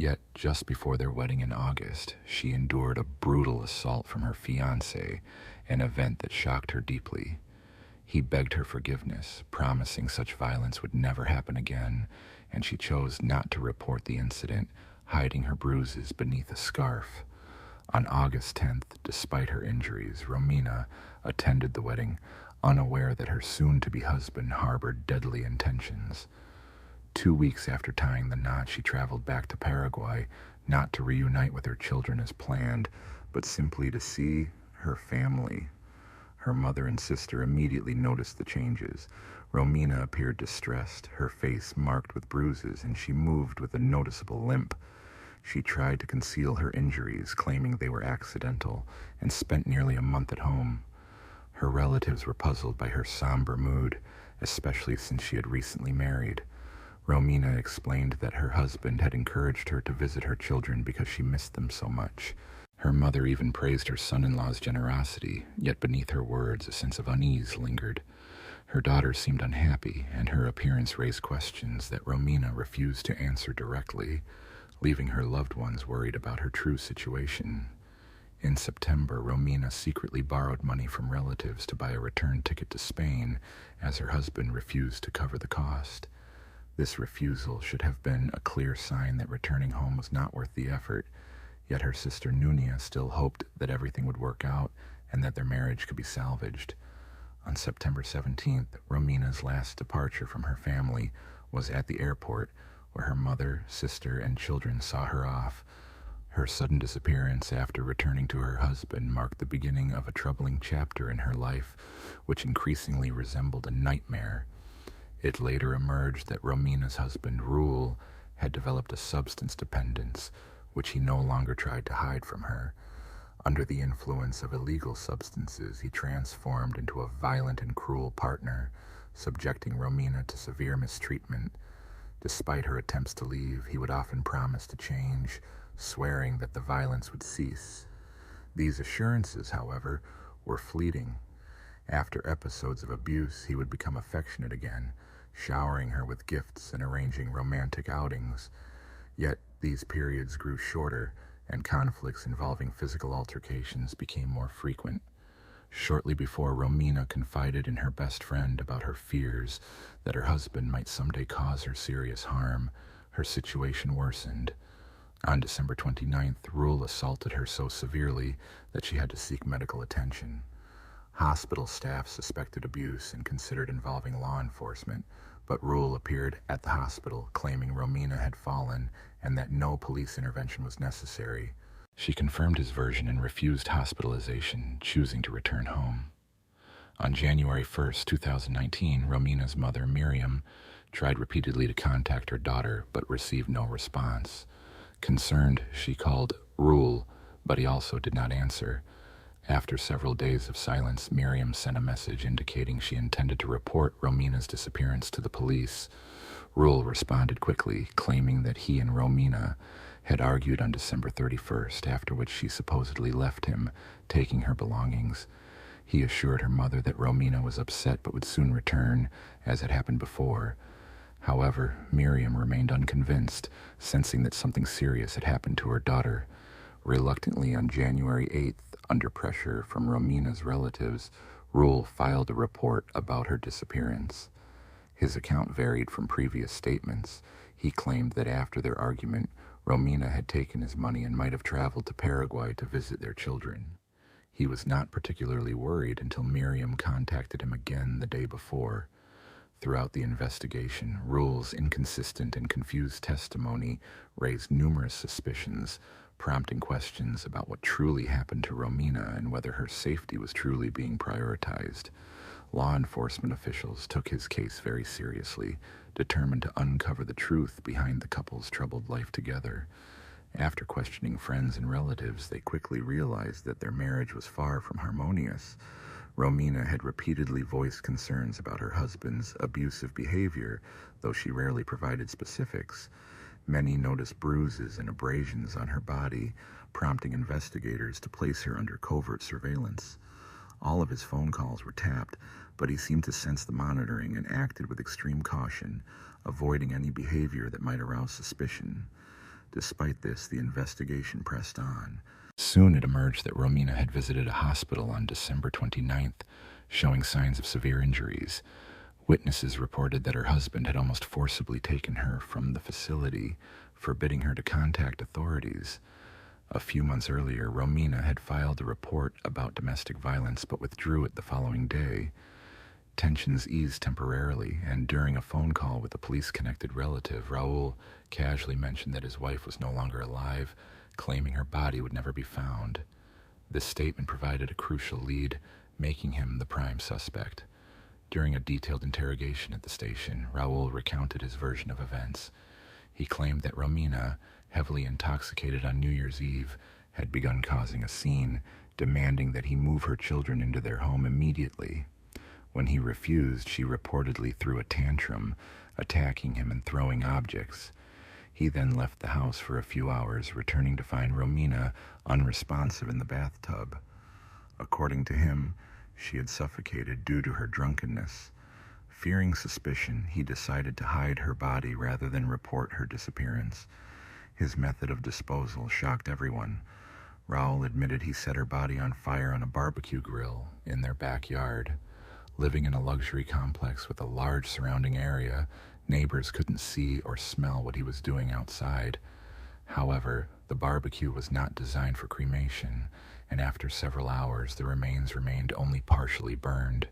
A: Yet, just before their wedding in August, she endured a brutal assault from her fiancé, an event that shocked her deeply. He begged her forgiveness, promising such violence would never happen again, and she chose not to report the incident, hiding her bruises beneath a scarf. On August 10th, despite her injuries, Romina attended the wedding, unaware that her soon-to-be husband harbored deadly intentions. 2 weeks after tying the knot, she traveled back to Paraguay, not to reunite with her children as planned, but simply to see her family. Her mother and sister immediately noticed the changes. Romina appeared distressed, her face marked with bruises, and she moved with a noticeable limp. She tried to conceal her injuries, claiming they were accidental, and spent nearly a month at home. Her relatives were puzzled by her somber mood, especially since she had recently married. Romina explained that her husband had encouraged her to visit her children because she missed them so much. Her mother even praised her son-in-law's generosity, yet beneath her words a sense of unease lingered. Her daughter seemed unhappy, and her appearance raised questions that Romina refused to answer directly, leaving her loved ones worried about her true situation. In September, Romina secretly borrowed money from relatives to buy a return ticket to Spain, as her husband refused to cover the cost. This refusal should have been a clear sign that returning home was not worth the effort, yet her sister Nunia still hoped that everything would work out and that their marriage could be salvaged. On September 17th, Romina's last departure from her family was at the airport, where her mother, sister, and children saw her off. Her sudden disappearance after returning to her husband marked the beginning of a troubling chapter in her life, which increasingly resembled a nightmare. It later emerged that Romina's husband, Rule, had developed a substance dependence, which he no longer tried to hide from her. Under the influence of illegal substances, he transformed into a violent and cruel partner, subjecting Romina to severe mistreatment. Despite her attempts to leave, he would often promise to change, swearing that the violence would cease. These assurances, however, were fleeting. After episodes of abuse, he would become affectionate again, showering her with gifts and arranging romantic outings. Yet these periods grew shorter, and conflicts involving physical altercations became more frequent. Shortly before Romina confided in her best friend about her fears that her husband might someday cause her serious harm, her situation worsened. On December 29th, Rule assaulted her so severely that she had to seek medical attention. Hospital staff suspected abuse and considered involving law enforcement, but Rule appeared at the hospital claiming Romina had fallen and that no police intervention was necessary. She confirmed his version and refused hospitalization, choosing to return home. On January 1st, 2019, Romina's mother, Miriam, tried repeatedly to contact her daughter but received no response. Concerned, she called Rule, but he also did not answer. After several days of silence, Miriam sent a message indicating she intended to report Romina's disappearance to the police. Rule responded quickly, claiming that he and Romina had argued on December 31st, after which she supposedly left him, taking her belongings. He assured her mother that Romina was upset but would soon return, as had happened before. However, Miriam remained unconvinced, sensing that something serious had happened to her daughter. Reluctantly, on January 8th, under pressure from Romina's relatives, Rule filed a report about her disappearance. His account varied from previous statements. He claimed that after their argument, Romina had taken his money and might have traveled to Paraguay to visit their children. He was not particularly worried until Miriam contacted him again the day before. Throughout the investigation, Rule's inconsistent and confused testimony raised numerous suspicions, prompting questions about what truly happened to Romina and whether her safety was truly being prioritized. Law enforcement officials took his case very seriously, determined to uncover the truth behind the couple's troubled life together. After questioning friends and relatives, they quickly realized that their marriage was far from harmonious. Romina had repeatedly voiced concerns about her husband's abusive behavior, though she rarely provided specifics. Many noticed bruises and abrasions on her body, prompting investigators to place her under covert surveillance. All of his phone calls were tapped, but he seemed to sense the monitoring and acted with extreme caution, avoiding any behavior that might arouse suspicion. Despite this, the investigation pressed on. Soon it emerged that Romina had visited a hospital on December 29th, showing signs of severe injuries. Witnesses reported that her husband had almost forcibly taken her from the facility, forbidding her to contact authorities. A few months earlier, Romina had filed a report about domestic violence but withdrew it the following day. Tensions eased temporarily, and during a phone call with a police-connected relative, Raul casually mentioned that his wife was no longer alive, claiming her body would never be found. This statement provided a crucial lead, making him the prime suspect. During a detailed interrogation at the station, Raul recounted his version of events. He claimed that Romina, heavily intoxicated on New Year's Eve, had begun causing a scene, demanding that he move her children into their home immediately. When he refused, she reportedly threw a tantrum, attacking him and throwing objects. He then left the house for a few hours, returning to find Romina unresponsive in the bathtub. According to him, she had suffocated due to her drunkenness. Fearing suspicion, he decided to hide her body rather than report her disappearance. His method of disposal shocked everyone. Raul admitted he set her body on fire on a barbecue grill in their backyard. Living in a luxury complex with a large surrounding area, neighbors couldn't see or smell what he was doing outside. However, the barbecue was not designed for cremation, and after several hours, the remains remained only partially burned.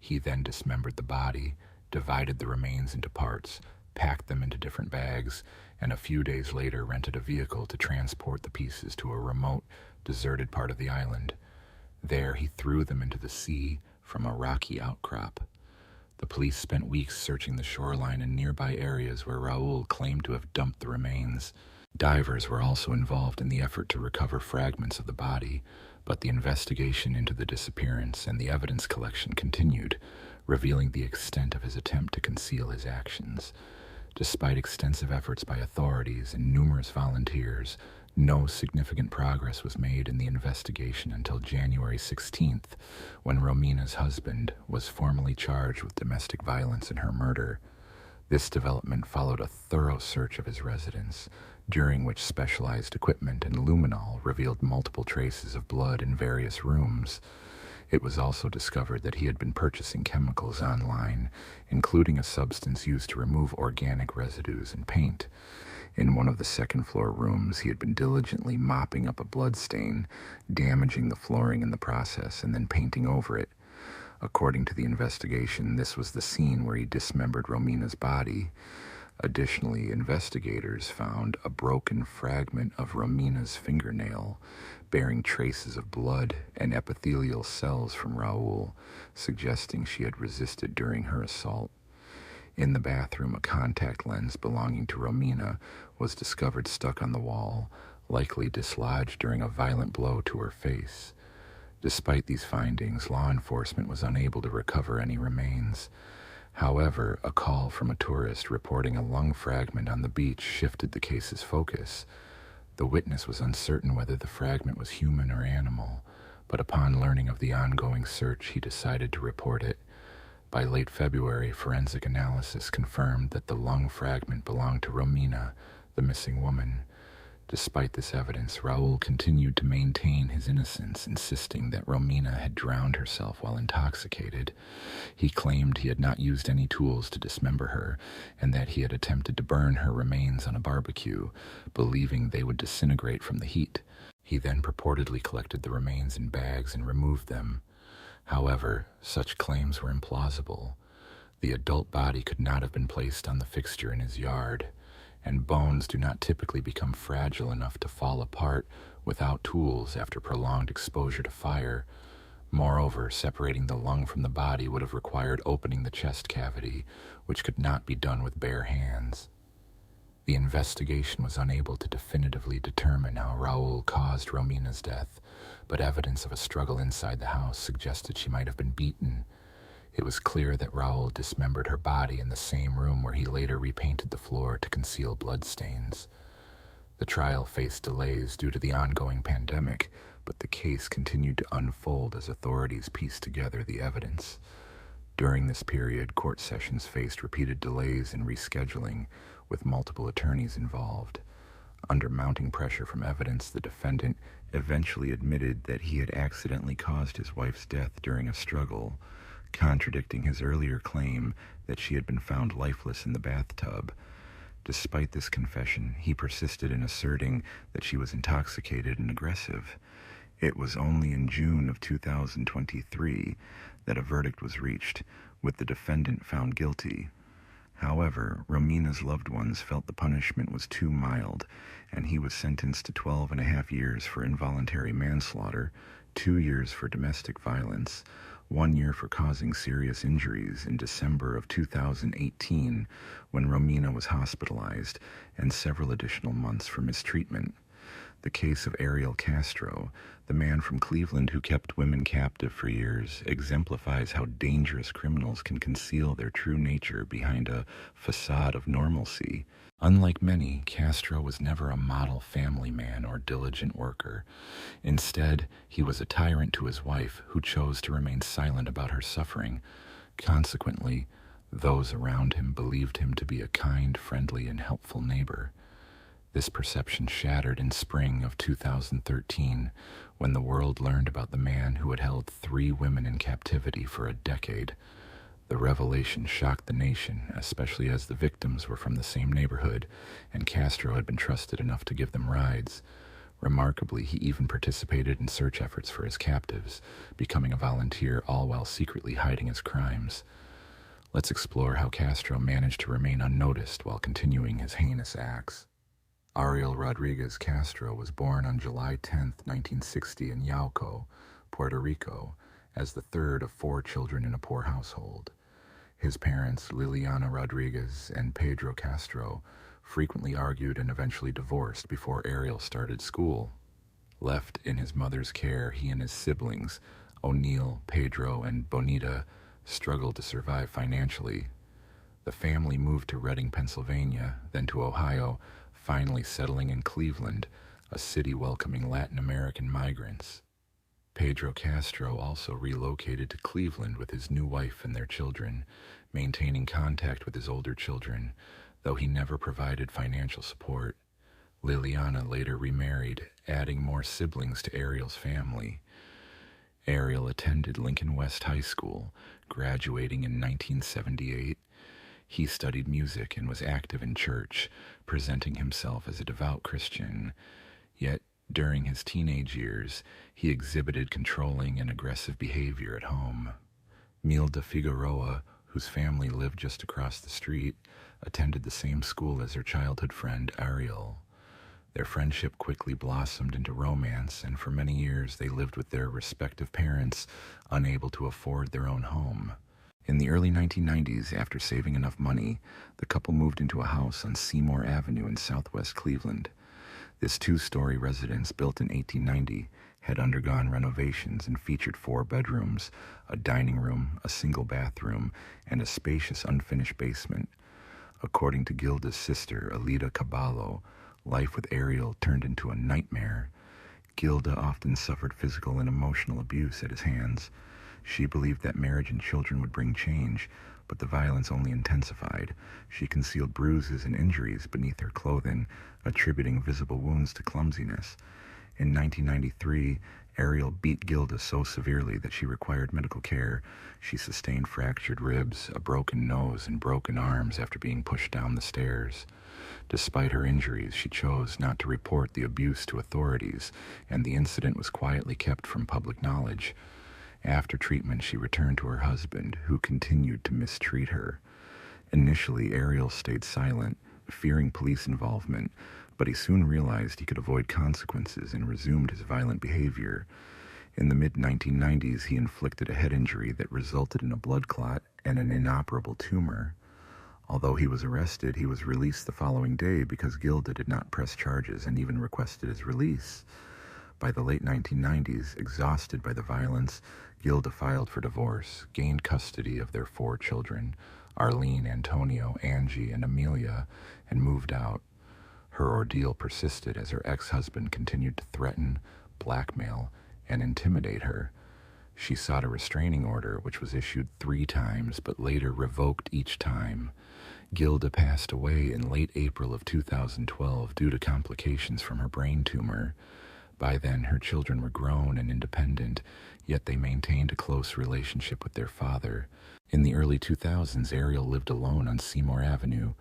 A: He then dismembered the body, divided the remains into parts, packed them into different bags, and a few days later rented a vehicle to transport the pieces to a remote, deserted part of the island. There, he threw them into the sea from a rocky outcrop. The police spent weeks searching the shoreline and nearby areas where Raul claimed to have dumped the remains. Divers were also involved in the effort to recover fragments of the body, but the investigation into the disappearance and the evidence collection continued, revealing the extent of his attempt to conceal his actions. Despite extensive efforts by authorities and numerous volunteers, no significant progress was made in the investigation until January 16th, when Romina's husband was formally charged with domestic violence in her murder. This development followed a thorough search of his residence, during which specialized equipment and luminol revealed multiple traces of blood in various rooms. It was also discovered that he had been purchasing chemicals online, including a substance used to remove organic residues in paint. In one of the second-floor rooms, he had been diligently mopping up a blood stain, damaging the flooring in the process, and then painting over it. According to the investigation, this was the scene where he dismembered Romina's body. Additionally, investigators found a broken fragment of Romina's fingernail, bearing traces of blood and epithelial cells from Raul, suggesting she had resisted during her assault. In the bathroom, a contact lens belonging to Romina was discovered stuck on the wall, likely dislodged during a violent blow to her face. Despite these findings, law enforcement was unable to recover any remains. However, a call from a tourist reporting a lung fragment on the beach shifted the case's focus. The witness was uncertain whether the fragment was human or animal, but upon learning of the ongoing search, he decided to report it. By late February, forensic analysis confirmed that the lung fragment belonged to Romina, the missing woman. Despite this evidence, Raul continued to maintain his innocence, insisting that Romina had drowned herself while intoxicated. He claimed he had not used any tools to dismember her, and that he had attempted to burn her remains on a barbecue, believing they would disintegrate from the heat. He then purportedly collected the remains in bags and removed them. However, such claims were implausible. The adult body could not have been placed on the fixture in his yard, and bones do not typically become fragile enough to fall apart without tools after prolonged exposure to fire. Moreover, separating the lung from the body would have required opening the chest cavity, which could not be done with bare hands. The investigation was unable to definitively determine how Raul caused Romina's death, but evidence of a struggle inside the house suggested she might have been beaten. It was clear that Raul dismembered her body in the same room where he later repainted the floor to conceal bloodstains. The trial faced delays due to the ongoing pandemic, but the case continued to unfold as authorities pieced together the evidence. During this period, court sessions faced repeated delays and rescheduling, with multiple attorneys involved. Under mounting pressure from evidence, the defendant eventually admitted that he had accidentally caused his wife's death during a struggle, contradicting his earlier claim that she had been found lifeless in the bathtub. Despite this confession, he persisted in asserting that she was intoxicated and aggressive. It was only in June of 2023 that a verdict was reached, with the defendant found guilty. However, Romina's loved ones felt the punishment was too mild, and he was sentenced to 12.5 years for involuntary manslaughter, 2 years for domestic violence, 1 year for causing serious injuries in December of 2018 when Romina was hospitalized, and several additional months for mistreatment. The case of Ariel Castro, the man from Cleveland who kept women captive for years, exemplifies how dangerous criminals can conceal their true nature behind a facade of normalcy. Unlike many, Castro was never a model family man or diligent worker. Instead, he was a tyrant to his wife who chose to remain silent about her suffering. Consequently, those around him believed him to be a kind, friendly, and helpful neighbor. This perception shattered in spring of 2013 when the world learned about the man who had held 3 women in captivity for a decade. The revelation shocked the nation, especially as the victims were from the same neighborhood, and Castro had been trusted enough to give them rides. Remarkably, he even participated in search efforts for his captives, becoming a volunteer all while secretly hiding his crimes. Let's explore how Castro managed to remain unnoticed while continuing his heinous acts. Ariel Rodriguez Castro was born on July 10, 1960 in Yauco, Puerto Rico, as the third of 4 children in a poor household. His parents, Liliana Rodriguez and Pedro Castro, frequently argued and eventually divorced before Ariel started school. Left in his mother's care, he and his siblings, O'Neill, Pedro, and Bonita, struggled to survive financially. The family moved to Reading, Pennsylvania, then to Ohio, finally settling in Cleveland, a city welcoming Latin American migrants. Pedro Castro also relocated to Cleveland with his new wife and their children, maintaining contact with his older children, though he never provided financial support. Liliana later remarried, adding more siblings to Ariel's family. Ariel attended Lincoln West High School, graduating in 1978. He studied music and was active in church, presenting himself as a devout Christian. Yet, during his teenage years, he exhibited controlling and aggressive behavior at home. Milda Figueroa, whose family lived just across the street, attended the same school as her childhood friend Ariel. Their friendship quickly blossomed into romance, and for many years they lived with their respective parents, unable to afford their own home. In the early 1990s, after saving enough money, the couple moved into a house on Seymour Avenue in southwest Cleveland. This 2-story residence, built in 1890, had undergone renovations and featured 4 bedrooms, a dining room, a single bathroom, and a spacious unfinished basement. According to Gilda's sister, Alida Caballo, life with Ariel turned into a nightmare. Gilda often suffered physical and emotional abuse at his hands. She believed that marriage and children would bring change, but the violence only intensified. She concealed bruises and injuries beneath her clothing, attributing visible wounds to clumsiness. In 1993, Ariel beat Gilda so severely that she required medical care. She sustained fractured ribs, a broken nose, and broken arms after being pushed down the stairs. Despite her injuries, she chose not to report the abuse to authorities, and the incident was quietly kept from public knowledge. After treatment, she returned to her husband, who continued to mistreat her. Initially, Ariel stayed silent, fearing police involvement, but he soon realized he could avoid consequences and resumed his violent behavior. In the mid-1990s, he inflicted a head injury that resulted in a blood clot and an inoperable tumor. Although he was arrested, he was released the following day because Gilda did not press charges and even requested his release. By the late 1990s, exhausted by the violence, Gilda filed for divorce, gained custody of their 4 children, Arlene, Antonio, Angie, and Amelia, and moved out. Her ordeal persisted as her ex-husband continued to threaten, blackmail, and intimidate her. She sought a restraining order, which was issued 3 times, but later revoked each time. Gilda passed away in late April of 2012 due to complications from her brain tumor. By then, her children were grown and independent, yet they maintained a close relationship with their father. In the early 2000s, Ariel lived alone on Seymour Avenue,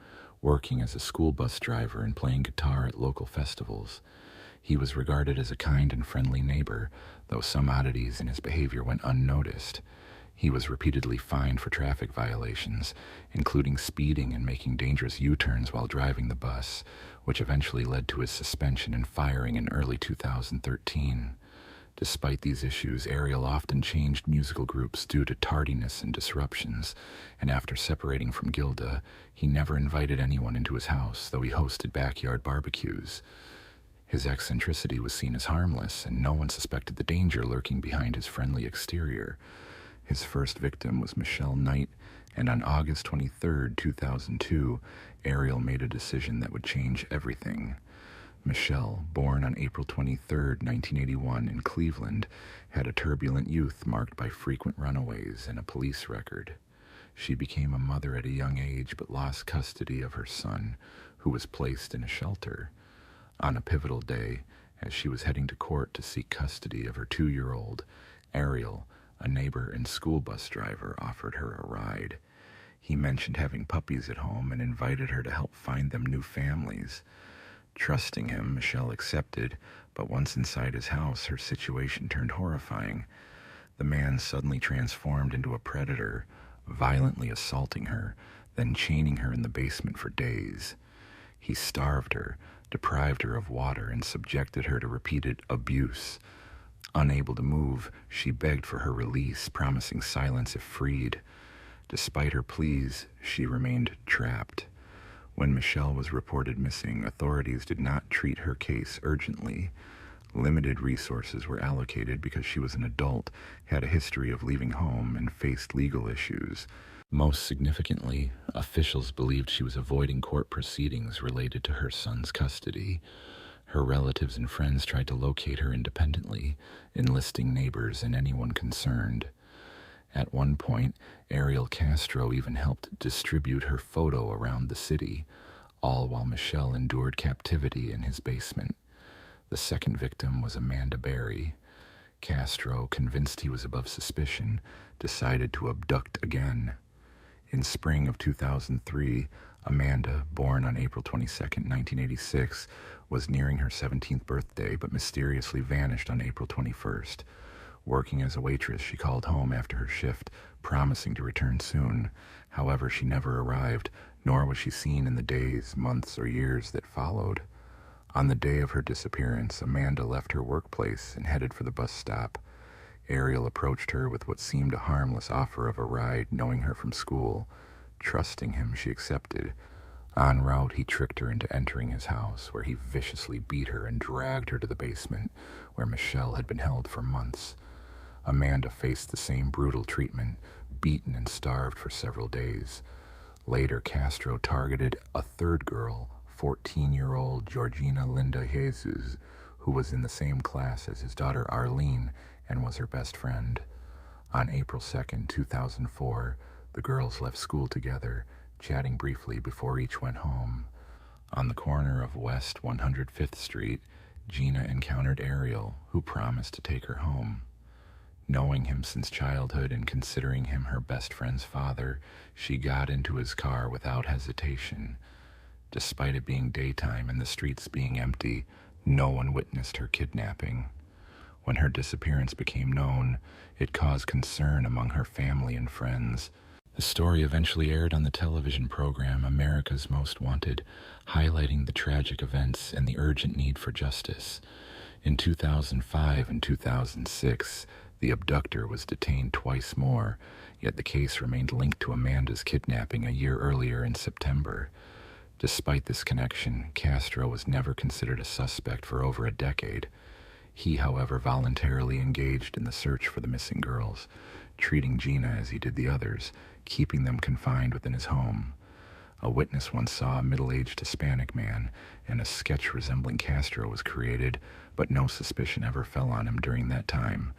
A: working as a school bus driver and playing guitar at local festivals. He was regarded as a kind and friendly neighbor, though some oddities in his behavior went unnoticed. He was repeatedly fined for traffic violations, including speeding and making dangerous U-turns while driving the bus, which eventually led to his suspension and firing in early 2013. Despite these issues, Ariel often changed musical groups due to tardiness and disruptions, and after separating from Gilda, he never invited anyone into his house, though he hosted backyard barbecues. His eccentricity was seen as harmless, and no one suspected the danger lurking behind his friendly exterior. His first victim was Michelle Knight, and on August 23, 2002, Ariel made a decision that would change everything. Michelle, born on April 23, 1981 in Cleveland, had a turbulent youth marked by frequent runaways and a police record. She became a mother at a young age but lost custody of her son, who was placed in a shelter. On a pivotal day, as she was heading to court to seek custody of her 2-year-old, Ariel, a neighbor and school bus driver, offered her a ride. He mentioned having puppies at home and invited her to help find them new families. Trusting him, Michelle accepted, but once inside his house, her situation turned horrifying. The man suddenly transformed into a predator, violently assaulting her, then chaining her in the basement for days. He starved her, deprived her of water, and subjected her to repeated abuse. Unable to move, she begged for her release, promising silence if freed. Despite her pleas, she remained trapped. When Michelle was reported missing, authorities did not treat her case urgently. Limited resources were allocated because she was an adult, had a history of leaving home, and faced legal issues. Most significantly, officials believed she was avoiding court proceedings related to her son's custody. Her relatives and friends tried to locate her independently, enlisting neighbors and anyone concerned. At one point, Ariel Castro even helped distribute her photo around the city, all while Michelle endured captivity in his basement. The second victim was Amanda Berry. Castro, convinced he was above suspicion, decided to abduct again. In spring of 2003, Amanda, born on April 22, 1986, was nearing her 17th birthday but mysteriously vanished on April 21st. Working as a waitress, she called home after her shift, promising to return soon. However, she never arrived, nor was she seen in the days, months, or years that followed. On the day of her disappearance, Amanda left her workplace and headed for the bus stop. Ariel approached her with what seemed a harmless offer of a ride, knowing her from school. Trusting him, she accepted. En route, he tricked her into entering his house, where he viciously beat her and dragged her to the basement, where Michelle had been held for months. Amanda faced the same brutal treatment, beaten and starved for several days. Later, Castro targeted a third girl, 14-year-old Georgina Linda Jesus, who was in the same class as his daughter Arlene and was her best friend. On April 2, 2004, the girls left school together, chatting briefly before each went home. On the corner of West 105th Street, Gina encountered Ariel, who promised to take her home. Knowing him since childhood and considering him her best friend's father, she got into his car without hesitation. Despite it being daytime and the streets being empty, no one witnessed her kidnapping. When her disappearance became known, it caused concern among her family and friends. The story eventually aired on the television program America's Most Wanted, highlighting the tragic events and the urgent need for justice. In 2005 and 2006, the abductor was detained twice more, yet the case remained linked to Amanda's kidnapping a year earlier in September. Despite this connection, Castro was never considered a suspect for over a decade. He, however, voluntarily engaged in the search for the missing girls, treating Gina as he did the others, keeping them confined within his home. A witness once saw a middle-aged Hispanic man, and a sketch resembling Castro was created, but no suspicion ever fell on him during that time.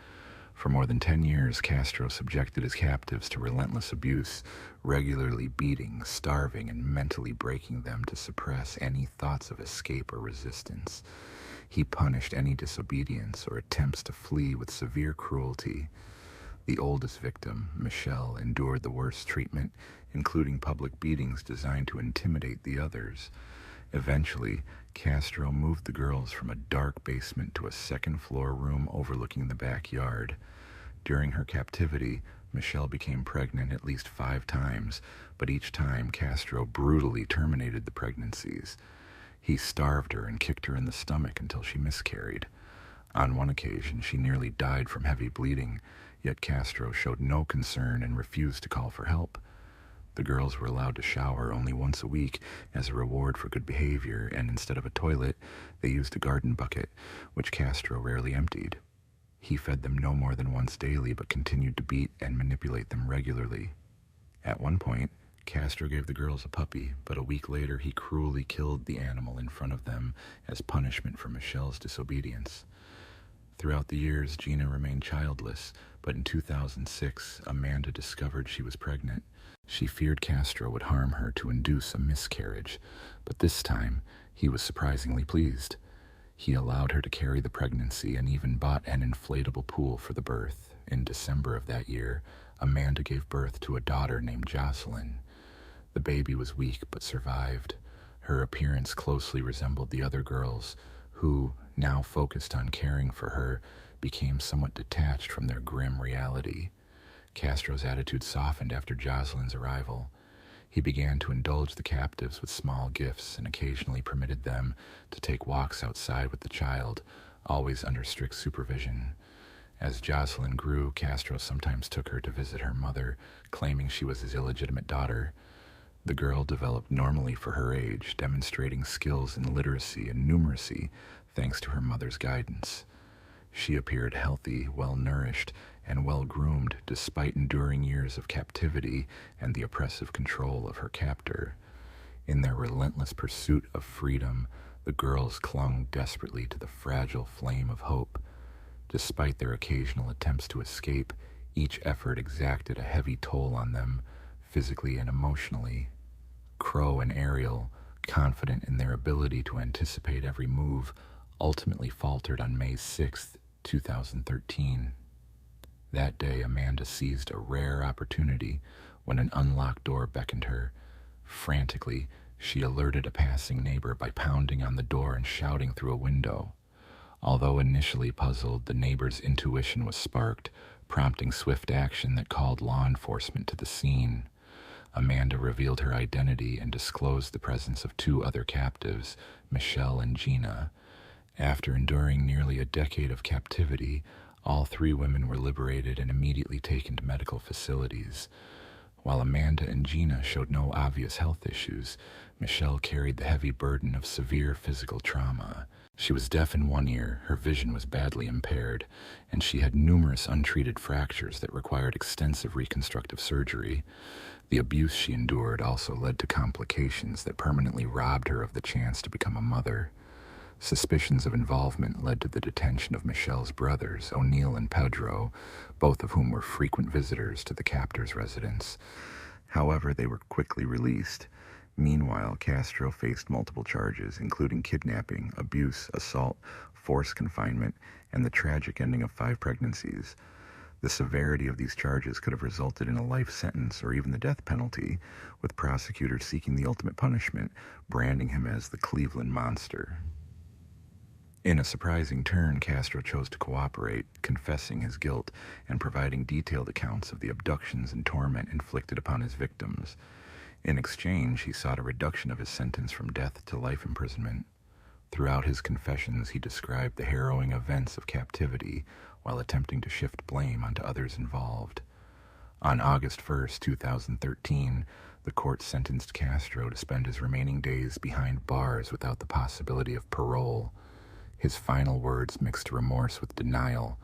A: For more than 10 years, Castro subjected his captives to relentless abuse, regularly beating, starving, and mentally breaking them to suppress any thoughts of escape or resistance. He punished any disobedience or attempts to flee with severe cruelty. The oldest victim, Michelle, endured the worst treatment, including public beatings designed to intimidate the others. Eventually, Castro moved the girls from a dark basement to a second-floor room overlooking the backyard. During her captivity, Michelle became pregnant at least 5 times, but each time Castro brutally terminated the pregnancies. He starved her and kicked her in the stomach until she miscarried. On one occasion, she nearly died from heavy bleeding, yet Castro showed no concern and refused to call for help. The girls were allowed to shower only once a week as a reward for good behavior, and instead of a toilet, they used a garden bucket, which Castro rarely emptied. He fed them no more than once daily, but continued to beat and manipulate them regularly. At one point, Castro gave the girls a puppy, but a week later he cruelly killed the animal in front of them as punishment for Michelle's disobedience. Throughout the years, Gina remained childless, but in 2006, Amanda discovered she was pregnant. She feared Castro would harm her to induce a miscarriage, but this time, he was surprisingly pleased. He allowed her to carry the pregnancy and even bought an inflatable pool for the birth. In December of that year, Amanda gave birth to a daughter named Jocelyn. The baby was weak but survived. Her appearance closely resembled the other girls, who, now focused on caring for her, became somewhat detached from their grim reality. Castro's attitude softened after Jocelyn's arrival. He began to indulge the captives with small gifts and occasionally permitted them to take walks outside with the child, always under strict supervision. As Jocelyn grew, Castro sometimes took her to visit her mother, claiming she was his illegitimate daughter. The girl developed normally for her age, demonstrating skills in literacy and numeracy thanks to her mother's guidance. She appeared healthy, well-nourished, and well-groomed despite enduring years of captivity and the oppressive control of her captor. In their relentless pursuit of freedom, the girls clung desperately to the fragile flame of hope. Despite their occasional attempts to escape, each effort exacted a heavy toll on them, physically and emotionally. Crow and Ariel, confident in their ability to anticipate every move, ultimately faltered on May 6, 2013. That day, Amanda seized a rare opportunity when an unlocked door beckoned her. Frantically, she alerted a passing neighbor by pounding on the door and shouting through a window. Although initially puzzled, the neighbor's intuition was sparked, prompting swift action that called law enforcement to the scene. Amanda revealed her identity and disclosed the presence of 2 other captives, Michelle and Gina. After enduring nearly a decade of captivity, all 3 women were liberated and immediately taken to medical facilities. While Amanda and Gina showed no obvious health issues, Michelle carried the heavy burden of severe physical trauma. She was deaf in one ear, her vision was badly impaired, and she had numerous untreated fractures that required extensive reconstructive surgery. The abuse she endured also led to complications that permanently robbed her of the chance to become a mother. Suspicions of involvement led to the detention of Michelle's brothers, O'Neill and Pedro, both of whom were frequent visitors to the captor's residence. However, they were quickly released. Meanwhile, Castro faced multiple charges, including kidnapping, abuse, assault, forced confinement, and the tragic ending of 5 pregnancies. The severity of these charges could have resulted in a life sentence or even the death penalty, with prosecutors seeking the ultimate punishment, branding him as the Cleveland Monster. In a surprising turn, Castro chose to cooperate, confessing his guilt and providing detailed accounts of the abductions and torment inflicted upon his victims. In exchange, he sought a reduction of his sentence from death to life imprisonment. Throughout his confessions, he described the harrowing events of captivity while attempting to shift blame onto others involved. On August 1, 2013, the court sentenced Castro to spend his remaining days behind bars without the possibility of parole. His final words mixed remorse with denial.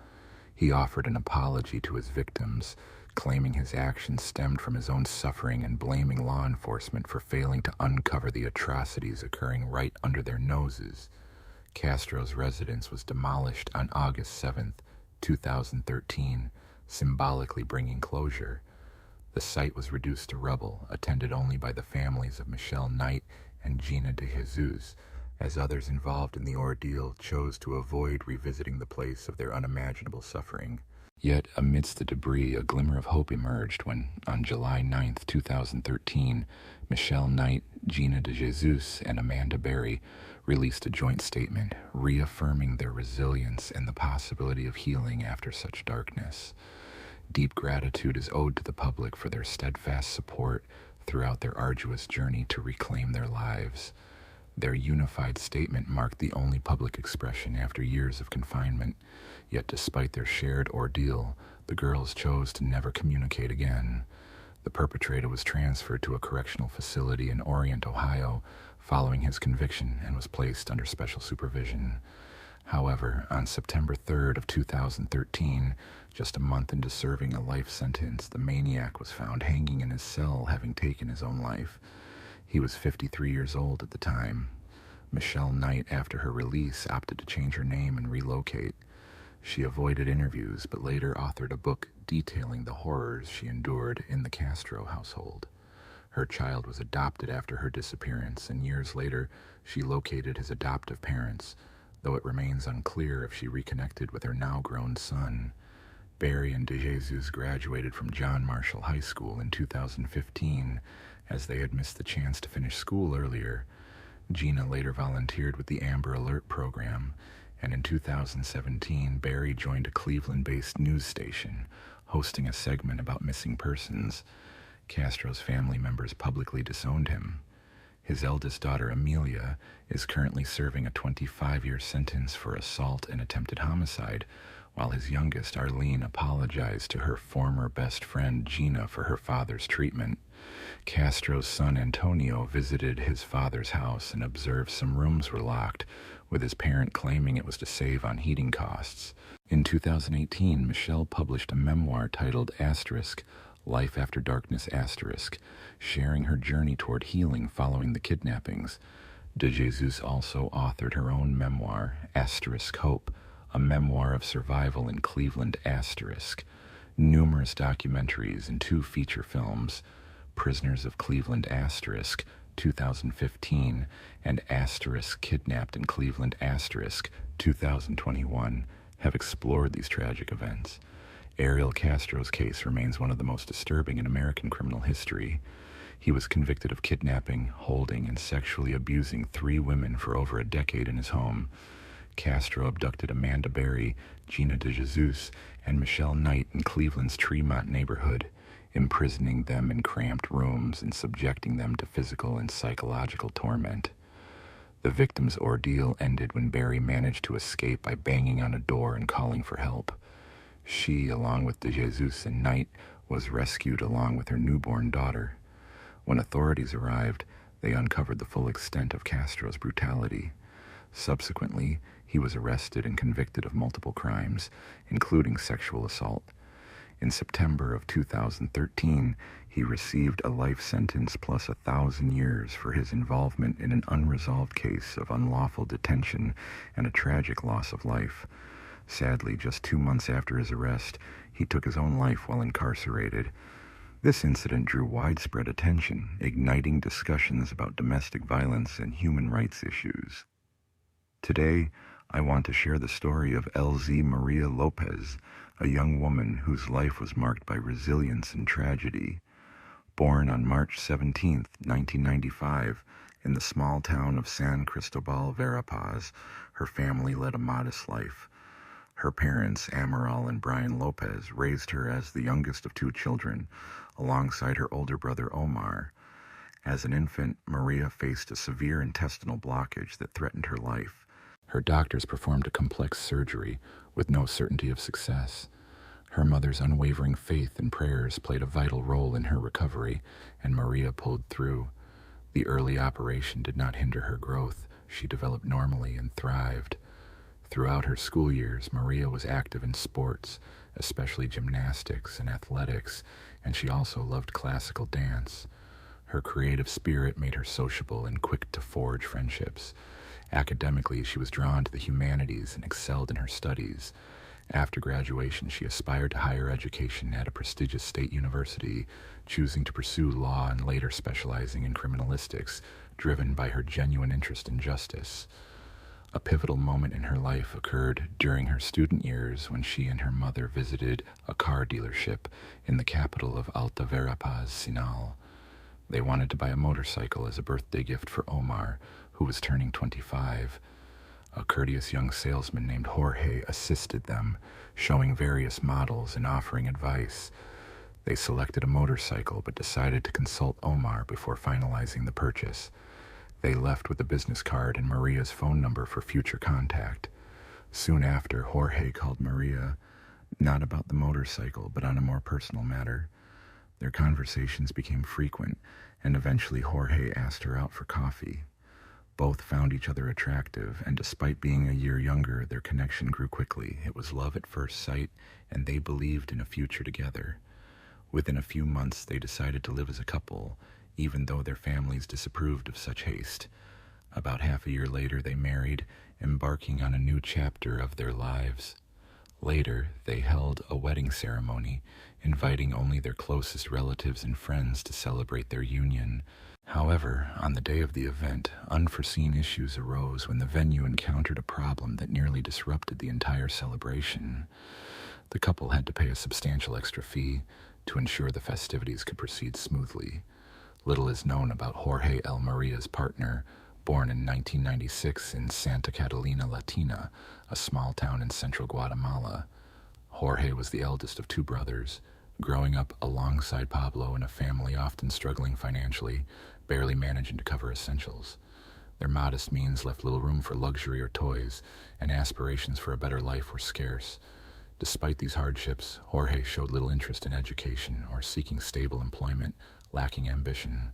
A: He offered an apology to his victims, claiming his actions stemmed from his own suffering and blaming law enforcement for failing to uncover the atrocities occurring right under their noses. Castro's residence was demolished on August 7, 2013, symbolically bringing closure. The site was reduced to rubble, attended only by the families of Michelle Knight and Gina de Jesus, as others involved in the ordeal chose to avoid revisiting the place of their unimaginable suffering. Yet, amidst the debris, a glimmer of hope emerged when, on July 9, 2013, Michelle Knight, Gina de Jesus, and Amanda Berry released a joint statement reaffirming their resilience and the possibility of healing after such darkness. Deep gratitude is owed to the public for their steadfast support throughout their arduous journey to reclaim their lives. Their unified statement marked the only public expression after years of confinement, yet despite their shared ordeal, the girls chose to never communicate again. The perpetrator was transferred to a correctional facility in Orient, Ohio, following his conviction and was placed under special supervision. However, on September 3rd of 2013, just a month into serving a life sentence, the maniac was found hanging in his cell, having taken his own life. He was 53 years old at the time. Michelle Knight, after her release, opted to change her name and relocate. She avoided interviews, but later authored a book detailing the horrors she endured in the Castro household. Her child was adopted after her disappearance, and years later, she located his adoptive parents, though it remains unclear if she reconnected with her now-grown son. Berry and de Jesus graduated from John Marshall High School in 2015, as they had missed the chance to finish school earlier. Gina later volunteered with the Amber Alert program, and in 2017, Berry joined a Cleveland-based news station, hosting a segment about missing persons. Castro's family members publicly disowned him. His eldest daughter, Amelia, is currently serving a 25-year sentence for assault and attempted homicide, while his youngest, Arlene, apologized to her former best friend, Gina, for her father's treatment. Castro's son, Antonio, visited his father's house and observed some rooms were locked, with his parent claiming it was to save on heating costs. In 2018, Michelle published a memoir titled Asterisk, Life After Darkness Asterisk, sharing her journey toward healing following the kidnappings. De Jesus also authored her own memoir, Asterisk Hope, a memoir of survival in Cleveland Asterisk. Numerous documentaries and 2 feature films, Prisoners of Cleveland Asterisk, 2015, and Asterisk Kidnapped in Cleveland Asterisk, 2021, have explored these tragic events. Ariel Castro's case remains one of the most disturbing in American criminal history. He was convicted of kidnapping, holding, and sexually abusing 3 women for over a decade in his home. Castro abducted Amanda Berry, Gina de Jesus, and Michelle Knight in Cleveland's Tremont neighborhood, imprisoning them in cramped rooms and subjecting them to physical and psychological torment. The victim's ordeal ended when Berry managed to escape by banging on a door and calling for help. She, along with de Jesus and Knight, was rescued along with her newborn daughter. When authorities arrived, they uncovered the full extent of Castro's brutality. Subsequently, he was arrested and convicted of multiple crimes, including sexual assault. In September of 2013, he received a life sentence plus 1,000 years for his involvement in an unresolved case of unlawful detention and a tragic loss of life. Sadly, just 2 months after his arrest, he took his own life while incarcerated. This incident drew widespread attention, igniting discussions about domestic violence and human rights issues. Today, I want to share the story of LZ Maria Lopez, a young woman whose life was marked by resilience and tragedy. Born on March 17, 1995, in the small town of San Cristobal, Verapaz, her family led a modest life. Her parents, Amaral and Brian Lopez, raised her as the youngest of 2 children, alongside her older brother Omar. As an infant, Maria faced a severe intestinal blockage that threatened her life. Her doctors performed a complex surgery with no certainty of success. Her mother's unwavering faith and prayers played a vital role in her recovery, and Maria pulled through. The early operation did not hinder her growth. She developed normally and thrived. Throughout her school years, Maria was active in sports, especially gymnastics and athletics, and she also loved classical dance. Her creative spirit made her sociable and quick to forge friendships. Academically, she was drawn to the humanities and excelled in her studies. After graduation, she aspired to higher education at a prestigious state university, choosing to pursue law and later specializing in criminalistics, driven by her genuine interest in justice. A pivotal moment in her life occurred during her student years when she and her mother visited a car dealership in the capital of Alta Verapaz, Sinal. They wanted to buy a motorcycle as a birthday gift for Omar, who was turning 25. A courteous young salesman named Jorge assisted them, showing various models and offering advice. They selected a motorcycle but decided to consult Omar before finalizing the purchase. They left with a business card and Maria's phone number for future contact. Soon after, Jorge called Maria, not about the motorcycle, but on a more personal matter. Their conversations became frequent, and eventually Jorge asked her out for coffee. Both found each other attractive, and despite being a year younger, their connection grew quickly. It was love at first sight, and they believed in a future together. Within a few months, they decided to live as a couple, even though their families disapproved of such haste. About half a year later, they married, embarking on a new chapter of their lives. Later, they held a wedding ceremony, inviting only their closest relatives and friends to celebrate their union. However, on the day of the event, unforeseen issues arose when the venue encountered a problem that nearly disrupted the entire celebration. The couple had to pay a substantial extra fee to ensure the festivities could proceed smoothly. Little is known about Jorge L. Maria's partner, born in 1996 in Santa Catalina Latina, a small town in central Guatemala. Jorge was the eldest of two brothers, growing up alongside Pablo in a family often struggling financially, barely managing to cover essentials. Their modest means left little room for luxury or toys, and aspirations for a better life were scarce. Despite these hardships, Jorge showed little interest in education or seeking stable employment, lacking ambition.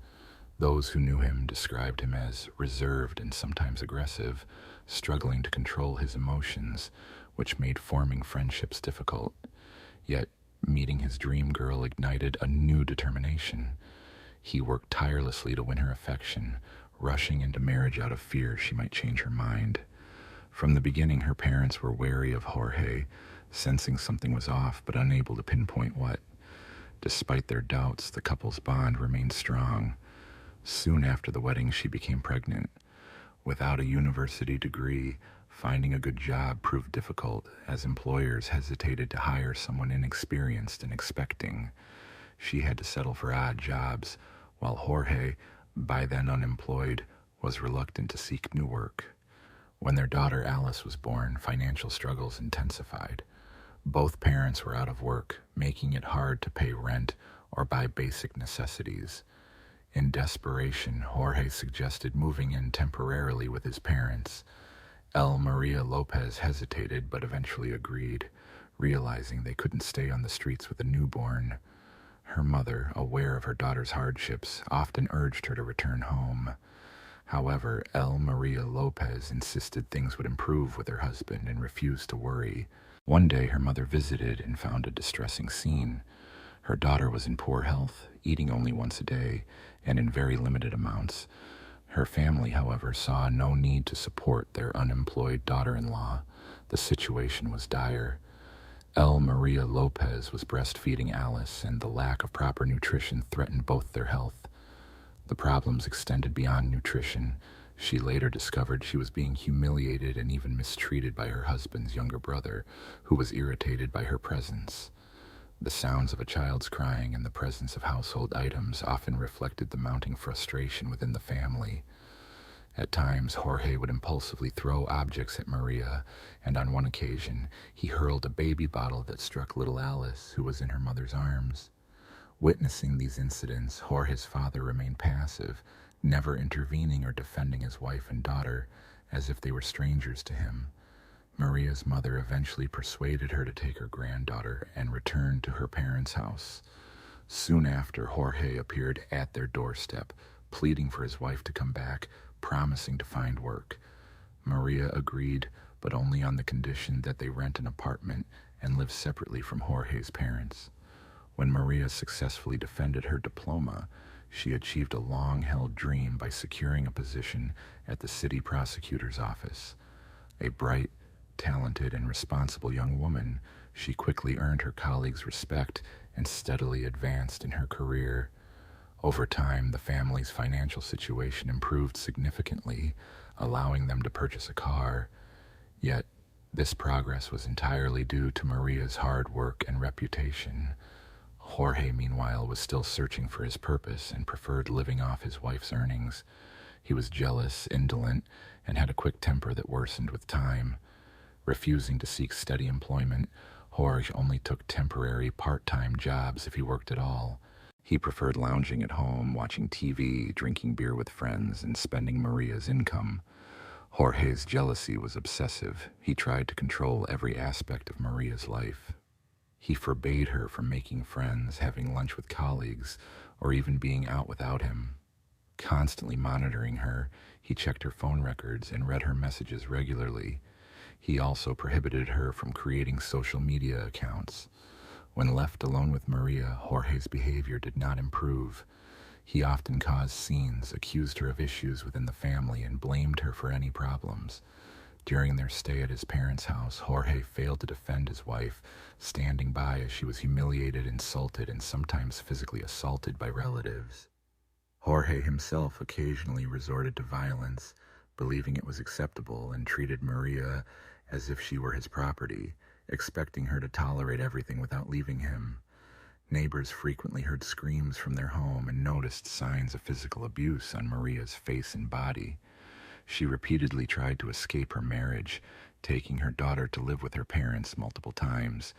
A: Those who knew him described him as reserved and sometimes aggressive, struggling to control his emotions, which made forming friendships difficult. Yet, meeting his dream girl ignited a new determination. He worked tirelessly to win her affection, rushing into marriage out of fear she might change her mind. From the beginning, her parents were wary of Jorge, sensing something was off but unable to pinpoint what. Despite their doubts, the couple's bond remained strong. Soon after the wedding, she became pregnant. Without a university degree, finding a good job proved difficult, as employers hesitated to hire someone inexperienced and expecting. She had to settle for odd jobs, while Jorge, by then unemployed, was reluctant to seek new work. When their daughter Alice was born, financial struggles intensified. Both parents were out of work, making it hard to pay rent or buy basic necessities. In desperation, Jorge suggested moving in temporarily with his parents. El Maria Lopez hesitated but eventually agreed, realizing they couldn't stay on the streets with a newborn. Her mother, aware of her daughter's hardships, often urged her to return home. However, El Maria Lopez insisted things would improve with her husband and refused to worry. One day, her mother visited and found a distressing scene. Her daughter was in poor health, eating only once a day, and in very limited amounts. Her family, however, saw no need to support their unemployed daughter-in-law. The situation was dire. El Maria Lopez was breastfeeding Alice, and the lack of proper nutrition threatened both their health. The problems extended beyond nutrition. She later discovered she was being humiliated and even mistreated by her husband's younger brother, who was irritated by her presence. The sounds of a child's crying and the presence of household items often reflected the mounting frustration within the family. At times, Jorge would impulsively throw objects at Maria, and on one occasion, he hurled a baby bottle that struck little Alice, who was in her mother's arms. Witnessing these incidents, Jorge's father remained passive, never intervening or defending his wife and daughter, as if they were strangers to him. Maria's mother eventually persuaded her to take her granddaughter and return to her parents' house. Soon after, Jorge appeared at their doorstep, pleading for his wife to come back, promising to find work. Maria agreed, but only on the condition that they rent an apartment and live separately from Jorge's parents. When Maria successfully defended her diploma, she achieved a long-held dream by securing a position at the city prosecutor's office. A bright, talented, and responsible young woman, she quickly earned her colleagues' respect and steadily advanced in her career. Over time, the family's financial situation improved significantly, allowing them to purchase a car. Yet, this progress was entirely due to Maria's hard work and reputation. Jorge, meanwhile, was still searching for his purpose and preferred living off his wife's earnings. He was jealous, indolent, and had a quick temper that worsened with time. Refusing to seek steady employment, Jorge only took temporary, part-time jobs if he worked at all. He preferred lounging at home, watching TV, drinking beer with friends, and spending Maria's income. Jorge's jealousy was obsessive. He tried to control every aspect of Maria's life. He forbade her from making friends, having lunch with colleagues, or even being out without him. Constantly monitoring her, he checked her phone records and read her messages regularly. He also prohibited her from creating social media accounts. When left alone with Maria, Jorge's behavior did not improve. He often caused scenes, accused her of issues within the family, and blamed her for any problems. During their stay at his parents' house, Jorge failed to defend his wife, standing by as she was humiliated, insulted, and sometimes physically assaulted by relatives. Jorge himself occasionally resorted to violence, believing it was acceptable, and treated Maria as if she were his property, expecting her to tolerate everything without leaving him. Neighbors frequently heard screams from their home and noticed signs of physical abuse on Maria's face and body. She repeatedly tried to escape her marriage, taking her daughter to live with her parents multiple times.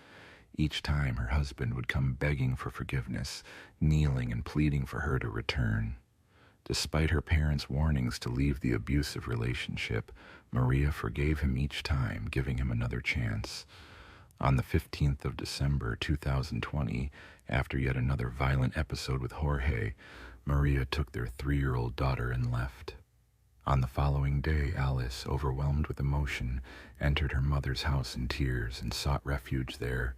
A: Each time her husband would come begging for forgiveness, kneeling and pleading for her to return. Despite her parents' warnings to leave the abusive relationship, Maria forgave him each time, giving him another chance. On the 15th of December 2020, after yet another violent episode with Jorge, Maria took their 3-year-old daughter and left. On the following day, Alice, overwhelmed with emotion, entered her mother's house in tears and sought refuge there.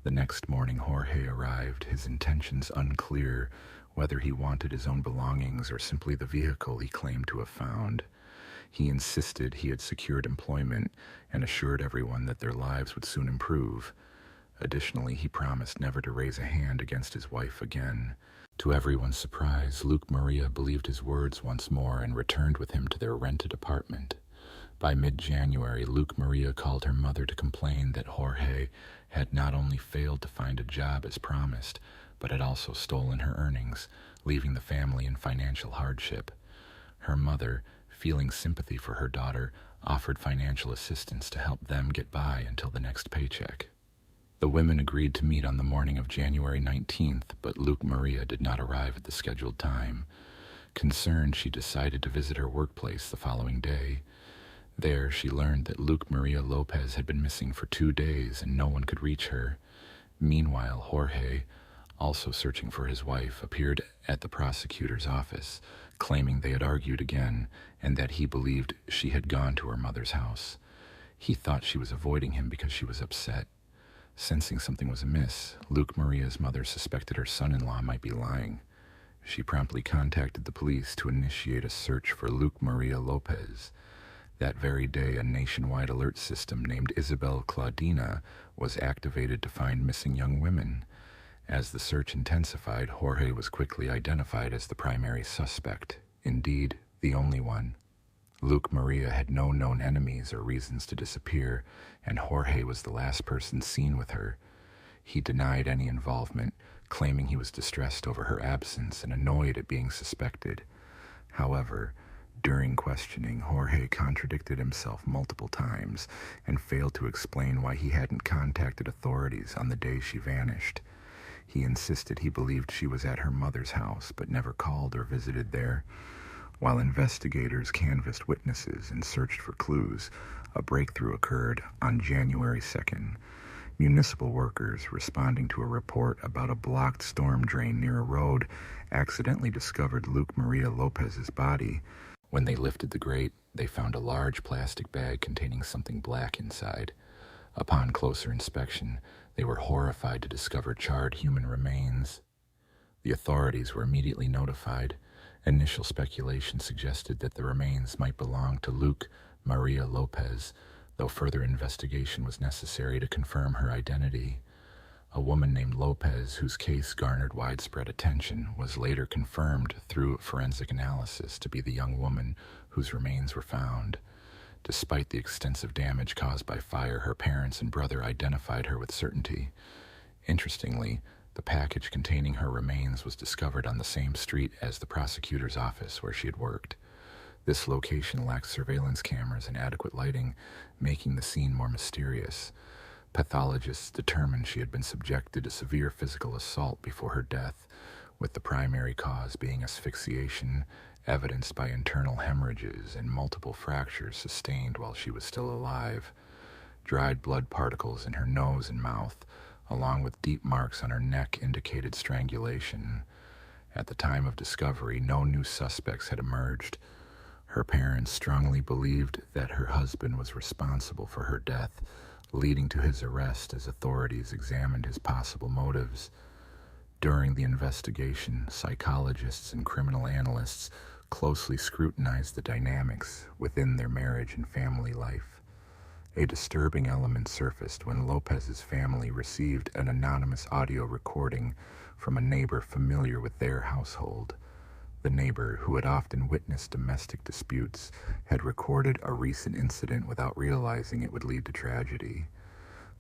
A: The next morning, Jorge arrived, his intentions unclear, whether he wanted his own belongings or simply the vehicle he claimed to have found. He insisted he had secured employment and assured everyone that their lives would soon improve. Additionally, he promised never to raise a hand against his wife again. To everyone's surprise, Luke Maria believed his words once more and returned with him to their rented apartment. By mid-January, Luke Maria called her mother to complain that Jorge had not only failed to find a job as promised, but had also stolen her earnings, leaving the family in financial hardship. Her mother, feeling sympathy for her daughter, offered financial assistance to help them get by until the next paycheck. The women agreed to meet on the morning of January 19th, but Luke Maria did not arrive at the scheduled time. Concerned, she decided to visit her workplace the following day. There, she learned that Luke Maria Lopez had been missing for 2 days and no one could reach her. Meanwhile, Jorge, also searching for his wife, appeared at the prosecutor's office, claiming they had argued again and that he believed she had gone to her mother's house. He thought she was avoiding him because she was upset. Sensing something was amiss, Luke Maria's mother suspected her son-in-law might be lying. She promptly contacted the police to initiate a search for Luke Maria Lopez. That very day, a nationwide alert system named Isabel Claudina was activated to find missing young women. As the search intensified, Jorge was quickly identified as the primary suspect, indeed, the only one. Luke Maria had no known enemies or reasons to disappear, and Jorge was the last person seen with her. He denied any involvement, claiming he was distressed over her absence and annoyed at being suspected. However, during questioning, Jorge contradicted himself multiple times and failed to explain why he hadn't contacted authorities on the day she vanished. He insisted he believed she was at her mother's house, but never called or visited there. While investigators canvassed witnesses and searched for clues, a breakthrough occurred on January 2nd. Municipal workers, responding to a report about a blocked storm drain near a road, accidentally discovered Luke Maria Lopez's body. When they lifted the grate, they found a large plastic bag containing something black inside. Upon closer inspection, they were horrified to discover charred human remains. The authorities were immediately notified. Initial speculation suggested that the remains might belong to Luke Maria Lopez, though further investigation was necessary to confirm her identity. A woman named Lopez, whose case garnered widespread attention, was later confirmed through forensic analysis to be the young woman whose remains were found. Despite the extensive damage caused by fire, her parents and brother identified her with certainty. Interestingly, the package containing her remains was discovered on the same street as the prosecutor's office where she had worked. This location lacked surveillance cameras and adequate lighting, making the scene more mysterious. Pathologists determined she had been subjected to severe physical assault before her death, with the primary cause being asphyxiation, evidenced by internal hemorrhages and multiple fractures sustained while she was still alive. Dried blood particles in her nose and mouth, along with deep marks on her neck, indicated strangulation. At the time of discovery, no new suspects had emerged. Her parents strongly believed that her husband was responsible for her death, leading to his arrest as authorities examined his possible motives. During the investigation, psychologists and criminal analysts closely scrutinized the dynamics within their marriage and family life. A disturbing element surfaced when Lopez's family received an anonymous audio recording from a neighbor familiar with their household. The neighbor, who had often witnessed domestic disputes, had recorded a recent incident without realizing it would lead to tragedy.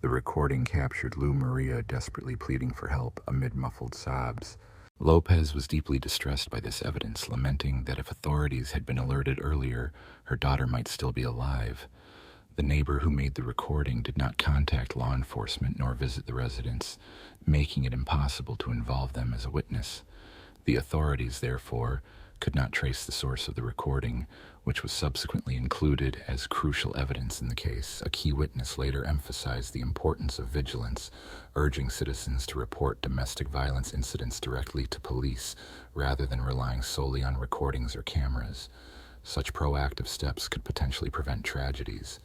A: The recording captured Lou Maria desperately pleading for help amid muffled sobs. Lopez was deeply distressed by this evidence, lamenting that if authorities had been alerted earlier, her daughter might still be alive. The neighbor who made the recording did not contact law enforcement nor visit the residence, making it impossible to involve them as a witness. The authorities, therefore, could not trace the source of the recording, which was subsequently included as crucial evidence in the case. A key witness later emphasized the importance of vigilance, urging citizens to report domestic violence incidents directly to police rather than relying solely on recordings or cameras. Such proactive steps could potentially prevent tragedies.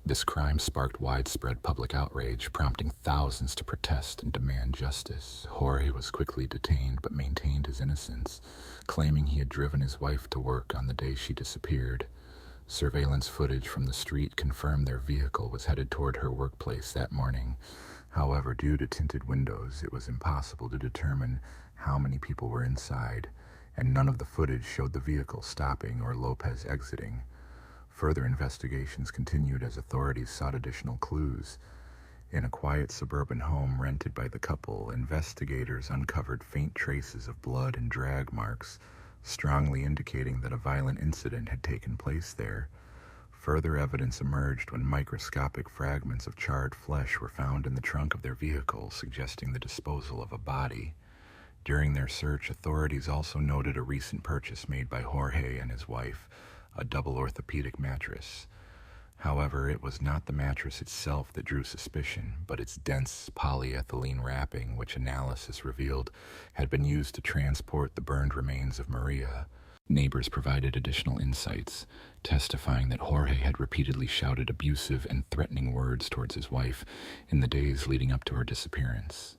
A: This crime sparked widespread public outrage, prompting thousands to protest and demand justice. Jorge was quickly detained but maintained his innocence, claiming he had driven his wife to work on the day she disappeared. Surveillance footage from the street confirmed their vehicle was headed toward her workplace that morning. However, due to tinted windows, it was impossible to determine how many people were inside, and none of the footage showed the vehicle stopping or Lopez exiting. Further investigations continued as authorities sought additional clues. In a quiet suburban home rented by the couple, investigators uncovered faint traces of blood and drag marks, strongly indicating that a violent incident had taken place there. Further evidence emerged when microscopic fragments of charred flesh were found in the trunk of their vehicle, suggesting the disposal of a body. During their search, authorities also noted a recent purchase made by Jorge and his wife, a double orthopedic mattress. However, it was not the mattress itself that drew suspicion, but its dense polyethylene wrapping, which analysis revealed had been used to transport the burned remains of Maria. Neighbors provided additional insights, testifying that Jorge had repeatedly shouted abusive and threatening words towards his wife in the days leading up to her disappearance.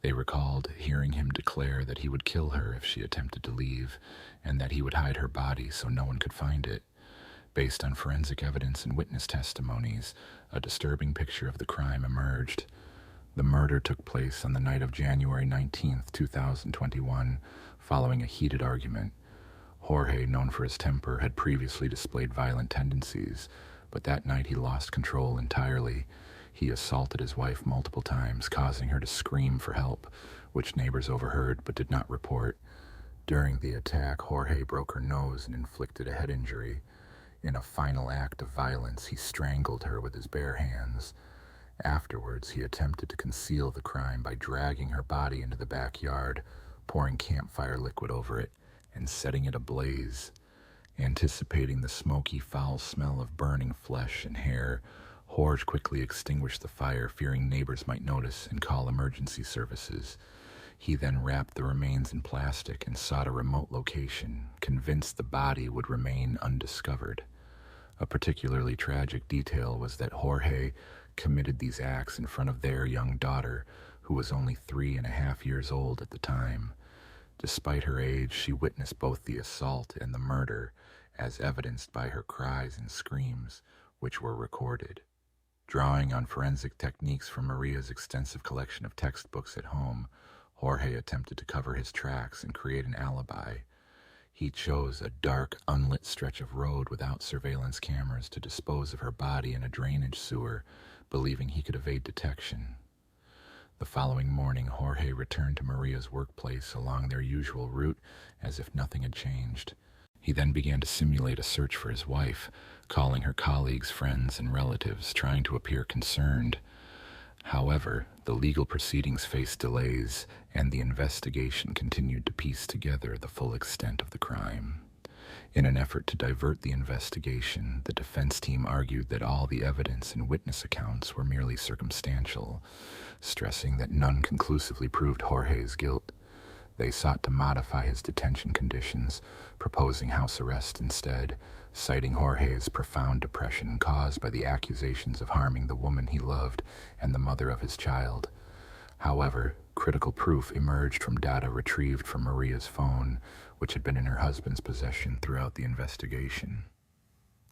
A: They recalled hearing him declare that he would kill her if she attempted to leave, and that he would hide her body so no one could find it. Based on forensic evidence and witness testimonies, a disturbing picture of the crime emerged. The murder took place on the night of January 19, 2021, following a heated argument. Jorge, known for his temper, had previously displayed violent tendencies, but that night he lost control entirely. He assaulted his wife multiple times, causing her to scream for help, which neighbors overheard but did not report. During the attack, Jorge broke her nose and inflicted a head injury. In a final act of violence, he strangled her with his bare hands. Afterwards, he attempted to conceal the crime by dragging her body into the backyard, pouring campfire liquid over it, and setting it ablaze. Anticipating the smoky, foul smell of burning flesh and hair, Jorge quickly extinguished the fire, fearing neighbors might notice and call emergency services. He then wrapped the remains in plastic and sought a remote location, convinced the body would remain undiscovered. A particularly tragic detail was that Jorge committed these acts in front of their young daughter, who was only 3.5 years old at the time. Despite her age, she witnessed both the assault and the murder, as evidenced by her cries and screams, which were recorded. Drawing on forensic techniques from Maria's extensive collection of textbooks at home, Jorge attempted to cover his tracks and create an alibi. He chose a dark, unlit stretch of road without surveillance cameras to dispose of her body in a drainage sewer, believing he could evade detection. The following morning, Jorge returned to Maria's workplace along their usual route as if nothing had changed. He then began to simulate a search for his wife, calling her colleagues, friends, and relatives, trying to appear concerned. However, the legal proceedings faced delays, and the investigation continued to piece together the full extent of the crime. In an effort to divert the investigation, the defense team argued that all the evidence and witness accounts were merely circumstantial, stressing that none conclusively proved Jorge's guilt. They sought to modify his detention conditions, proposing house arrest instead, citing Jorge's profound depression caused by the accusations of harming the woman he loved and the mother of his child. However, critical proof emerged from data retrieved from Maria's phone, which had been in her husband's possession throughout the investigation.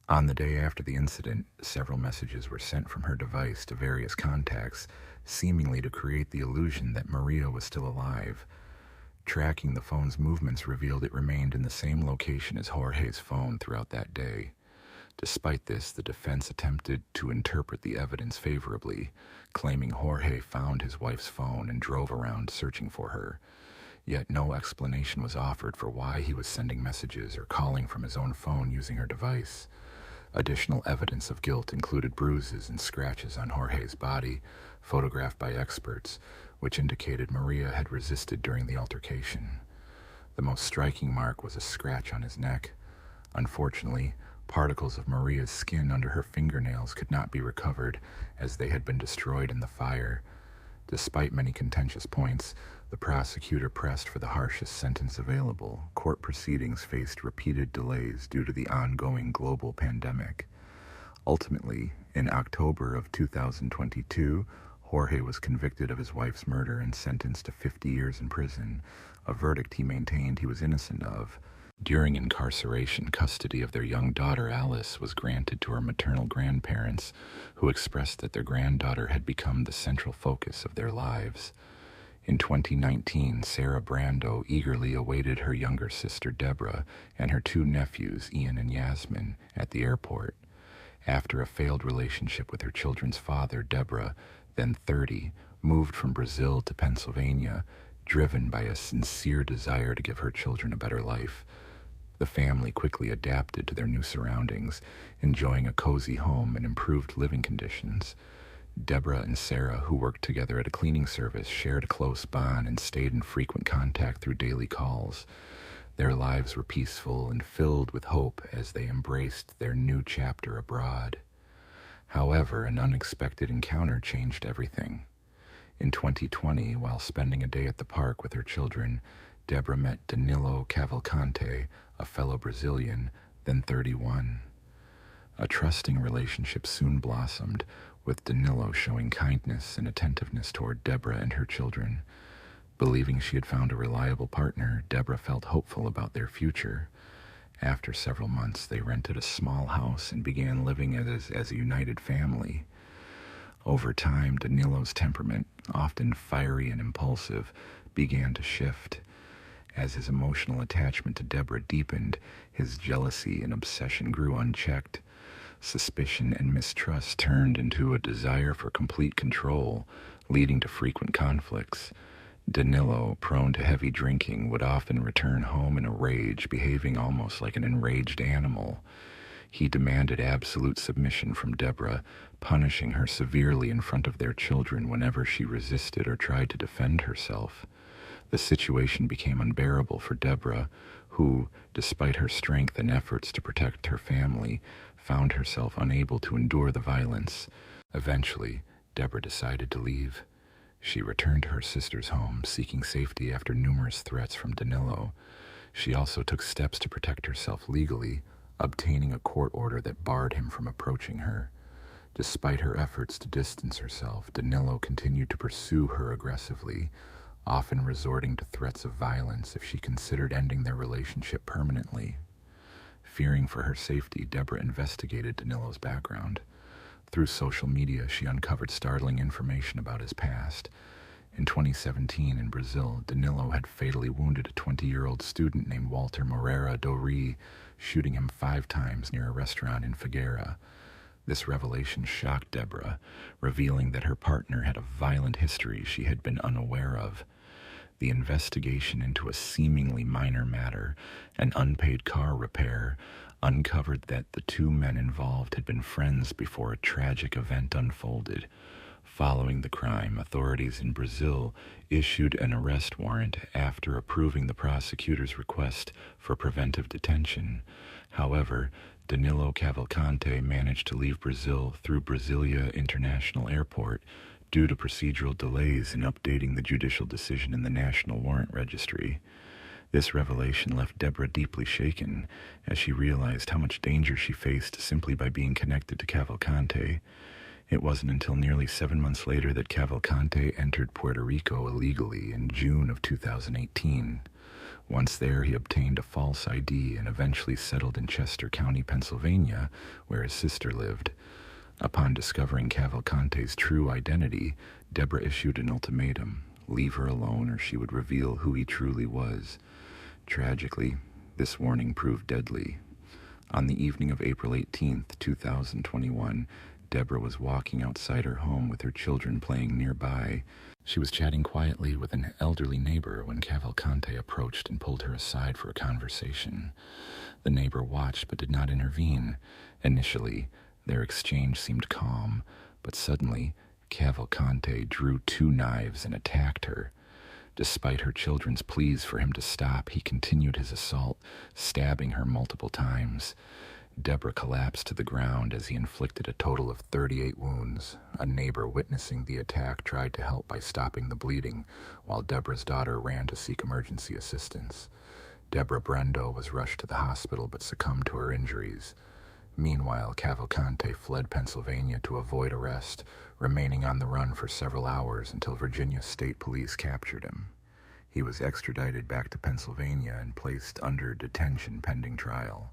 A: On the day after the incident, several messages were sent from her device to various contacts, seemingly to create the illusion that Maria was still alive. Tracking the phone's movements revealed it remained in the same location as Jorge's phone throughout that day. Despite this, the defense attempted to interpret the evidence favorably, claiming Jorge found his wife's phone and drove around searching for her. Yet no explanation was offered for why he was sending messages or calling from his own phone using her device. Additional evidence of guilt included bruises and scratches on Jorge's body, photographed by experts, which indicated Maria had resisted during the altercation. The most striking mark was a scratch on his neck. Unfortunately, particles of Maria's skin under her fingernails could not be recovered, as they had been destroyed in the fire. Despite many contentious points, the prosecutor pressed for the harshest sentence available. Court proceedings faced repeated delays due to the ongoing global pandemic. Ultimately, in October of 2022, Jorge was convicted of his wife's murder and sentenced to 50 years in prison, a verdict he maintained he was innocent of. During incarceration, custody of their young daughter Alice was granted to her maternal grandparents, who expressed that their granddaughter had become the central focus of their lives. In 2019, Sarah Brando eagerly awaited her younger sister Deborah and her two nephews, Ian and Yasmin, at the airport. After a failed relationship with her children's father, Deborah, then 30, moved from Brazil to Pennsylvania, driven by a sincere desire to give her children a better life. The family quickly adapted to their new surroundings, enjoying a cozy home and improved living conditions. Deborah and Sarah, who worked together at a cleaning service, shared a close bond and stayed in frequent contact through daily calls. Their lives were peaceful and filled with hope as they embraced their new chapter abroad. However, an unexpected encounter changed everything. In 2020, while spending a day at the park with her children, Deborah met Danilo Cavalcante, a fellow Brazilian, then 31. A trusting relationship soon blossomed, with Danilo showing kindness and attentiveness toward Deborah and her children. Believing she had found a reliable partner, Deborah felt hopeful about their future. After several months, they rented a small house and began living as a united family. Over time, Danilo's temperament, often fiery and impulsive, began to shift. As his emotional attachment to Deborah deepened, his jealousy and obsession grew unchecked. Suspicion and mistrust turned into a desire for complete control, leading to frequent conflicts. Danilo, prone to heavy drinking, would often return home in a rage, behaving almost like an enraged animal. He demanded absolute submission from Deborah, punishing her severely in front of their children whenever she resisted or tried to defend herself. The situation became unbearable for Deborah, who, despite her strength and efforts to protect her family, found herself unable to endure the violence. Eventually, Deborah decided to leave. She returned to her sister's home, seeking safety after numerous threats from Danilo. She also took steps to protect herself legally, obtaining a court order that barred him from approaching her. Despite her efforts to distance herself, Danilo continued to pursue her aggressively, often resorting to threats of violence if she considered ending their relationship permanently. Fearing for her safety, Deborah investigated Danilo's background. Through social media, she uncovered startling information about his past. In 2017, in Brazil, Danilo had fatally wounded a 20-year-old student named Walter Moreira Dori, shooting him 5 times near a restaurant in Figueira. This revelation shocked Deborah, revealing that her partner had a violent history she had been unaware of. The investigation into a seemingly minor matter, an unpaid car repair, uncovered that the 2 men involved had been friends before a tragic event unfolded. Following the crime, authorities in Brazil issued an arrest warrant after approving the prosecutor's request for preventive detention. However, Danilo Cavalcante managed to leave Brazil through Brasilia International Airport due to procedural delays in updating the judicial decision in the National Warrant Registry. This revelation left Deborah deeply shaken as she realized how much danger she faced simply by being connected to Cavalcante. It wasn't until nearly 7 months later that Cavalcante entered Puerto Rico illegally in June of 2018. Once there, he obtained a false ID and eventually settled in Chester County, Pennsylvania, where his sister lived. Upon discovering Cavalcante's true identity, Deborah issued an ultimatum: leave her alone or she would reveal who he truly was. Tragically, this warning proved deadly. On the evening of April 18, 2021, Deborah was walking outside her home with her children playing nearby. She was chatting quietly with an elderly neighbor when Cavalcante approached and pulled her aside for a conversation. The neighbor watched but did not intervene. Initially, their exchange seemed calm, but suddenly, Cavalcante drew 2 knives and attacked her. Despite her children's pleas for him to stop, he continued his assault, stabbing her multiple times. Deborah collapsed to the ground as he inflicted a total of 38 wounds. A neighbor witnessing the attack tried to help by stopping the bleeding, while Deborah's daughter ran to seek emergency assistance. Deborah Brendo was rushed to the hospital but succumbed to her injuries. Meanwhile, Cavalcante fled Pennsylvania to avoid arrest, remaining on the run for several hours until Virginia State Police captured him. He was extradited back to Pennsylvania and placed under detention pending trial.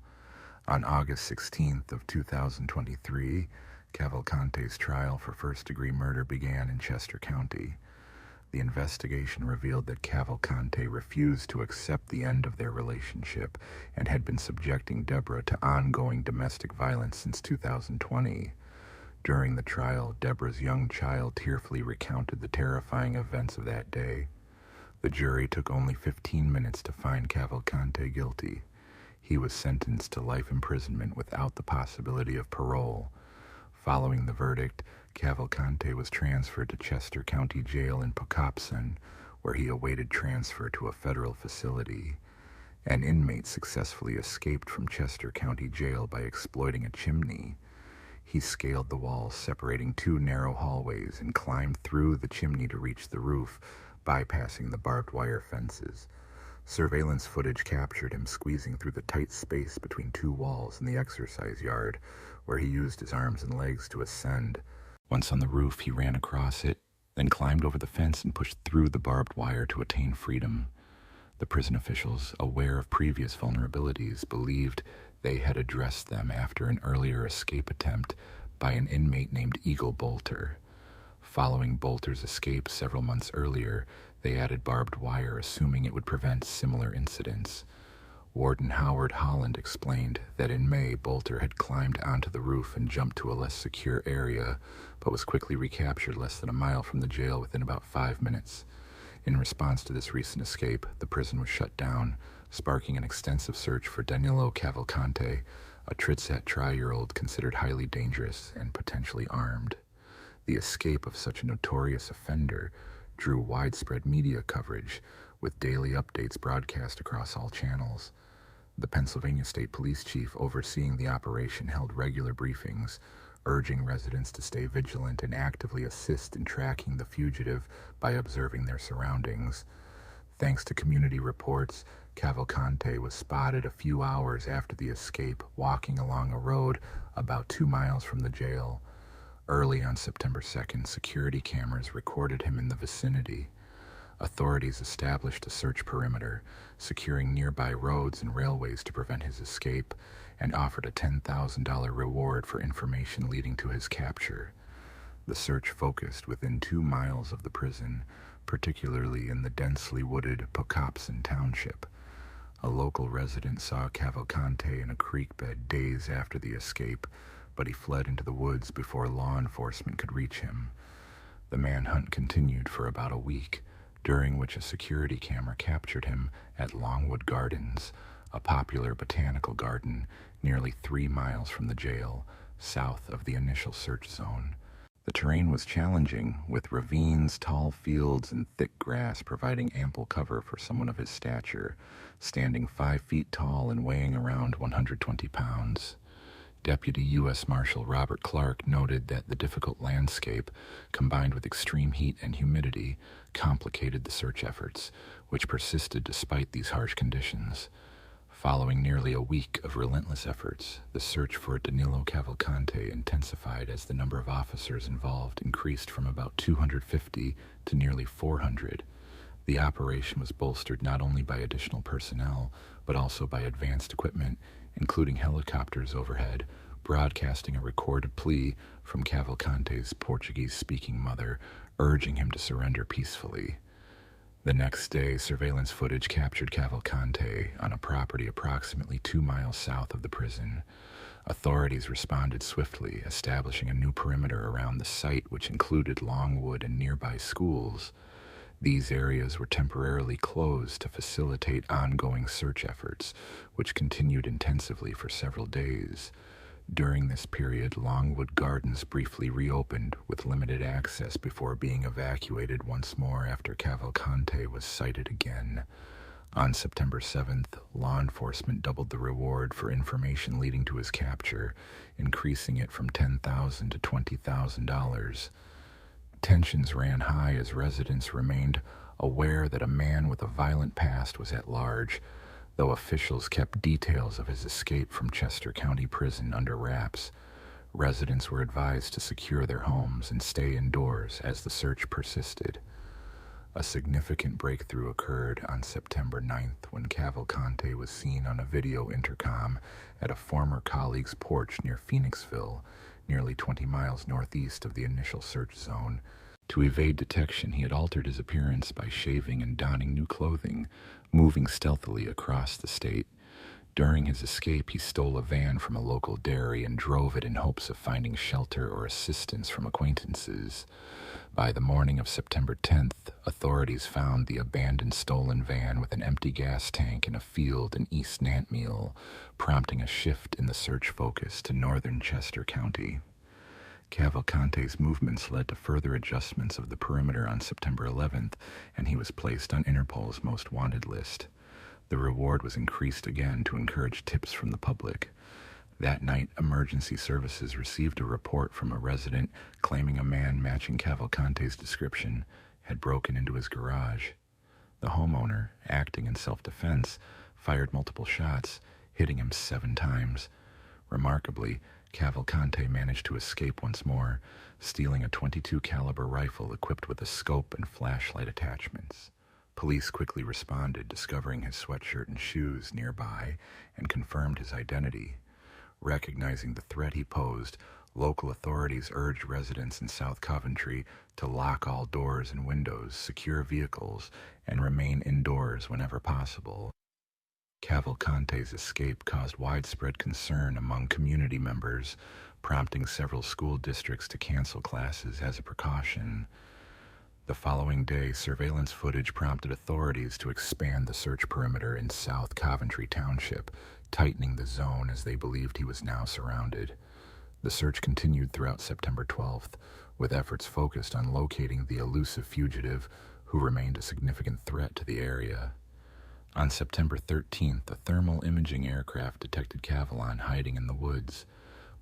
A: On August 16th of 2023, Cavalcante's trial for first-degree murder began in Chester County. The investigation revealed that Cavalcante refused to accept the end of their relationship and had been subjecting Deborah to ongoing domestic violence since 2020. During the trial, Deborah's young child tearfully recounted the terrifying events of that day. The jury took only 15 minutes to find Cavalcante guilty. He was sentenced to life imprisonment without the possibility of parole. Following the verdict, Cavalcante was transferred to Chester County Jail in Pocopson, where he awaited transfer to a federal facility. An inmate successfully escaped from Chester County Jail by exploiting a chimney. He scaled the walls separating 2 narrow hallways and climbed through the chimney to reach the roof, bypassing the barbed wire fences. Surveillance footage captured him squeezing through the tight space between 2 walls in the exercise yard, where he used his arms and legs to ascend. Once on the roof, he ran across it, then climbed over the fence and pushed through the barbed wire to attain freedom. The prison officials, aware of previous vulnerabilities, believed they had addressed them after an earlier escape attempt by an inmate named Eagle Bolter. Following Bolter's escape several months earlier, they added barbed wire, assuming it would prevent similar incidents. Warden Howard Holland explained that in May, Bolter had climbed onto the roof and jumped to a less secure area, but was quickly recaptured less than a mile from the jail within about 5 minutes. In response to this recent escape, the prison was shut down, sparking an extensive search for Danilo Cavalcante, a Tritsat tri-year-old considered highly dangerous and potentially armed. The escape of such a notorious offender drew widespread media coverage, with daily updates broadcast across all channels. The Pennsylvania State Police Chief overseeing the operation held regular briefings, urging residents to stay vigilant and actively assist in tracking the fugitive by observing their surroundings. Thanks to community reports, Cavalcante was spotted a few hours after the escape walking along a road about 2 miles from the jail. Early on September 2nd, security cameras recorded him in the vicinity. Authorities established a search perimeter, securing nearby roads and railways to prevent his escape, and offered a $10,000 reward for information leading to his capture. The search focused within 2 miles of the prison, particularly in the densely wooded Pocopson Township. A local resident saw Cavalcante in a creek bed days after the escape, but he fled into the woods before law enforcement could reach him. The manhunt continued for about a week, during which a security camera captured him at Longwood Gardens, a popular botanical garden nearly 3 miles from the jail, south of the initial search zone. The terrain was challenging, with ravines, tall fields, and thick grass providing ample cover for someone of his stature, standing 5 feet tall and weighing around 120 pounds. Deputy U.S. Marshal Robert Clark noted that the difficult landscape, combined with extreme heat and humidity, complicated the search efforts, which persisted despite these harsh conditions. Following nearly a week of relentless efforts, the search for Danilo Cavalcante intensified as the number of officers involved increased from about 250 to nearly 400. The operation was bolstered not only by additional personnel, but also by advanced equipment, including helicopters overhead, broadcasting a recorded plea from Cavalcante's Portuguese-speaking mother, urging him to surrender peacefully. The next day, surveillance footage captured Cavalcante on a property approximately 2 miles south of the prison. Authorities responded swiftly, establishing a new perimeter around the site, which included Longwood and nearby schools. These areas were temporarily closed to facilitate ongoing search efforts, which continued intensively for several days. During this period, Longwood Gardens briefly reopened with limited access before being evacuated once more after Cavalcante was sighted again. On September 7th, law enforcement doubled the reward for information leading to his capture, increasing it from $10,000 to $20,000. Tensions ran high as residents remained aware that a man with a violent past was at large, though officials kept details of his escape from Chester County Prison under wraps. Residents were advised to secure their homes and stay indoors as the search persisted. A significant breakthrough occurred on September 9th when Cavalcante was seen on a video intercom at a former colleague's porch near Phoenixville, nearly 20 miles northeast of the initial search zone. To evade detection, he had altered his appearance by shaving and donning new clothing, moving stealthily across the state. During his escape, he stole a van from a local dairy and drove it in hopes of finding shelter or assistance from acquaintances. By the morning of September 10th, authorities found the abandoned stolen van with an empty gas tank in a field in East Nantmeal, prompting a shift in the search focus to northern Chester County. Cavalcante's movements led to further adjustments of the perimeter on September 11th, and he was placed on Interpol's most wanted list. The reward was increased again to encourage tips from the public. That night, emergency services received a report from a resident claiming a man matching Cavalcante's description had broken into his garage. The homeowner, acting in self-defense, fired multiple shots, hitting him 7 times. Remarkably, Cavalcante managed to escape once more, stealing a .22 caliber rifle equipped with a scope and flashlight attachments. Police quickly responded, discovering his sweatshirt and shoes nearby, and confirmed his identity. Recognizing the threat he posed, local authorities urged residents in South Coventry to lock all doors and windows, secure vehicles, and remain indoors whenever possible. Cavalcante's escape caused widespread concern among community members, prompting several school districts to cancel classes as a precaution. The following day, surveillance footage prompted authorities to expand the search perimeter in South Coventry Township, tightening the zone as they believed he was now surrounded. The search continued throughout September 12th, with efforts focused on locating the elusive fugitive who remained a significant threat to the area. On September 13th, a thermal imaging aircraft detected Cavalon hiding in the woods.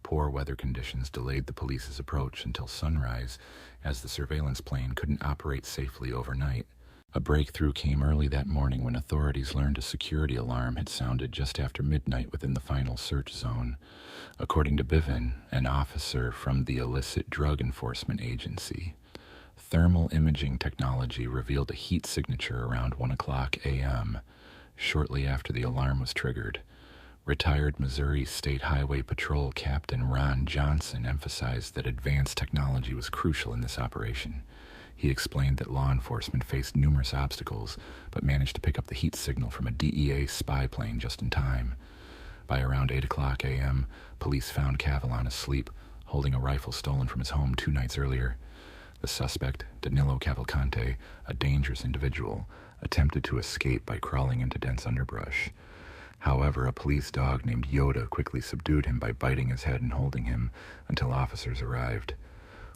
A: Poor weather conditions delayed the police's approach until sunrise, as the surveillance plane couldn't operate safely overnight. A breakthrough came early that morning when authorities learned a security alarm had sounded just after midnight within the final search zone. According to Bivin, an officer from the Illicit Drug Enforcement Agency, thermal imaging technology revealed a heat signature around 1 o'clock a.m., shortly after the alarm was triggered. Retired Missouri State Highway Patrol Captain Ron Johnson emphasized that advanced technology was crucial in this operation. He explained that law enforcement faced numerous obstacles, but managed to pick up the heat signal from a DEA spy plane just in time. By around 8 o'clock a.m., police found Cavalon asleep, holding a rifle stolen from his home 2 nights earlier. The suspect, Danilo Cavalcante, a dangerous individual, attempted to escape by crawling into dense underbrush. However, a police dog named Yoda quickly subdued him by biting his head and holding him until officers arrived.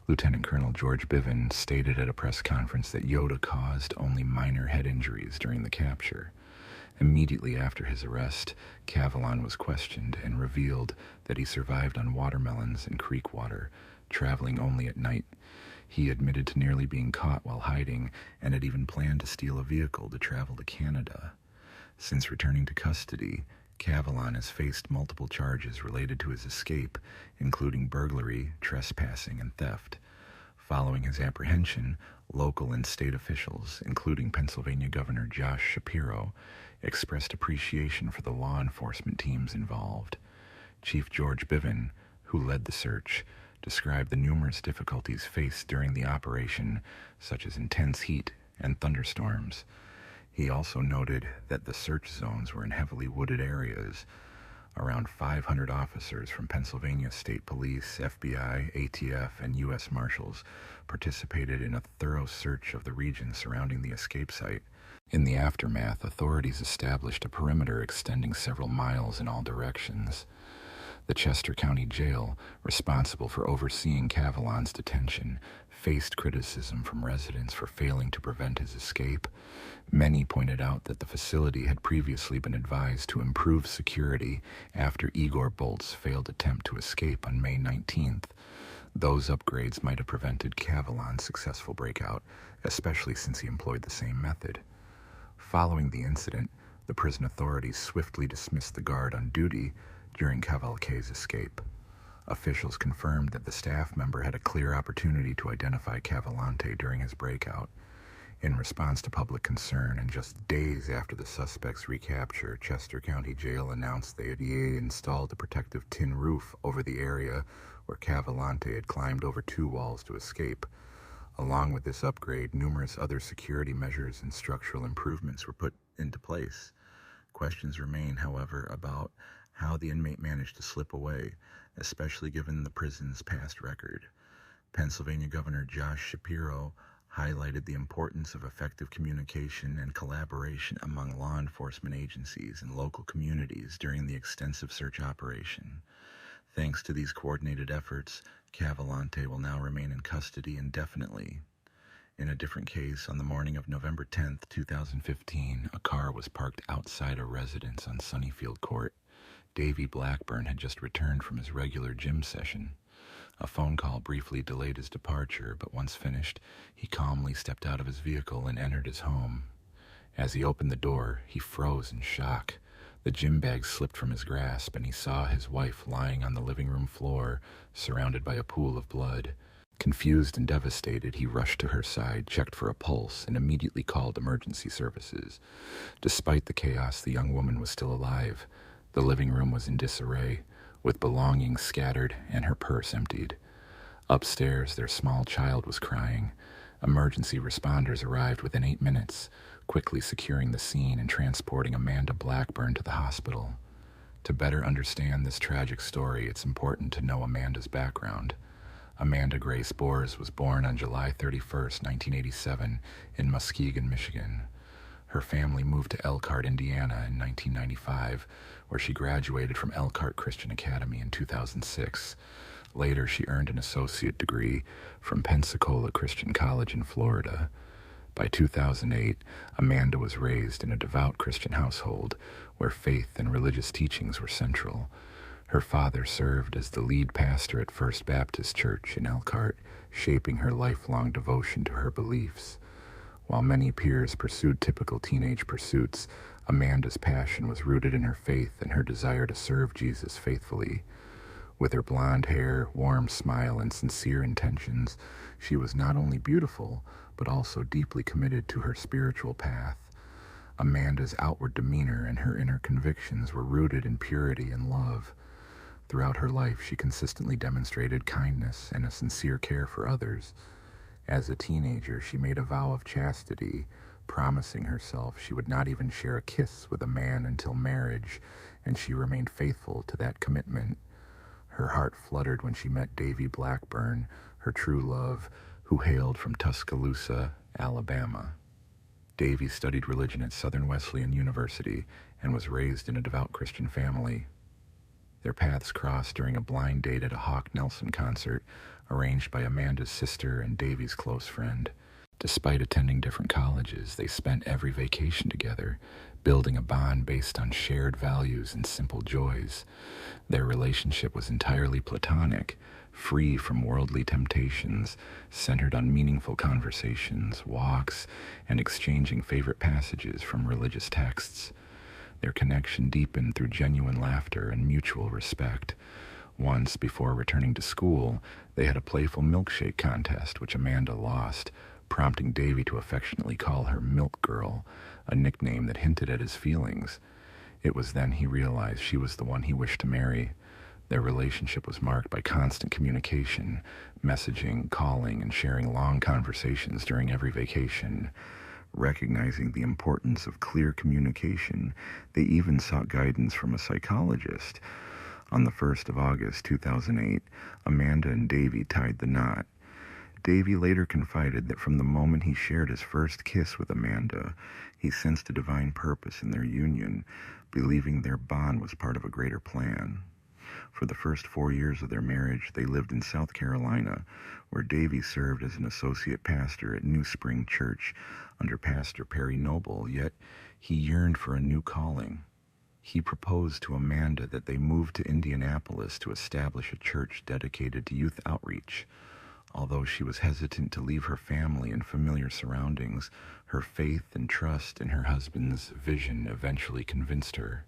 A: Lieutenant Colonel George Biven stated at a press conference that Yoda caused only minor head injuries during the capture. Immediately after his arrest, Cavalon was questioned and revealed that he survived on watermelons and creek water, traveling only at night. He admitted to nearly being caught while hiding and had even planned to steal a vehicle to travel to Canada. Since returning to custody, Cavalon has faced multiple charges related to his escape, including burglary, trespassing, and theft. Following his apprehension, local and state officials, including Pennsylvania Governor Josh Shapiro, expressed appreciation for the law enforcement teams involved. Chief George Biven, who led the search, described the numerous difficulties faced during the operation, such as intense heat and thunderstorms. He also noted that the search zones were in heavily wooded areas. Around 500 officers from Pennsylvania State Police, FBI, ATF, and U.S. Marshals participated in a thorough search of the region surrounding the escape site. In the aftermath, authorities established a perimeter extending several miles in all directions. The Chester County Jail, responsible for overseeing Cavalon's detention, faced criticism from residents for failing to prevent his escape. Many pointed out that the facility had previously been advised to improve security after Igor Bolt's failed attempt to escape on May 19th. Those upgrades might have prevented Cavalon's successful breakout, especially since he employed the same method. Following the incident, the prison authorities swiftly dismissed the guard on duty during Cavalcante's escape. Officials confirmed that the staff member had a clear opportunity to identify Cavalcante during his breakout. In response to public concern, and just days after the suspect's recapture, Chester County Jail announced they had installed a protective tin roof over the area where Cavalcante had climbed over 2 walls to escape. Along with this upgrade, numerous other security measures and structural improvements were put into place. Questions remain, however, about how the inmate managed to slip away, especially given the prison's past record. Pennsylvania Governor Josh Shapiro highlighted the importance of effective communication and collaboration among law enforcement agencies and local communities during the extensive search operation. Thanks to these coordinated efforts, Cavalcante will now remain in custody indefinitely. In a different case, on the morning of November 10, 2015, a car was parked outside a residence on Sunnyfield Court. Davy Blackburn had just returned from his regular gym session. A phone call briefly delayed his departure, but once finished, he calmly stepped out of his vehicle and entered his home. As he opened the door, he froze in shock. The gym bag slipped from his grasp, and he saw his wife lying on the living room floor, surrounded by a pool of blood. Confused and devastated, he rushed to her side, checked for a pulse, and immediately called emergency services. Despite the chaos, the young woman was still alive. The living room was in disarray, with belongings scattered and her purse emptied. Upstairs, their small child was crying. Emergency responders arrived within 8 minutes, quickly securing the scene and transporting Amanda Blackburn to the hospital. To better understand this tragic story, it's important to know Amanda's background. Amanda Grace Bors was born on July 31, 1987, in Muskegon, Michigan. Her family moved to Elkhart, Indiana in 1995, where she graduated from Elkhart Christian Academy in 2006. Later, she earned an associate degree from Pensacola Christian College in Florida. By 2008, Amanda was raised in a devout Christian household where faith and religious teachings were central. Her father served as the lead pastor at First Baptist Church in Elkhart, shaping her lifelong devotion to her beliefs. While many peers pursued typical teenage pursuits, Amanda's passion was rooted in her faith and her desire to serve Jesus faithfully. With her blonde hair, warm smile, and sincere intentions, she was not only beautiful, but also deeply committed to her spiritual path. Amanda's outward demeanor and her inner convictions were rooted in purity and love. Throughout her life, she consistently demonstrated kindness and a sincere care for others. As a teenager, she made a vow of chastity, promising herself she would not even share a kiss with a man until marriage, and she remained faithful to that commitment. Her heart fluttered when she met Davy Blackburn, her true love, who hailed from Tuscaloosa, Alabama. Davy studied religion at Southern Wesleyan University and was raised in a devout Christian family. Their paths crossed during a blind date at a Hawk Nelson concert arranged by Amanda's sister and Davy's close friend. Despite attending different colleges, they spent every vacation together, building a bond based on shared values and simple joys. Their relationship was entirely platonic, free from worldly temptations, centered on meaningful conversations, walks, and exchanging favorite passages from religious texts. Their connection deepened through genuine laughter and mutual respect. Once, before returning to school, they had a playful milkshake contest, which Amanda lost, prompting Davy to affectionately call her Milk Girl, a nickname that hinted at his feelings. It was then he realized she was the one he wished to marry. Their relationship was marked by constant communication, messaging, calling, and sharing long conversations during every vacation. Recognizing the importance of clear communication, they even sought guidance from a psychologist. On the 1st of August 2008, Amanda and Davy tied the knot. Davy later confided that from the moment he shared his first kiss with Amanda, he sensed a divine purpose in their union, believing their bond was part of a greater plan. For the first 4 years of their marriage, they lived in South Carolina, where Davy served as an associate pastor at New Spring Church under Pastor Perry Noble, yet he yearned for a new calling. He proposed to Amanda that they move to Indianapolis to establish a church dedicated to youth outreach. Although she was hesitant to leave her family and familiar surroundings, her faith and trust in her husband's vision eventually convinced her.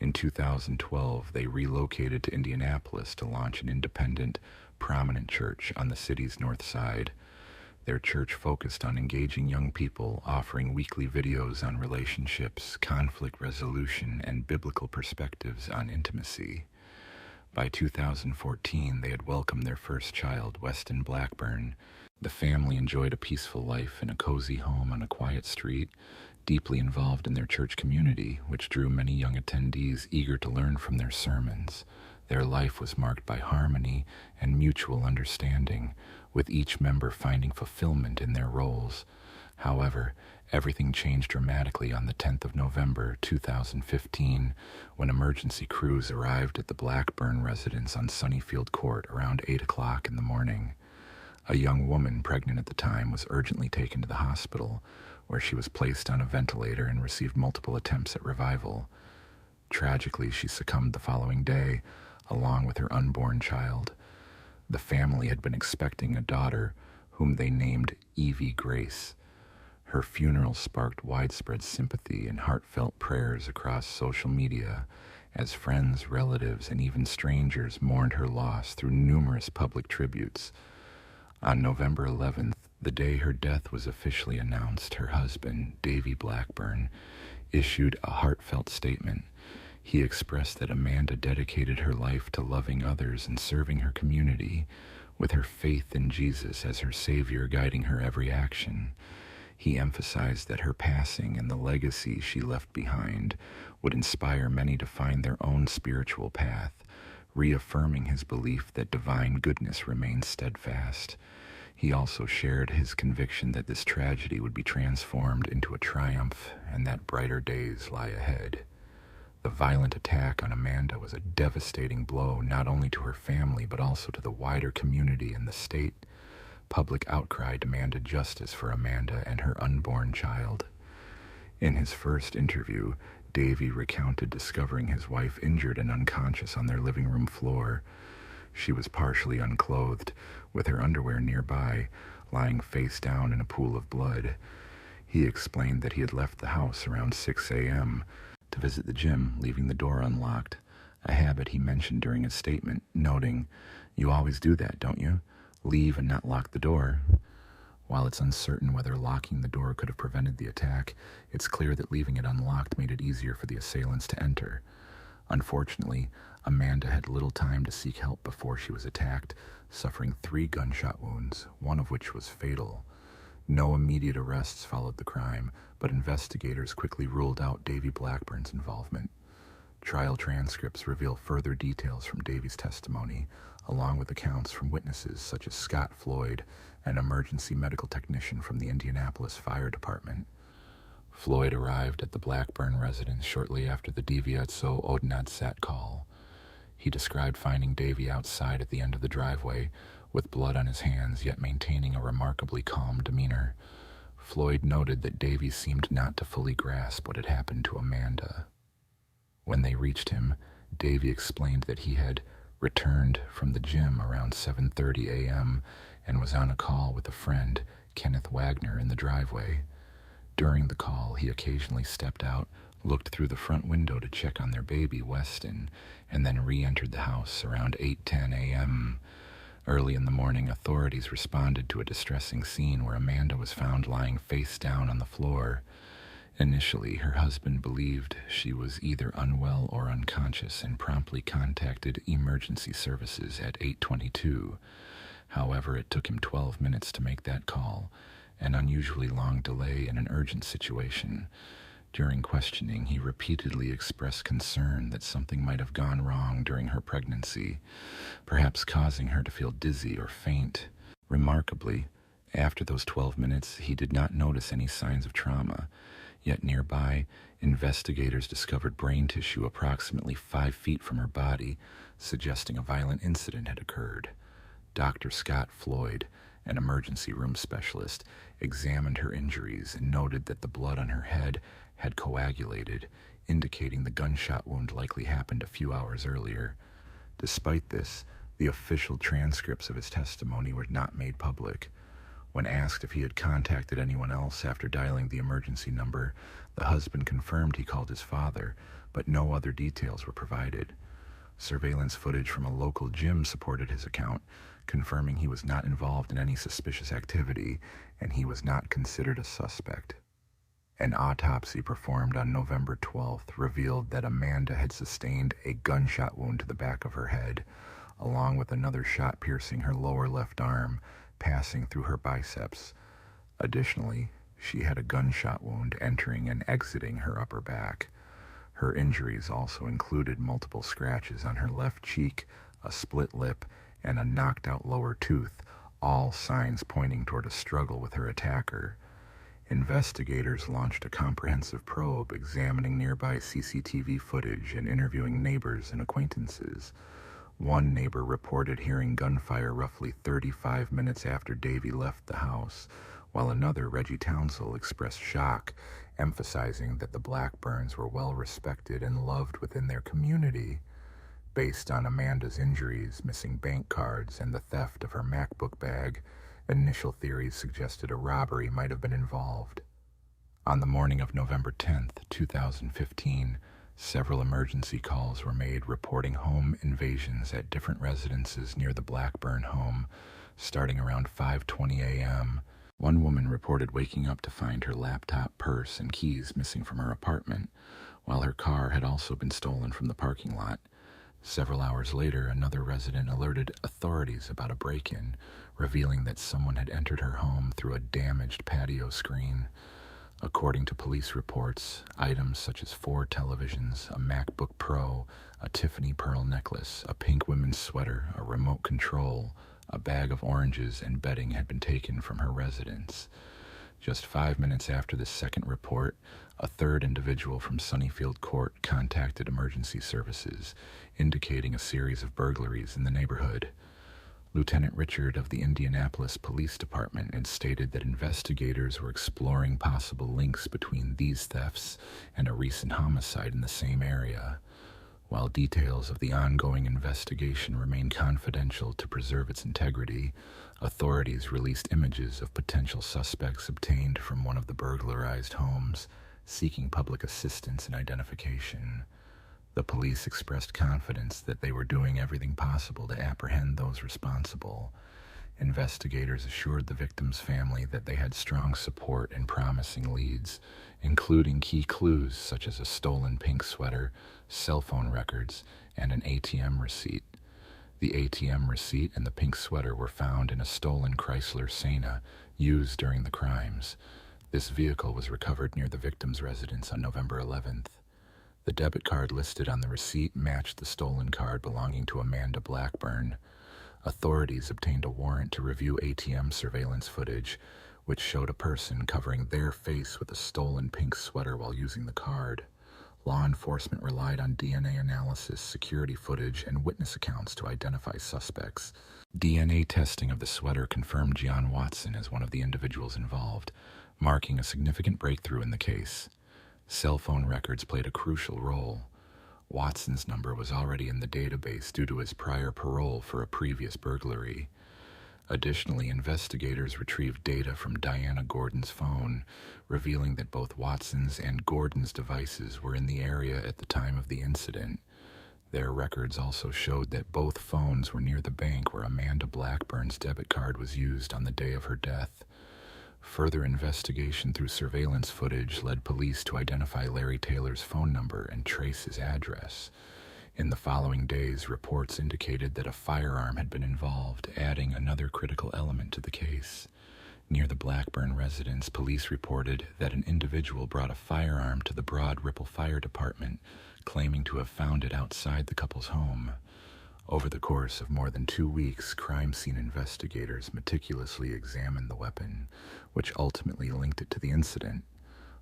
A: In 2012, they relocated to Indianapolis to launch an independent, prominent church on the city's north side. Their church focused on engaging young people, offering weekly videos on relationships, conflict resolution, and biblical perspectives on intimacy. By 2014, they had welcomed their first child, Weston Blackburn. The family enjoyed a peaceful life in a cozy home on a quiet street, deeply involved in their church community, which drew many young attendees eager to learn from their sermons. Their life was marked by harmony and mutual understanding, with each member finding fulfillment in their roles. However, everything changed dramatically on the 10th of November 2015, when emergency crews arrived at the Blackburn residence on Sunnyfield Court around 8 o'clock in the morning. A young woman, pregnant at the time, was urgently taken to the hospital, where she was placed on a ventilator and received multiple attempts at revival. Tragically, she succumbed the following day, along with her unborn child. The family had been expecting a daughter, whom they named Evie Grace. Her funeral sparked widespread sympathy and heartfelt prayers across social media, as friends, relatives, and even strangers mourned her loss through numerous public tributes. On November 11th, the day her death was officially announced, her husband, Davy Blackburn, issued a heartfelt statement. He expressed that Amanda dedicated her life to loving others and serving her community, with her faith in Jesus as her Savior guiding her every action. He emphasized that her passing and the legacy she left behind would inspire many to find their own spiritual path, reaffirming his belief that divine goodness remains steadfast. He also shared his conviction that this tragedy would be transformed into a triumph and that brighter days lie ahead. The violent attack on Amanda was a devastating blow not only to her family but also to the wider community and the state. Public outcry demanded justice for Amanda and her unborn child. In his first interview, Davy recounted discovering his wife injured and unconscious on their living room floor. She was partially unclothed, with her underwear nearby, lying face down in a pool of blood. He explained that he had left the house around 6 a.m. to visit the gym, leaving the door unlocked, a habit he mentioned during his statement, noting, "You always do that, don't you? Leave and not lock the door." While it's uncertain whether locking the door could have prevented the attack, it's clear that leaving it unlocked made it easier for the assailants to enter. Unfortunately, Amanda had little time to seek help before she was attacked, suffering 3 gunshot wounds, one of which was fatal. No immediate arrests followed the crime, but investigators quickly ruled out Davy Blackburn's involvement. Trial transcripts reveal further details from Davy's testimony, along with accounts from witnesses such as Scott Floyd, an emergency medical technician from the Indianapolis Fire Department. Floyd arrived at the Blackburn residence shortly after the Deviatso Odnadsat call. He described finding Davy outside at the end of the driveway, with blood on his hands, yet maintaining a remarkably calm demeanor. Floyd noted that Davy seemed not to fully grasp what had happened to Amanda. When they reached him, Davy explained that he had returned from the gym around 7:30 a.m. and was on a call with a friend, Kenneth Wagner, in the driveway. During the call, he occasionally stepped out, looked through the front window to check on their baby, Weston, and then re-entered the house around 8:10 a.m. Early in the morning, authorities responded to a distressing scene where Amanda was found lying face down on the floor. Initially, her husband believed she was either unwell or unconscious and promptly contacted emergency services at 8:22. However, it took him 12 minutes to make that call, an unusually long delay in an urgent situation. During questioning, he repeatedly expressed concern that something might have gone wrong during her pregnancy, perhaps causing her to feel dizzy or faint. Remarkably, after those 12 minutes, he did not notice any signs of trauma. Yet nearby, investigators discovered brain tissue approximately 5 feet from her body, suggesting a violent incident had occurred. Dr. Scott Floyd, an emergency room specialist, examined her injuries and noted that the blood on her head had coagulated, indicating the gunshot wound likely happened a few hours earlier. Despite this, the official transcripts of his testimony were not made public. When asked if he had contacted anyone else after dialing the emergency number, the husband confirmed he called his father, but no other details were provided. Surveillance footage from a local gym supported his account, confirming he was not involved in any suspicious activity, and he was not considered a suspect. An autopsy performed on November 12th revealed that Amanda had sustained a gunshot wound to the back of her head, along with another shot piercing her lower left arm, passing through her biceps. Additionally, she had a gunshot wound entering and exiting her upper back. Her injuries also included multiple scratches on her left cheek, a split lip, and a knocked-out lower tooth, all signs pointing toward a struggle with her attacker. Investigators launched a comprehensive probe examining nearby CCTV footage and interviewing neighbors and acquaintances. One neighbor reported hearing gunfire roughly 35 minutes after Davy left the house, while another, Reggie Townsell, expressed shock, emphasizing that the Blackburns were well respected and loved within their community. Based on Amanda's injuries, missing bank cards, and the theft of her MacBook bag, initial theories suggested a robbery might have been involved. On the morning of November 10th, 2015, several emergency calls were made reporting home invasions at different residences near the Blackburn home, starting around 5:20 a.m. One woman reported waking up to find her laptop, purse, and keys missing from her apartment, while her car had also been stolen from the parking lot. Several hours later, another resident alerted authorities about a break-in, revealing that someone had entered her home through a damaged patio screen. According to police reports, items such as 4 televisions, a MacBook Pro, a Tiffany pearl necklace, a pink women's sweater, a remote control, a bag of oranges, and bedding had been taken from her residence. Just 5 minutes after the second report, a third individual from Sunnyfield Court contacted emergency services, indicating a series of burglaries in the neighborhood. Lieutenant Richard of the Indianapolis Police Department had stated that investigators were exploring possible links between these thefts and a recent homicide in the same area. While details of the ongoing investigation remain confidential to preserve its integrity, authorities released images of potential suspects obtained from one of the burglarized homes, seeking public assistance in identification. The police expressed confidence that they were doing everything possible to apprehend those responsible. Investigators assured the victim's family that they had strong support and promising leads, including key clues such as a stolen pink sweater, cell phone records, and an ATM receipt. The ATM receipt and the pink sweater were found in a stolen Chrysler Sienna used during the crimes. This vehicle was recovered near the victim's residence on November 11th. The debit card listed on the receipt matched the stolen card belonging to Amanda Blackburn. Authorities obtained a warrant to review ATM surveillance footage, which showed a person covering their face with a stolen pink sweater while using the card. Law enforcement relied on DNA analysis, security footage, and witness accounts to identify suspects. DNA testing of the sweater confirmed Gian Watson as one of the individuals involved, marking a significant breakthrough in the case. Cell phone records played a crucial role. Watson's number was already in the database due to his prior parole for a previous burglary. Additionally, investigators retrieved data from Diana Gordon's phone, revealing that both Watson's and Gordon's devices were in the area at the time of the incident. Their records also showed that both phones were near the bank where Amanda Blackburn's debit card was used on the day of her death. Further investigation through surveillance footage led police to identify Larry Taylor's phone number and trace his address. In the following days, reports indicated that a firearm had been involved, adding another critical element to the case. Near the Blackburn residence, police reported that an individual brought a firearm to the Broad Ripple Fire Department, claiming to have found it outside the couple's home. Over the course of more than 2 weeks, crime scene investigators meticulously examined the weapon, which ultimately linked it to the incident.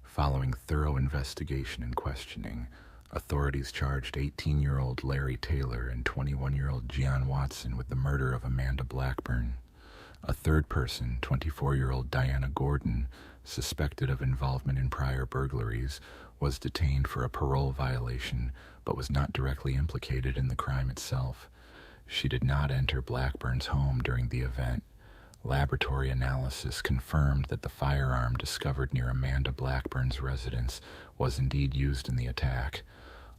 A: Following thorough investigation and questioning, authorities charged 18-year-old Larry Taylor and 21-year-old Gian Watson with the murder of Amanda Blackburn. A third person, 24-year-old Diana Gordon, suspected of involvement in prior burglaries, was detained for a parole violation but was not directly implicated in the crime itself. She did not enter Blackburn's home during the event. Laboratory analysis confirmed that the firearm discovered near Amanda Blackburn's residence was indeed used in the attack.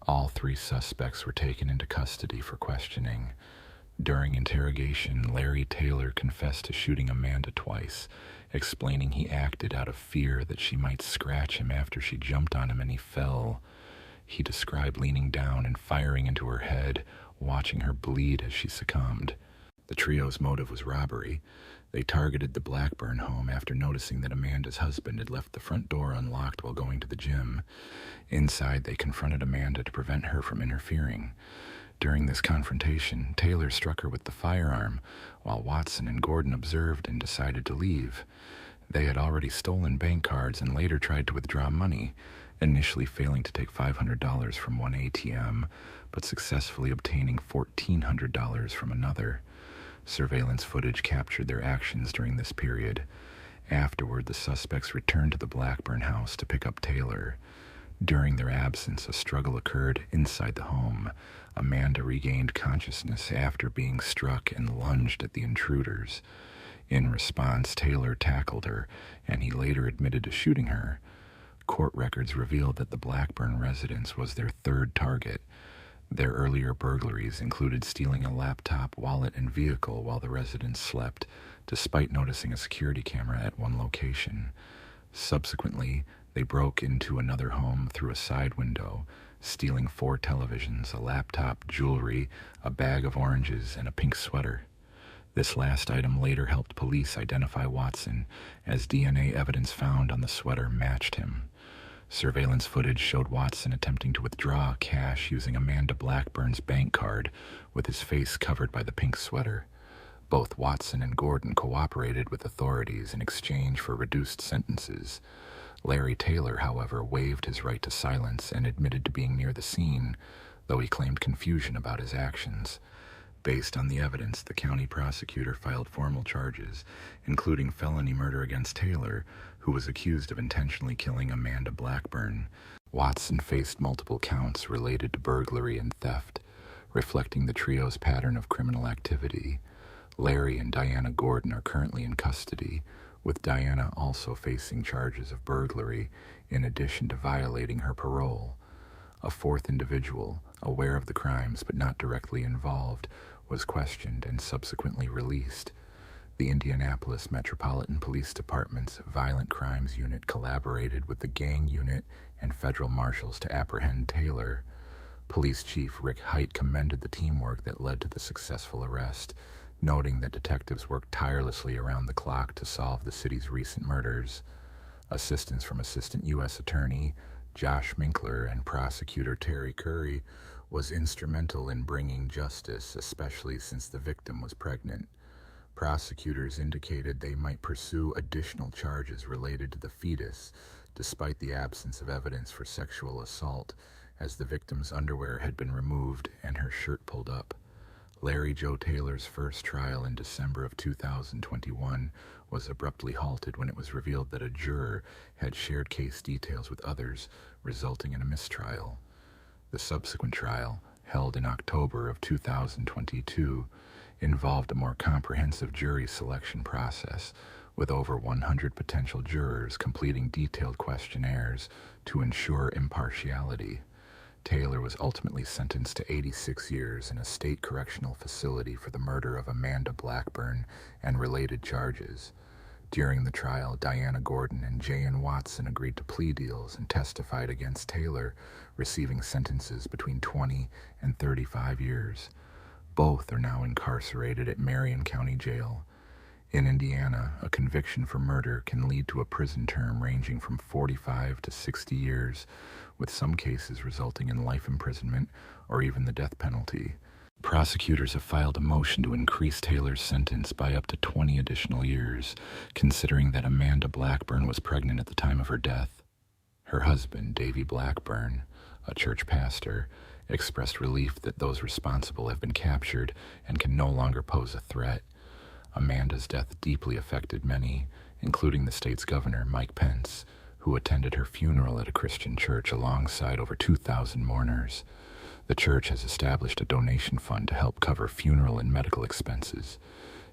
A: All 3 suspects were taken into custody for questioning. During interrogation, Larry Taylor confessed to shooting Amanda twice, explaining he acted out of fear that she might scratch him after she jumped on him and he fell. He described leaning down and firing into her head, watching her bleed as she succumbed. The trio's motive was robbery. They targeted the Blackburn home after noticing that Amanda's husband had left the front door unlocked while going to the gym. Inside, they confronted Amanda to prevent her from interfering. During this confrontation, Taylor struck her with the firearm, while Watson and Gordon observed and decided to leave. They had already stolen bank cards and later tried to withdraw money, initially failing to take $500 from one ATM, but successfully obtaining $1,400 from another. Surveillance footage captured their actions during this period. Afterward, the suspects returned to the Blackburn house to pick up Taylor. During their absence, a struggle occurred inside the home. Amanda regained consciousness after being struck and lunged at the intruders. In response, Taylor tackled her, and he later admitted to shooting her. Court records revealed that the Blackburn residence was their 3rd target. Their earlier burglaries included stealing a laptop, wallet, and vehicle while the residents slept, despite noticing a security camera at one location. Subsequently, they broke into another home through a side window, stealing 4 televisions, a laptop, jewelry, a bag of oranges, and a pink sweater. This last item later helped police identify Watson, as DNA evidence found on the sweater matched him. Surveillance footage showed Watson attempting to withdraw cash using Amanda Blackburn's bank card, with his face covered by the pink sweater. Both Watson and Gordon cooperated with authorities in exchange for reduced sentences. Larry Taylor, however, waived his right to silence and admitted to being near the scene, though he claimed confusion about his actions. Based on the evidence, the county prosecutor filed formal charges, including felony murder against Taylor, who was accused of intentionally killing Amanda Blackburn. Watson faced multiple counts related to burglary and theft, reflecting the trio's pattern of criminal activity. Larry and Diana Gordon are currently in custody, with Diana also facing charges of burglary, in addition to violating her parole. A 4th individual, aware of the crimes but not directly involved, was questioned and subsequently released. The Indianapolis Metropolitan Police Department's Violent Crimes Unit collaborated with the Gang Unit and federal marshals to apprehend Taylor. Police Chief Rick Height commended the teamwork that led to the successful arrest, noting that detectives worked tirelessly around the clock to solve the city's recent murders. Assistance from Assistant U.S. Attorney Josh Minkler and Prosecutor Terry Curry was instrumental in bringing justice, especially since the victim was pregnant. Prosecutors indicated they might pursue additional charges related to the fetus, despite the absence of evidence for sexual assault, as the victim's underwear had been removed and her shirt pulled up. Larry Joe Taylor's first trial in December of 2021 was abruptly halted when it was revealed that a juror had shared case details with others, resulting in a mistrial. The subsequent trial, held in October of 2022, involved a more comprehensive jury selection process, with over 100 potential jurors completing detailed questionnaires to ensure impartiality. Taylor was ultimately sentenced to 86 years in a state correctional facility for the murder of Amanda Blackburn and related charges. During the trial, Diana Gordon and J.N. Watson agreed to plea deals and testified against Taylor, receiving sentences between 20 and 35 years. Both are now incarcerated at Marion County Jail. In Indiana, a conviction for murder can lead to a prison term ranging from 45 to 60 years, with some cases resulting in life imprisonment or even the death penalty. Prosecutors have filed a motion to increase Taylor's sentence by up to 20 additional years, considering that Amanda Blackburn was pregnant at the time of her death. Her husband, Davy Blackburn, a church pastor, expressed relief that those responsible have been captured and can no longer pose a threat. Amanda's death deeply affected many, including the state's governor, Mike Pence, who attended her funeral at a Christian church alongside over 2,000 mourners. The church has established a donation fund to help cover funeral and medical expenses.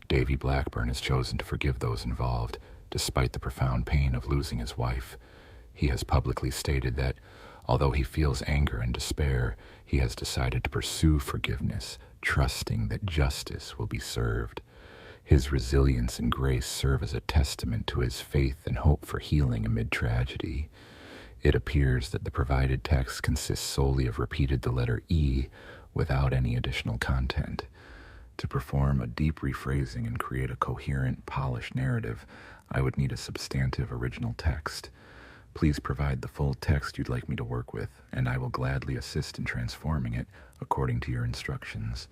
A: Davy Blackburn has chosen to forgive those involved, despite the profound pain of losing his wife. He has publicly stated that, although he feels anger and despair, he has decided to pursue forgiveness, trusting that justice will be served. His resilience and grace serve as a testament to his faith and hope for healing amid tragedy. It appears that the provided text consists solely of repeated the letter E without any additional content. To perform a deep rephrasing and create a coherent, polished narrative, I would need a substantive original text. Please provide the full text you'd like me to work with, and I will gladly assist in transforming it according to your instructions.